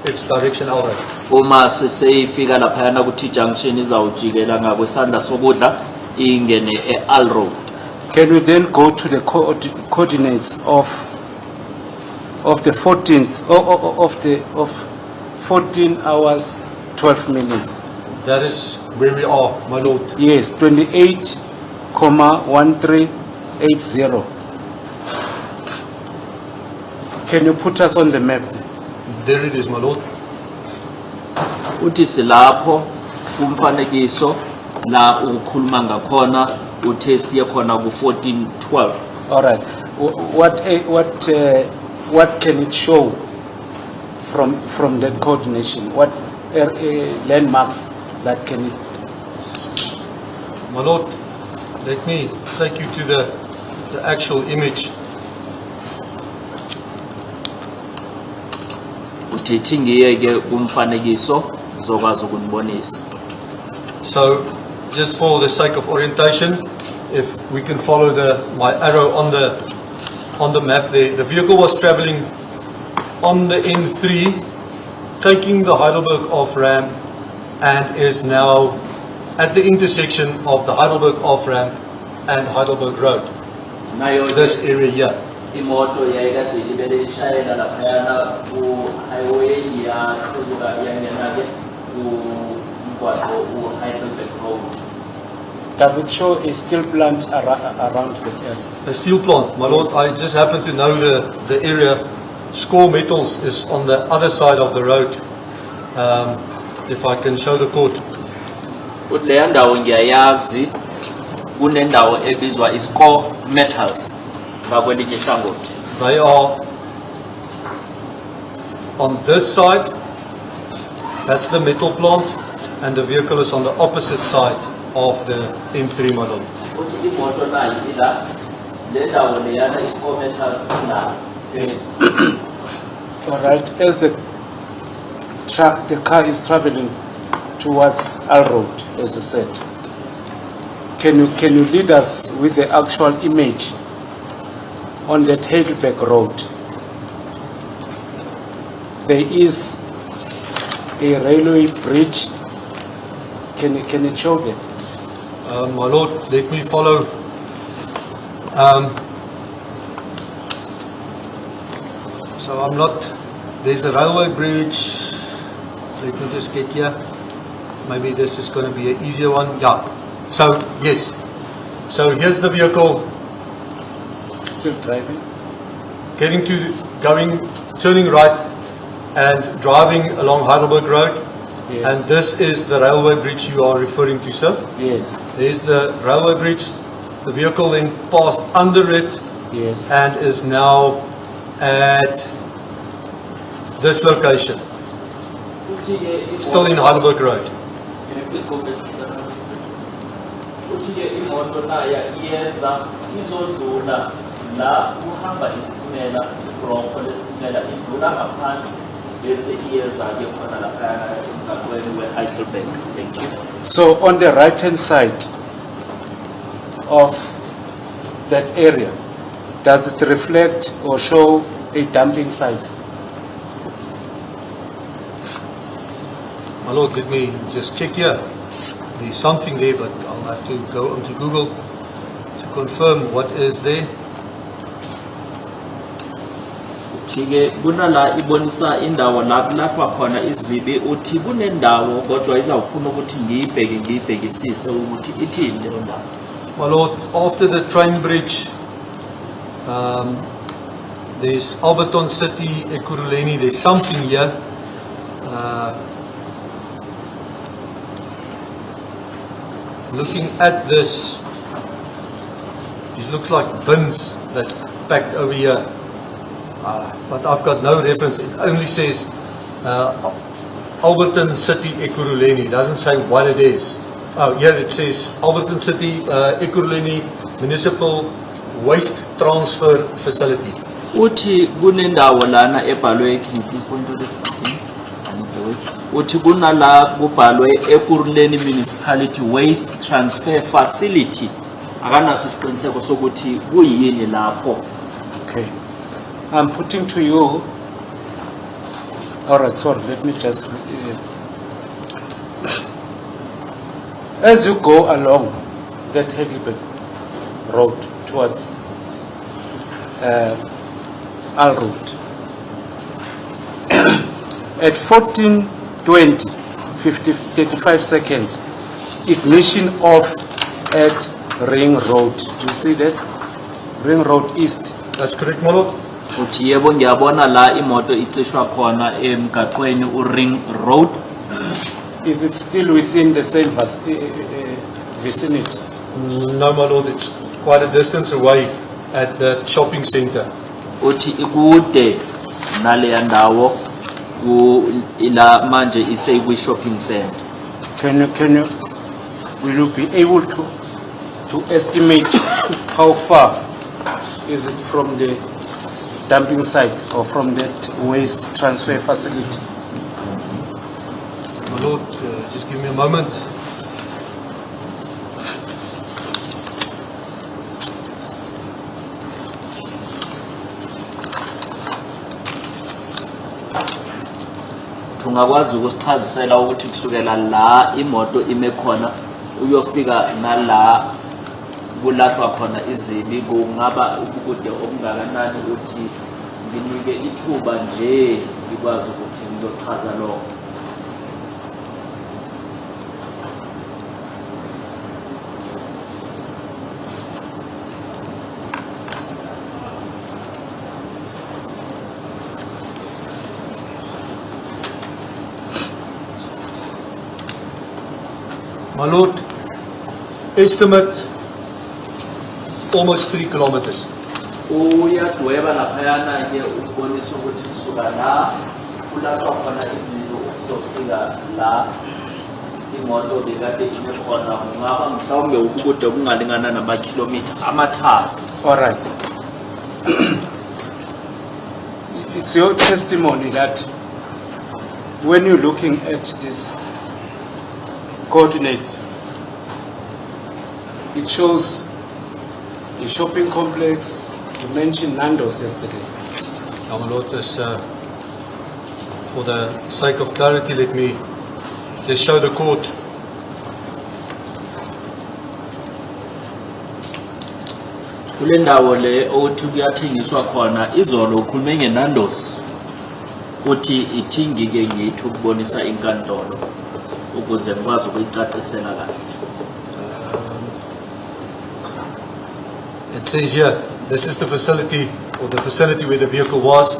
it's direction L Road. Uma seseyifika laphana ku-T-junction izawujikela ngakwesandla sokudla ingene e-L Road. Can we then go to the coordinates of the 14th of 14 hours 12 minutes? That is where we are, my Lord. Yes, 28,1380. Can you put us on the map? There it is, my Lord. Uthi silapho kumfanekiso la ukukhuluma ngakhona uthe siye khona ku-1412. All right. What can it show from that coordination? What landmarks that can it? My Lord, let me take you to the actual image. Uthi ngiyeke kumfanekiso zokwazi ukunibonisa. So, just for the sake of orientation, if we can follow my arrow on the map there, the vehicle was traveling on the N3, taking the Heidelberg off-ramp, and is now at the intersection of the Heidelberg off-ramp and Heidelberg Road. This area here. Imoto yayikade ibele ishayela laphayana ku-highway yaqhuzuka yangena-ke kumgwaqo uHeidelberg Road. Does it show a steel plant around the area? A steel plant, my Lord. I just happen to know the area. Score Metals is on the other side of the road. If I can show the court. Leya ndawo ngiyayazi kunendawo ebizwa iScore Metals ngakwelinye ihlangothi. They are on this side. That's the metal plant, and the vehicle is on the opposite side of the M3 model. Uthi imoto nayo ila le ndawo leyana iScore Metals ila. All right. As the car is traveling towards L Road, as you said, can you lead us with the actual image on that Heidelberg Road? There is a railway bridge. Can you show that? My Lord, let me follow. So I'm not. There's a railway bridge. Let me just get here. Maybe this is going to be an easier one. Yeah. So yes. So here's the vehicle. Still driving. Turning right and driving along Heidelberg Road. Yes. And this is the railway bridge you are referring to, sir? Yes. There's the railway bridge. The vehicle then passed under it. Yes. And is now at this location. Still in Heidelberg Road. Uthi imoto nayo iyeza izodlula la kuhamba isitimela ibronco lesitimela idlula ngaphansi bese iyeza ke khona laphayana emgaqweni weHeidelberg. Thank you. So on the right hand side of that area, does it reflect or show a dumping site? My Lord, let me just check here. There's something there, but I'll have to go onto Google to confirm what is there. uthi-ke kunala ibonisa indawo la kulahlwa khona izibi uthi kunendawo kodwa izawufuna ukuthi ngiyibhekisise ukuthi ithini leyo ndawo. My Lord, after the train bridge, there's Alberton City, Ekurhuleni, there's something here. Looking at this, it looks like bins that packed over here. But I've got no reference. It only says Alberton City, Ekurhuleni. It doesn't say what it is. Oh, here it says Alberton City, Ekurhuleni Municipal Waste Transfer Facility. Uthi kunendawo lana ebhalwe, can you please point to the thing? Uthi kunala kubhalwe Ekurhuleni Municipality Waste Transfer Facility. Akanaso isiqiniseko sokuthi kuyini lapho. Okay. I'm putting to you. All right, sorry, let me just. As you go along that Hedley road towards Al Road, at 14:20, 35 seconds, ignition off at Ring Road. Do you see that? Ring Road East. That's correct, my Lord. Uthi yebo ngiyabona la imoto icishwa khona emgaqweni uRing Road. Is it still within the same vicinity? No, my Lord, it's quite a distance away at the shopping center. Uthi ikude nale ndawo ila manje isekwi shopping center. Will you be able to estimate how far is it from the dumping site or from that waste transfer facility? My Lord, just give me a moment. Ungakwazi ukusichazisela ukuthi kusukela la imoto ime khona uyofika nala kulahlwa khona izibi kungaba ukude okungakanani uthi nginike ithuba nje ngikwazi ukuthi ngizochaza lokho. My Lord, estimate almost 3 kilometers. Uyadweba laphayana ke ukubonisa ukuthi kusuka la kulahlwa khona izinto uzofika la imoto bekade ime khona kungaba mhlawumbe ukude kungalingana namakhilomitha amathathu. All right. It's your testimony that when you're looking at this coordinates, it shows a shopping complex. You mentioned Nando's yesterday. Now, my Lord, this, for the sake of clarity, let me just show the court. Kule ndawo le othi kuyathengiswa khona izolo ukhulume ngeNando's uthi ithingike ngithu ukubonisa inkantolo ukuze ngikwazi ukuyicacisela kahle. It says here, this is the facility, or the facility where the vehicle was,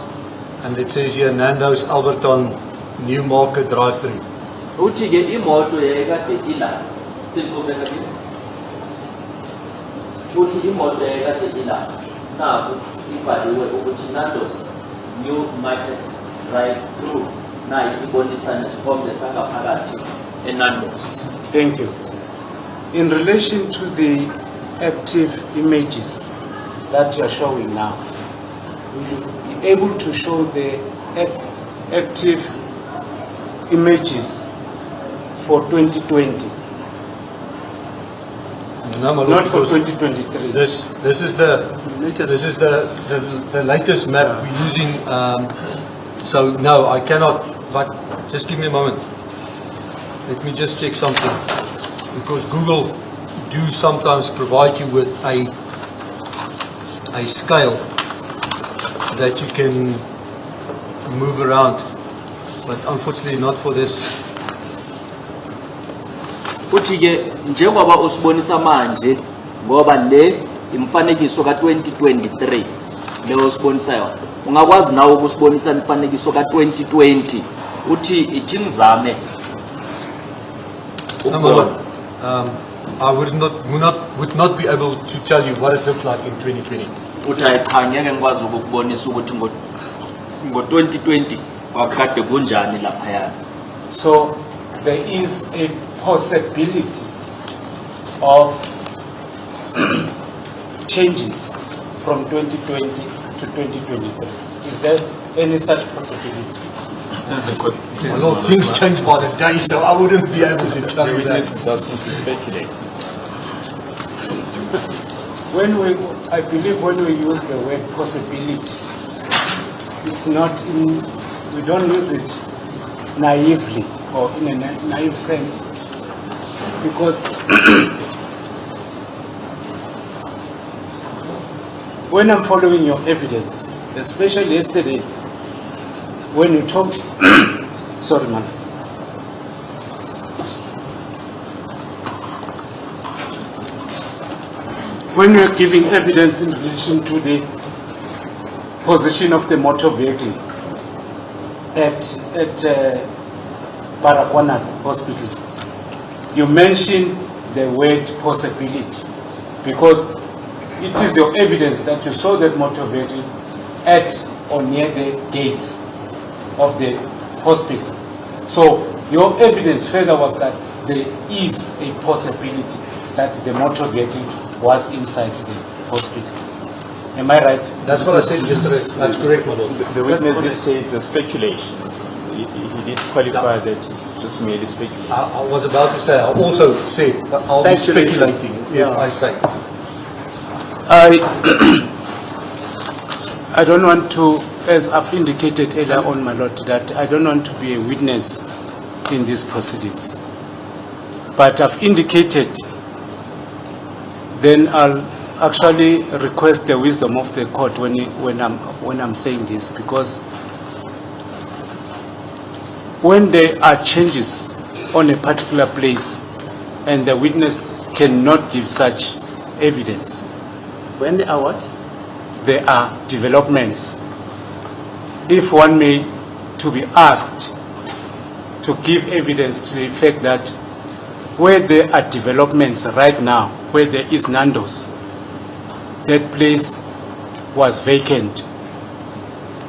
and it says here, Nando's Alberton New Market Drive-Thru. Uthi ke imoto yayikade ila isibeka ke uthi imoto yayikade ila naku ibhaliwe ukuthi Nando's New Market Drive-Thru nayi ibonisa nesithombe sangaphakathi eNando's. Thank you. In relation to the active images that you are showing now, will you be able to show the active images for 2020? No, my Lord, Not for because 2023. This is the latest map we're using. So no, I cannot. But just give me a moment. Let me just check something, because Google do sometimes provide you with a scale that you can move around, but unfortunately not for this. Uthi ke njengoba usibonisa manje ngoba le imfanekiso ka2023 leyo usibonisa yona ungakwazi nawe ukusibonisa imfanekiso ka2020 uthi ithi ngizame No, my lord. I would not be able to tell you what it looked like in 2020. uthi cha ngeke ngikwazi ukubonisa ukuthi ngo2020 kwakade kunjani lapha yana. So there is a possibility of changes from 2020 to 2023. Is there any such possibility? That's a good. My lord, things change by the day, so I wouldn't be able to tell The you witness that. is asking to speculate. I believe when we use the word possibility, it's not in, we don't use it naively or in a naive sense, because when I'm following your evidence, especially yesterday, when you talk, sorry man. When we are giving evidence in relation to the position of the motor vehicle at Baragwanath Hospital, you mentioned the word possibility because it is your evidence that you saw that motor vehicle at or near the gates of the hospital. So your evidence further was that there is a possibility that the motor vehicle was inside the hospital. Am I right? That's what I said yesterday. That's correct, my lord. The witness did say it's a speculation. He did qualify that it's just merely speculation. I was about to say, I also said that I'll be speculating if I say. I don't want to, as I've indicated earlier on, my lord, that I don't want to be a witness in these proceedings. But I've indicated, then I'll actually request the wisdom of the court when I'm saying this, because when there are changes on a particular place and the witness cannot give such evidence. When there are what? There are developments. If one may to be asked to give evidence to the effect that where there are developments right now, where there is Nando's, that place was vacant.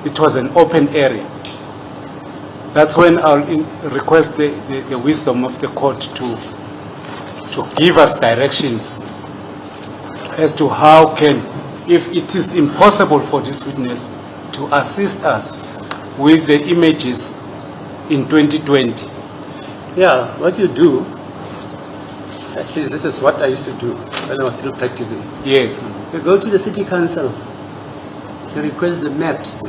It was an open area. That's when I'll request the wisdom of the court to give us directions as to how can, if it is impossible for this witness to assist us with the images in 2020. Yeah, what you do, at least this is what I used to do when I was still practicing. Yes, You go to the city council, you request the maps,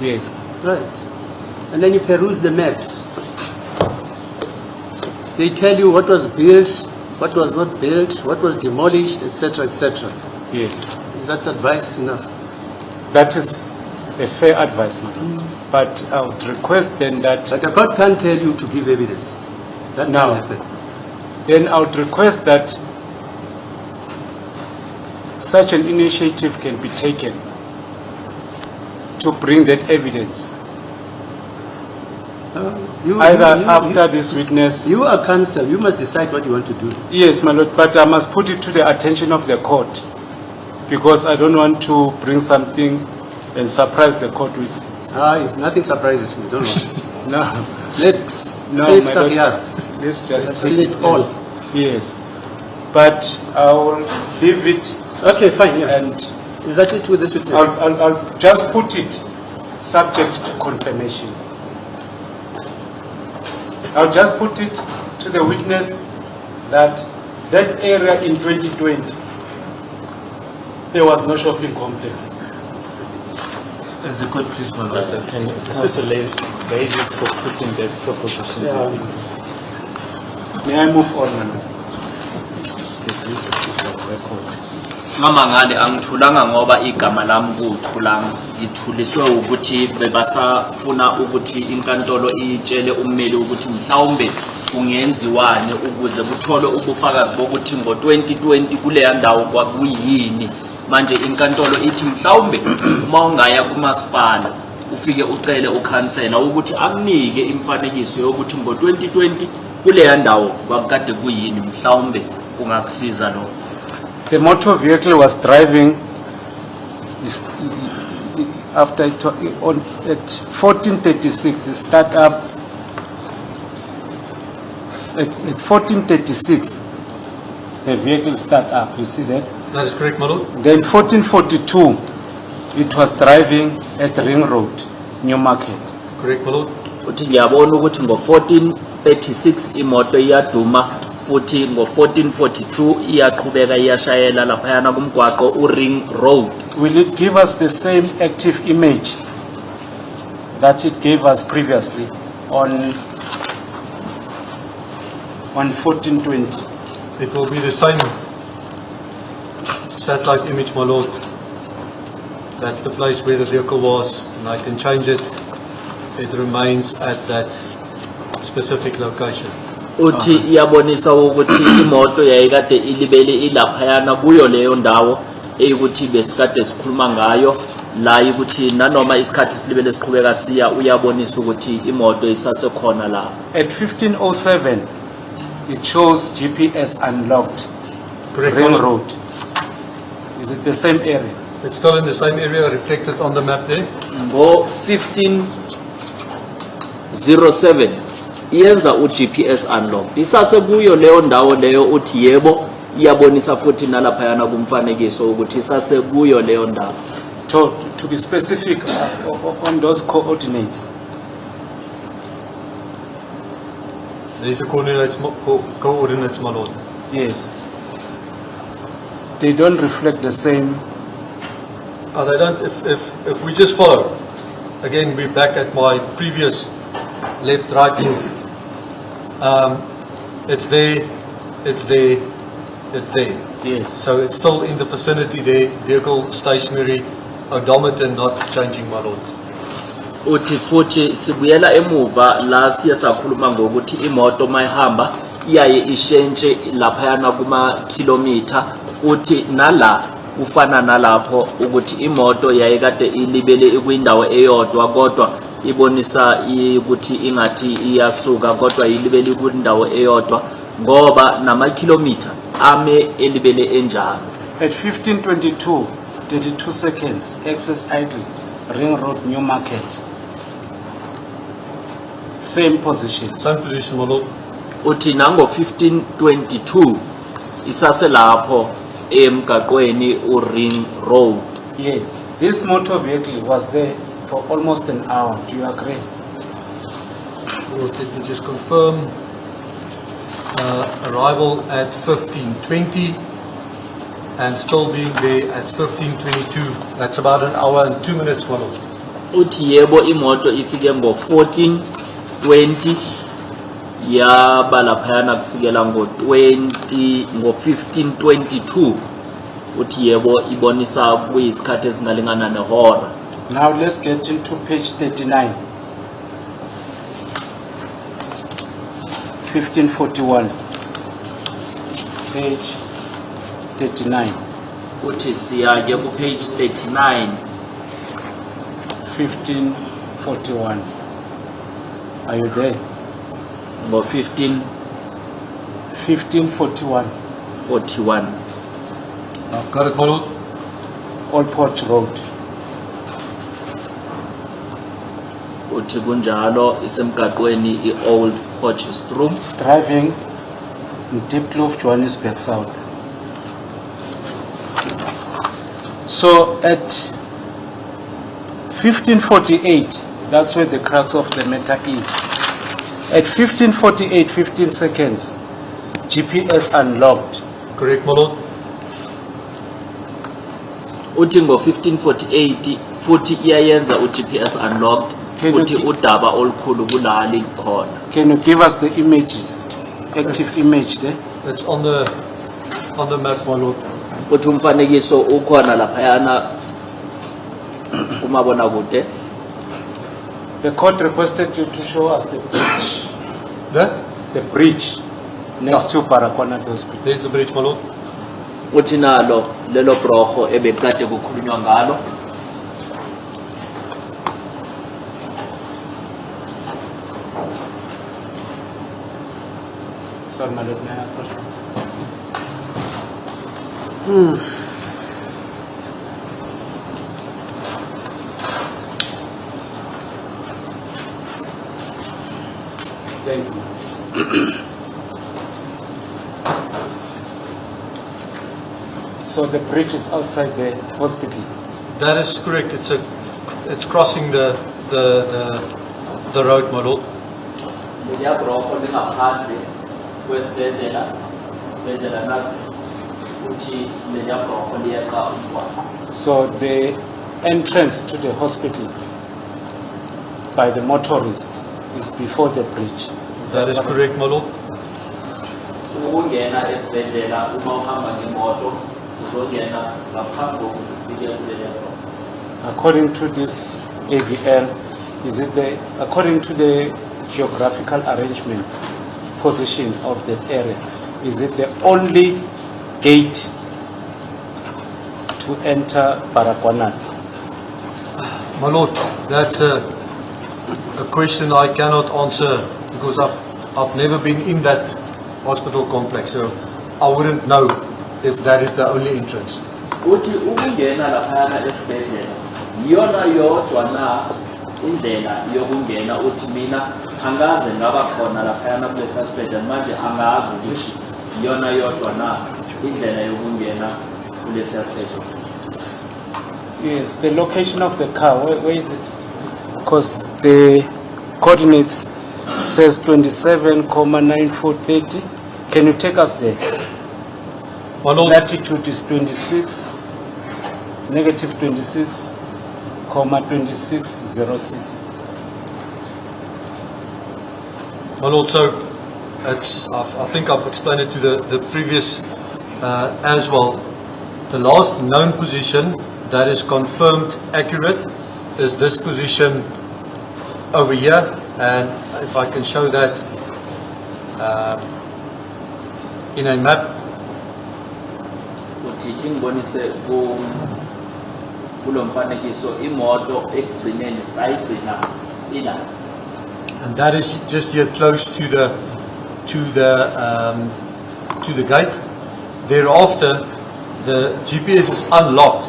yes. right? And then you peruse the maps. They tell you what was built, what was not built, what was demolished, etc., etc. Yes. Is that advice enough? That is a fair advice, madam. But I would request then that But the court can't tell you to give evidence. That No. can't happen. then I would request that such an initiative can be taken to bring that evidence. Either after this witness. You are counsel, you must decide what you want to do. Yes, my lord, but I must put it to the attention of the court because I don't want to bring something and surprise the court with. Nothing surprises me, don't worry. No, Let's no, take my that lord. here. Let's just Let's take see it all. as- Yes, but I will leave it Okay, fine, yeah. and Is that it with this witness? I'll just put it subject to confirmation. I'll just put it to the witness that that area in 2020, there was no shopping complex. As a good please, my lord, can you counsel the basis for putting that proposition to the witness? May I move on, madam? The use of the record. ngamangale angithulanga ngoba igama lami kuthulanga ngithuliswe ukuthi bebasafuna ukuthi inkantolo itshele ummeli ukuthi mhlawumbe kungenziwani ukuze kuthole ubufakazi bokuthi ngo2020 kuleya ndawo kwakuyini. Manje inkantolo ithi mhlawumbe uma ungaya kumasipala ufike ucele ukhansela ukuthi akunike imfanekiso yokuthi ngo2020 kuleya ndawo kwakade kuyini, mhlawumbe kungakusiza lo. The motor vehicle was driving after at 1436. The start up at 1436. The vehicle start up. You see that? That is correct, my lord. Then 1442, it was driving at Ring Road, Newmarket. Correct, my lord. Uthi ngiyabona ukuthi ngo1436 imoto iyaduma futhi ngo1442 iyaqhubeka iyashayela laphayana kumgwaqo uRing Road. Will it give us the same active image that it gave us previously on 1420? It will be the same satellite image, my lord. That's the place where the vehicle was, and I can change it. It remains at that specific location. Uthi iyabonisa ukuthi imoto yayikade ilibele ilaphayana kuyo leyo ndawo eyukuthi besikade sikhuluma ngayo la ukuthi nanoma isikhathi silibele siqhubeka siya uyabonisa ukuthi imoto isasekhona la. At 1507, it shows GPS unlocked. Correct, Ring my lord. Road. Is it the same area? It's still in the same area reflected on the map there. Ngo 1507 iyenza uGPS unlock. Isase kuyo leyo ndawo leyo uthi yebo iyabonisa futhi nalaphayana kumfanekiso ukuthi isase kuyo leyo ndawo. To be specific on those coordinates. These are coordinates, my lord. Yes. They don't reflect the same. They don't. If we just follow, again we're back at my previous left-right move. It's there, it's there, it's there. Yes. So it's still in the vicinity there. Vehicle stationary, odometer not changing, my lord. Uthi futhi sibuyela emuva la siyasakhuluma ngokuthi imoto mayihamba iyaye ishentshe laphayana kuma kilometer. Uthi nala ufana nalapho ukuthi imoto yayikade ilibele ikwindawo eyodwa kodwa ibonisa ukuthi ingathi iyasuka kodwa ilibele kwindawo eyodwa ngoba nama kilometer ame elibele enjalo. At 1522, 32 seconds, access idle, Ring Road, Newmarket. Same position. Same position, my lord. Uthi nango 1522 isase lapho emgaqweni uRing Road. Yes. This motor vehicle was there for almost an hour. Do you agree? Lord, let me just confirm. Arrival at 1520 and still being there at 1522. That's about an hour and 2 minutes, my lord. Uthi yebo imoto ifike ngo1420 yaba laphayana kufikela ngo1522. Uthi yebo ibonisa kuyisikhathi esingalingana nehora. Now let's get into page 39. 1541. Page 39. Uthi siyaje ku page 39. 1541. Are you there? Ngo 1541. 41. I've got it, my lord. Old Porch Road. Uthi kunjalo isemgaqweni iOld Potchefstroom. Driving in Deep Clove, Johannesburg South. So at 1548, that's where the crux of the matter is. At 1548, 15 seconds, GPS unlocked. Correct, my lord. Uthi ngo 1548 futhi iyayenza uGPS unlocked futhi udaba olukhulu kulali khona. Can you give us the images, active image there? It's on the map, my lord. uthi umfanekiso ukhona laphayana umabonakude. The court requested you to show us the bridge. The bridge next to Baragwanath Hospital. There's the bridge, my lord. Uthi nalo lelo broho ebekade kukhulunywa ngalo. Sorry, my lord, may I approach? Thank you. So the bridge is outside the hospital. That is correct. It's crossing the road, my lord. Leya broho lingaphandle kwesibhedlela sibhedlela nasi uthi leya broho liyeqa umgwaqo. So the entrance to the hospital by the motorist is before the bridge. That is correct, my lord. Ukungena esibhedlela uma uhamba ngemoto uzongena ngaphambi kokuthi ufike kuleya broho. According to this AVL, according to the geographical arrangement position of that area, is it the only gate to enter Baragwanath? My lord, that's a question I cannot answer because I've never been in that hospital complex, so I wouldn't know if that is the only entrance. Uthi ukungena laphayana esibhedlela yona yodwa na indlela yokungena. Uthi mina angaze ngaba khona laphayana kulesa sibhedlela manje angazi ukuthi yona yodwa na indlela yokungena kulesa sibhedlela. Yes, the location of the car, where is it? Because the coordinates says 27,9430. Can you take us there? My lord, Latitude is 26, negative 26,2606. my lord, so I think I've explained it to the previous as well. The last known position that is confirmed accurate is this position over here, and if I can show that in a map. Uthi ngibonise kulo mfanekiso imoto ekugcineni sayigcina ila. And that is just here close to the gate. Thereafter, the GPS is unlocked,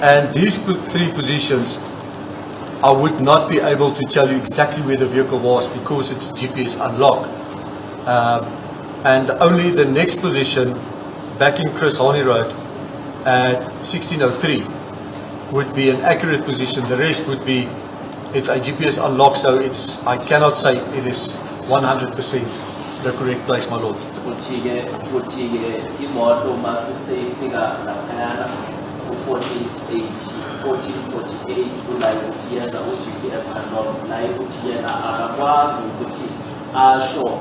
and these three positions, I would not be able to tell you exactly where the vehicle was because it's GPS unlocked. And only the next position, back in Chris Honey Road at 1603, would be an accurate position. The rest would be, it's a GPS unlock, so I cannot say it is 100% the correct place, my lord. Uthi imoto masiseyifika laphayana u-1448 kula ukuthi yenza u-GPS unlock, naye uthi yena akakwazi ukuthi asho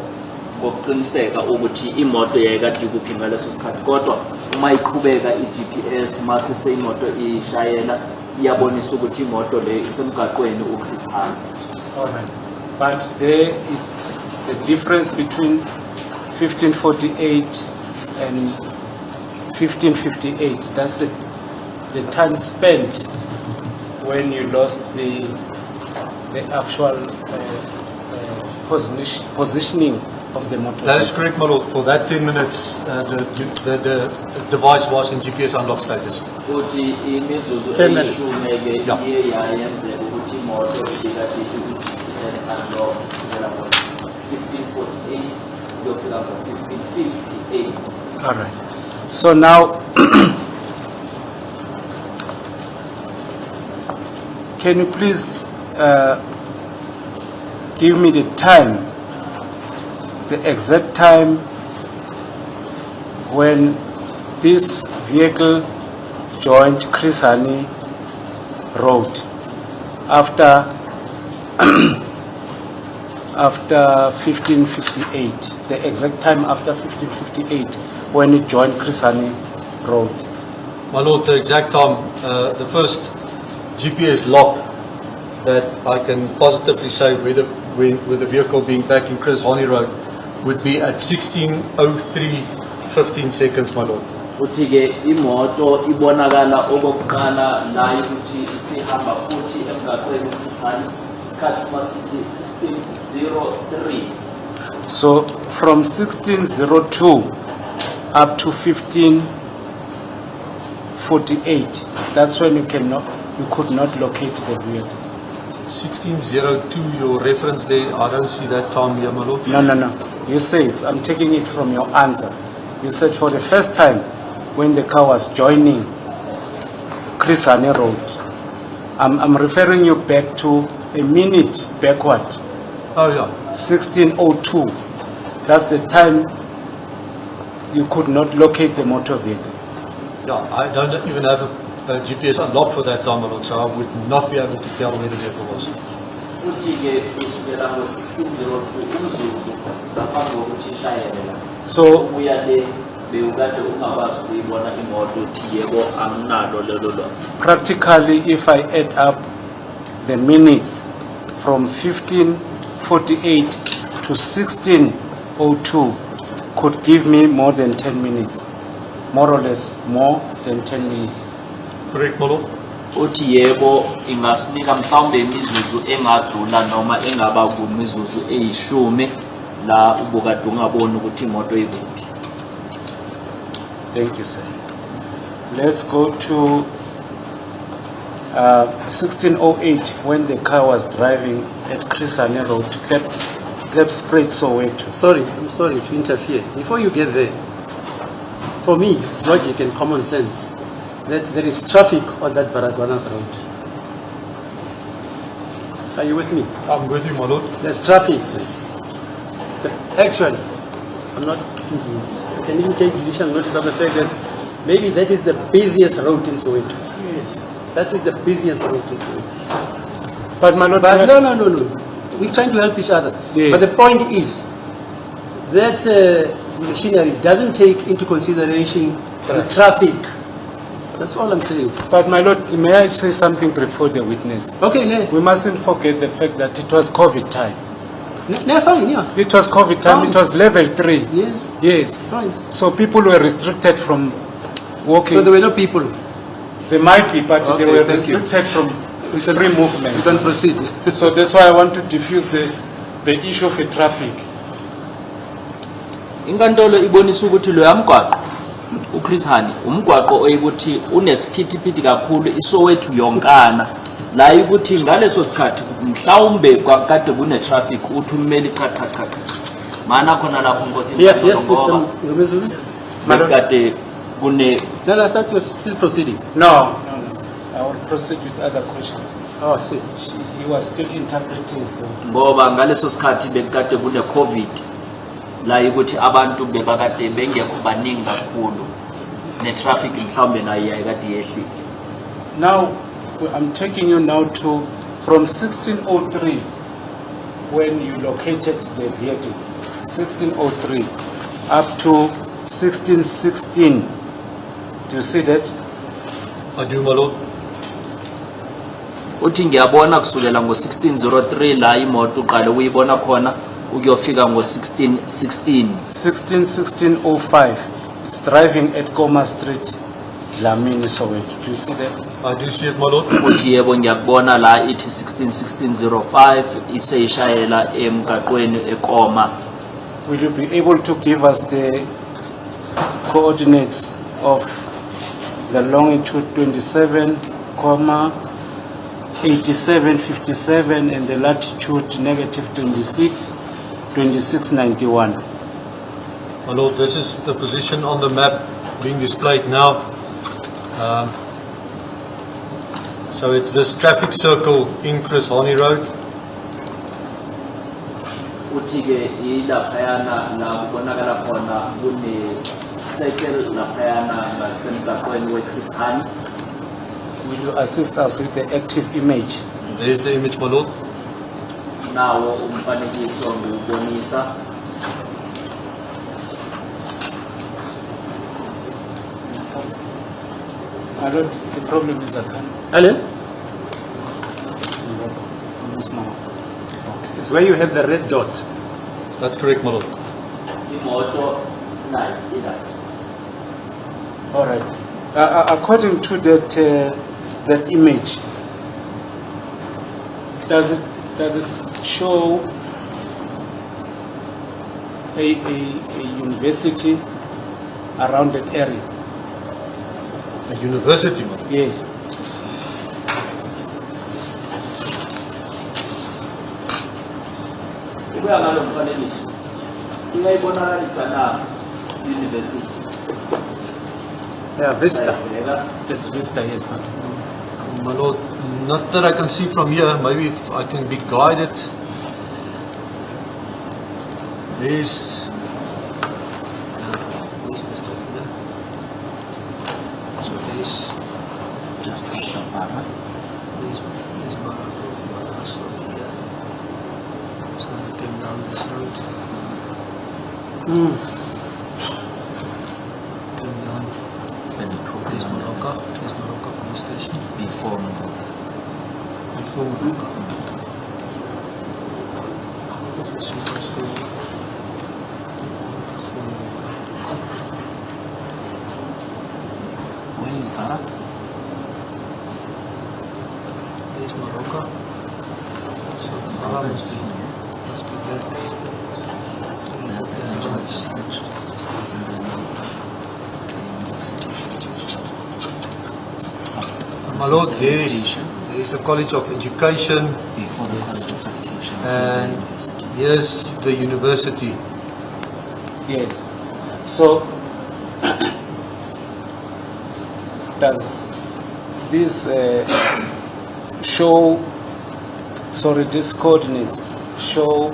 ngokuqiniseka ukuthi imoto yayikade kuphi ngaleso sikhathi, kodwa uma iqhubeka i-GPS masise imoto ishayela iyabonisa ukuthi imoto le isemgaqweni uChris Hani. Alright, but the difference between 1548 and 1558, that's the time spent when you lost the actual positioning of the motor. That is correct, my lord. For that 10 minutes, the device was in GPS unlock status. Uthi imizuzu 10 minutes. eyishumi-ke Yeah. iye yayenzeka ukuthi imoto ibikade i-GPS unlock kusukela ngo-1548 kuyofika ngo-1558. All right. So now, can you please give me the time, the exact time when this vehicle joined Chris Hani Road after 1558, the exact time after 1558 when it joined Chris Hani Road. My Lord, the exact time, the first GPS log that I can positively say with the vehicle being back in Chris Hani Road would be at 16:03, 15 seconds, my Lord. Uthi ke imoto ibonakala okokuqala la ukuthi isihamba futhi emgaqweni wesisani isikhathi masithi 16:03. So from 16:02 up to 15:48, that's when you could not locate the vehicle. 16:02, your reference there, I don't see that time here, my Lord. No. You say, I'm taking it from your answer. You said for the first time when the car was joining Chris Hani Road. I'm referring you back to a minute backward. Oh yeah. 16:02. That's the time you could not locate the motor vehicle. Yeah, I don't even have a GPS unlocked for that time, my Lord, so I would not be able to tell where the vehicle was. Uthi ke kusukela ngo 16:02 umzuzu ngaphambi kokuthi ishayele. So Ubuya le bewukade ungakwazi ukuyibona imoto uthi yebo anginalo lelo lwazi. practically, if I add up the minutes from 15:48 to 16:02, could give me more than 10 minutes, more or less more than 10 minutes. Correct, my Lord? Uthi yebo ingasinika mhlawumbe imizuzu engadlula noma engaba kumizuzu eyishumi la ubukade ungabona ukuthi imoto ikuphi. Thank you, sir. Let's go to 16:08 when the car was driving at Chris Hani Road, Klep Soweto. I'm sorry to interfere. Before you get there, for me, it's logic and common sense that there is traffic on that Baragwana road. Are you with me? I'm with you, my Lord. There's traffic. But actually, I'm not thinking. Can you take judicial notice of the fact that maybe that is the busiest road in Soweto? Yes. That is the busiest road in Soweto. But my lord, no. We're trying to help each other. Yes. But the point is that machinery doesn't take into consideration the traffic. That's all I'm saying. But my lord, may I say something before the witness? Okay, We mustn't forget the fact that it was COVID time. no, fine, yeah. It was COVID time. Fine. It was level 3. Yes. Yes. Fine. So people were restricted from walking. So there were no people. They might be, but Okay, they were thank you. restricted from free movement. You can proceed. So that's why I want to diffuse the issue of the traffic. Inkantolo ibonisa ukuthi lo yamgwaqo uChris Hani umgwaqo oyikuthi unesiphithiphithi kakhulu iSoweto yonkana la ukuthi ngaleso sikhathi mhlawumbe kwakade kune traffic uthi umeli cha mana khona lapho Nkosi Yes, Mr. Ngumezulu. kade kune No, I thought you were still proceeding. No. I will proceed with other questions. Oh, see. He was still interpreting. ngoba ngaleso sikhathi bekade kune COVID la ukuthi abantu bebakade bengekho baningi kakhulu ne traffic mhlawumbe nayo yayikade yehlile. Now, I'm taking you now to from 16:03 when you located the vehicle, 16:03 up to 16:16. Do you see that? I do, my Lord. Uthi ngiyabona kusukela ngo16:03 la imoto uqale uyibona khona ukuyofika ngo16:16. 16:05. It's driving at Goma Street, Dlamini, Soweto. Do you see that? I do see it, my Lord. Uthi yebo ngiyakubona la ithi 16:05 iseyishayela emgaqweni eKoma. Will you be able to give us the coordinates of the longitude 27,8757 and the latitude -26,2691? My Lord, this is the position on the map being displayed now. So it's this traffic circle in Chris Hani Road. Uthi ke ilaphayana la kubonakala khona kune circle laphayana ngasemgaqweni weChris Hani. Will you assist us with the active image? There's the image, my Lord. Nawo umfanekiso ngubonisa. My lord, the problem is I can't. Alan? This man. It's where you have the red dot. That's correct, my lord. imoto nayo ila. All right. According to that image, does it show a university around that area? A university, my lord. Yes. Ukuya ngalo mfanekiso uyayibonakalisa na university. Yeah, Vista. That's Vista, yes, ma'am. My lord, not that I can see from here. Maybe if I can be guided. There's where's Vista? So there's Just after Para. there's Bara of Sofia. So I came down this road. Came down. There's Morocco. There's Morocco police station. Before Before Morocco. Superstore. where is Para? There's Morocco. So Bara must be back. My lord, there's a College of Education Before the College of Education. and here's the university. Yes. So, does this show, sorry, these coordinates show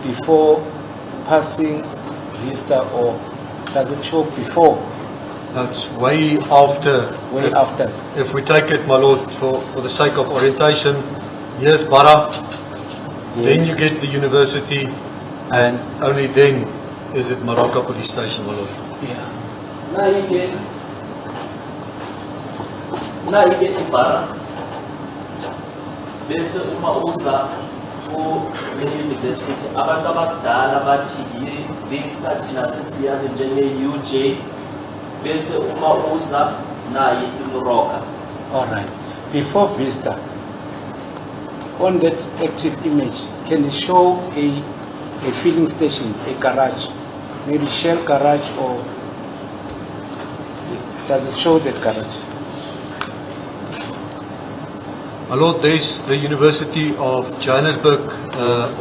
before passing Vista, or does it show before? That's way after. Way after. If we take it, my lord, for the sake of orientation, here's Bara, then Yes. you get the university, and only then is it Morocco police station, my lord. Yeah. na ike ibhara bese uma uza ku-university abantu abadala bathi yi-Vista thina sesiyazi njenge-UJ bese uma uza naye iMoroka. All right. Before Vista, on that active image, can it show a filling station, a garage, maybe Shell garage, or does it show that garage? My lord, there's the University of Johannesburg,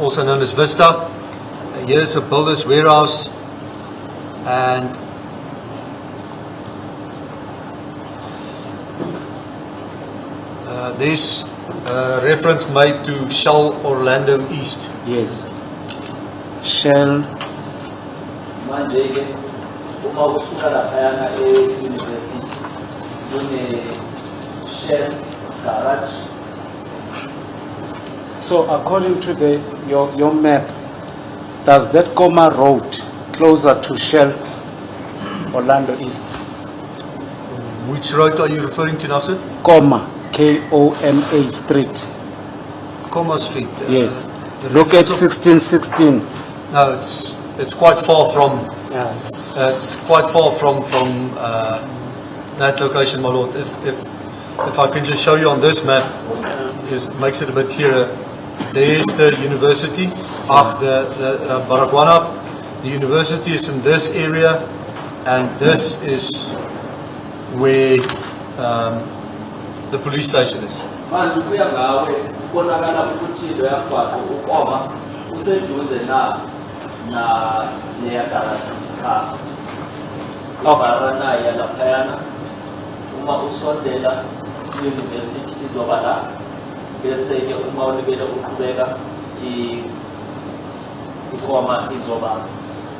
also known as Vista. Here's a builder's warehouse, and there's reference made to Shell Orlando East. Yes. Shell. Manje-ke uma usuka laphayana e-university kune-Shell garage. So according to your map, does that Koma Road closer to Shell Orlando East? Which road are you referring to now, sir? Koma, K-O-M-A Street. Koma Street. Yes. the Look at reference of- 1616. No, it's quite far from. Yes. It's quite far from that location, my lord. If I can just show you on this map, makes it a bit clearer. There's the university, the Baragwanath. The university is in this area, and this is where the police station is. Manje kuya ngawe kubonakala ukuthi lo yakwakho ukoma useduze na leya garage car. Ibhara naye laphayana uma usondela i-university izoba la bese-ke uma ulibele uqhubeka ikoma izoba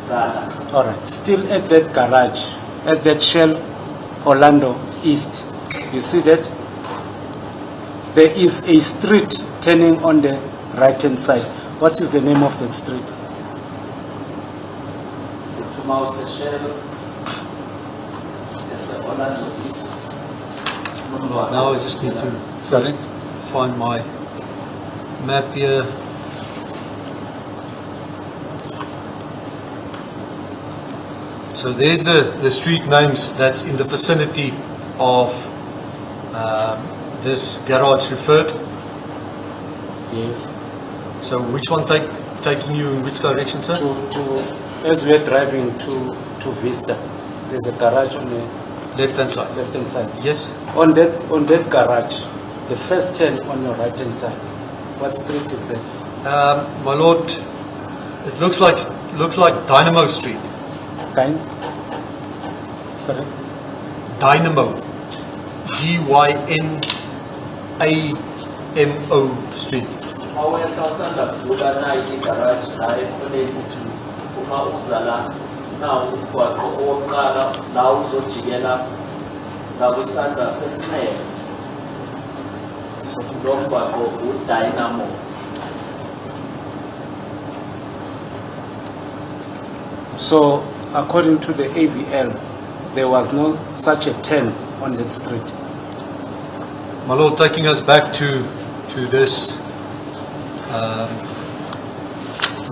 rala. All right. Still at that garage, at that Shell Orlando East, you see that there is a street turning on the right-hand side. What is the name of that street? Uma useshelo ese Orlando East Right, now I just need to first find my map here. So there's the street names that's in the vicinity of this garage referred. Yes. So which one taking you in which direction, sir? As we are driving to Vista, there's a garage on the Left-hand side. left-hand side. Yes. On that garage, the first turn on your right-hand side, what street is that? My lord, it looks like Dynamo Street. Kind? Sorry? Dynamo. DYNAMO Street. Awehla usanda kubuka nayithi garage la ekhoneni uma uza la nawo umgwaqo owokuqala la uzojikela ngakwisanda sesinxele lo mgwaqo uDynamo. So, according to the AVL, there was no such a turn on that street. My lord, taking us back to this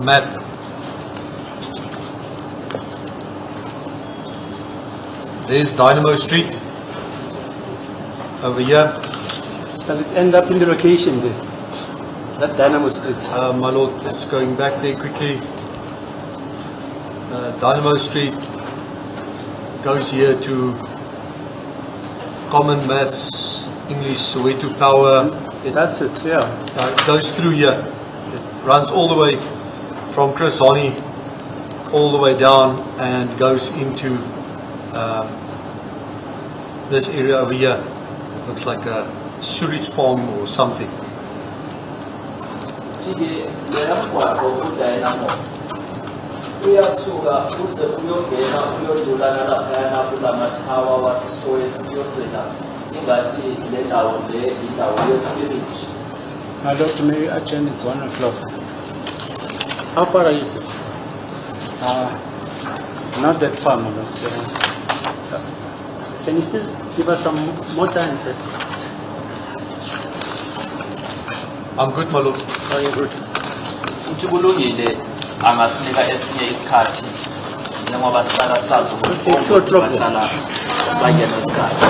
map. There's Dynamo Street over here. Does it end up in the location there? That Dynamo Street? My lord, just going back there quickly. Dynamo Street goes here to Common Maths, English, Soweto Power. That's it, yeah. It goes through here. It runs all the way from Chris Honey all the way down and goes into this area over here. Looks like a sewage farm or something. Jike leya mgwaqo uDynamo uyasuka uze uyongena uyodlulana laphayana kulamathawa waseSoweto uyogcina ingathi le ndawo le indawo yesewage. My lord, may I attend? It's 1 o'clock. How far are you, sir? Not that far, my lord. Can you still give us some more time, sir? I'm good, my lord. Oh, you're good. Uthi kulungile angasinika esinye isikhathi njengoba siqala sazi Okay, 2 o'clock. bahlala bangena isikhathi.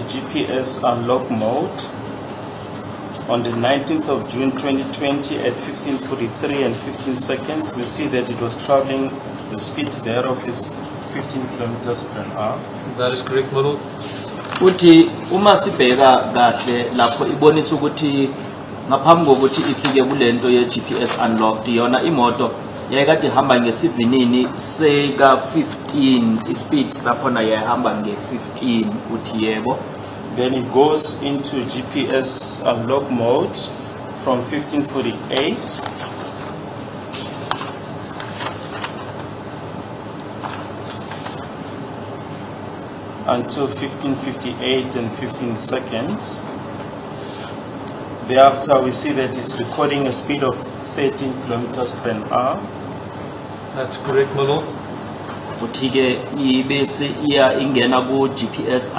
GPS unlock mode on the 19th of June 2020 at 15:43 and 15 seconds. We see that it was traveling, the speed thereof is 15 kilometers per hour. That is correct, my lord. Uthi uma sibheka kahle lapho ibonisa ukuthi ngaphambi kokuthi ifike kulento ye GPS unlocked yona imoto yayikade ihamba ngesivinini seka 15 ispeed sakhona yayihamba nge15 uthi yebo. Then it goes into GPS unlock mode from 15:48 until 15:58 and 15 seconds. Thereafter, we see that it's recording a speed of 13 kilometers per hour. That's correct, my lord. Uthi ke ibese iya ingena ku GPS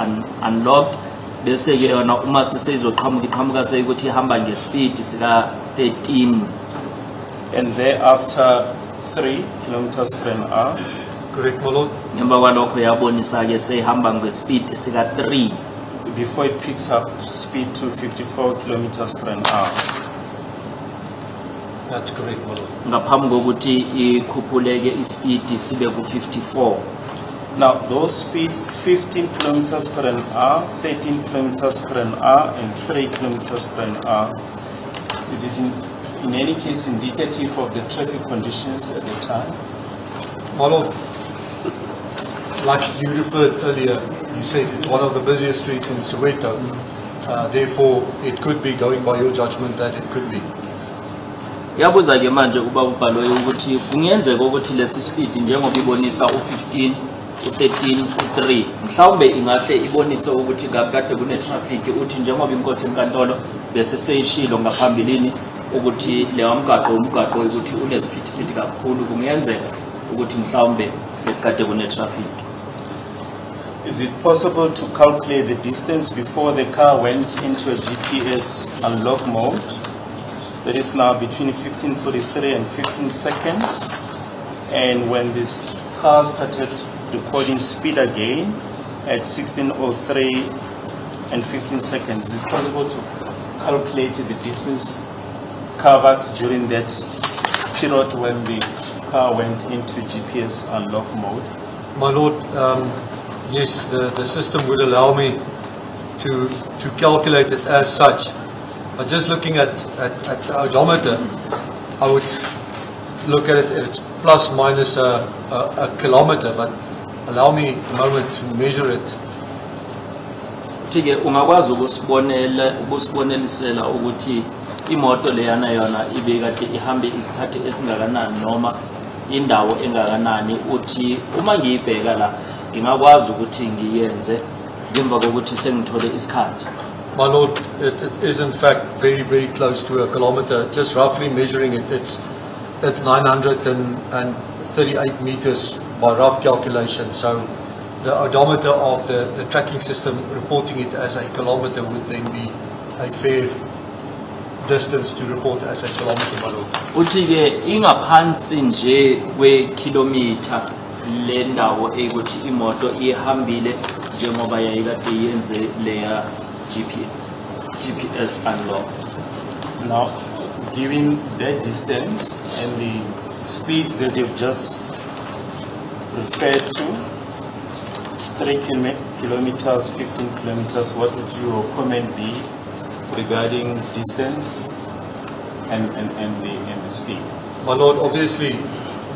unlocked bese ke yona uma sisezoqhamuka seyikuthi ihamba ngespeed sika 13 and thereafter 3 kilometers per hour. Correct, my lord. ngemva kwalokho yabonisa ke seyihamba ngespeed sika 3 before it picks up speed to 54 kilometers per hour. That's correct, my lord. ngaphambi kokuthi ikhuphuleke ispeed sibe ku 54. Now those speeds 15 kilometers per hour, 13 kilometers per hour and 3 kilometers per hour. Is it in any case indicative of the traffic conditions at the time? My lord, like you referred earlier, you said it's one of the busiest streets in Soweto. Therefore, it could be, going by your judgment, that it could be. Yabuza ke manje uba ubhaloye ukuthi kungenzeka ukuthi lesi speed njengoba ibonisa u15 u13 u3 mhlawumbe ingahle ibonise ukuthi kade kune traffic uthi njengoba inkosi enkantolo bese seyishilo ngaphambilini ukuthi lewa umgaqo ukuthi une speed kakhulu kungenzeka ukuthi mhlawumbe kade kune traffic. Is it possible to calculate the distance before the car went into a GPS unlock mode? That is now between 15:43 and 15 seconds. And when this car started recording speed again at 16:03 and 15 seconds, is it possible to calculate the distance covered during that period when the car went into GPS unlock mode? My lord, yes, the system would allow me to calculate it as such. But just looking at the odometer, I would look at it, it's plus minus a kilometer, but allow me a moment to measure it. Thike ungakwazi ukusibonelisela ukuthi imoto leyana yona ibekade ihambe isikhathi esingakanani noma indawo engakanani uthi uma ngiyibheka la ngingakwazi ukuthi ngiyenze ngemva kokuthi sengithole isikhathi. My lord, it is in fact very, very close to a kilometer. Just roughly measuring it, it's 938 meters by rough calculation. So the odometer of the tracking system reporting it as a kilometer would then be a fair distance to report as a kilometer, my lord. Uthi ke ingaphansi nje kwekilometer le ndawo ukuthi imoto ihambile njengoba yayikade yenze leya GPS unlock. Now, given that distance and the speeds that you've just referred to, 3 kilometers, 15 kilometers, what would your comment be regarding distance and the speed? My lord, obviously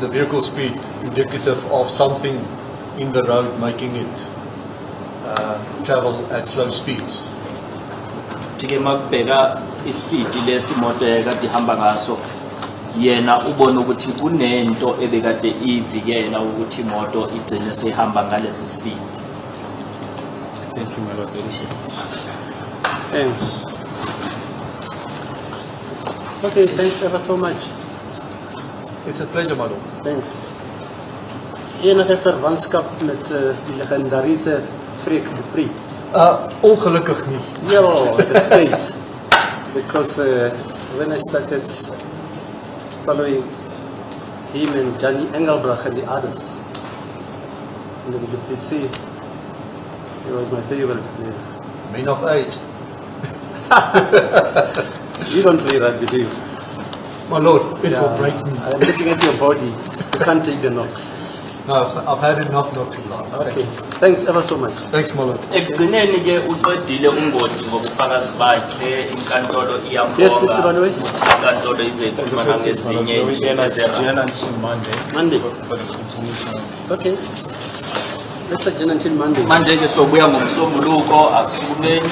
the vehicle speed indicative of something in the road making it travel at slow speeds. Thike makubheka ispeed lesi moto ekade ihamba ngaso yena ubona ukuthi kunento ebekade ivikela ukuthi imoto igcine sehamba ngalesi speed. Thank you, my lord. Thanks. Okay, thanks ever so much. It's a pleasure, my lord. Thanks. Enige verwantskap met die legendarische Freek de Prix? Ongelukkig niet. Yeah, the state. Because when I started following him and Johnny Engelbrecht and the others in the UPC, he was my favorite player. Men of age. You don't play rugby, do you? My lord, it Yeah. will break me. I'm looking at your body. You can't take the knocks. No, I've had enough knocks in life. Okay. Thanks ever so much. Thanks, my lord. ekugcineni ke uqedile ungoti ngobufakazi bakhe inkantolo Yes, Mr. Banwe. inkantolo izekhuluma nangezinye We then izimo adjourn until Monday Monday. for the continuation. Okay. Let's adjourn until Monday. manje ke sobuya ngomsombuluko asukubeni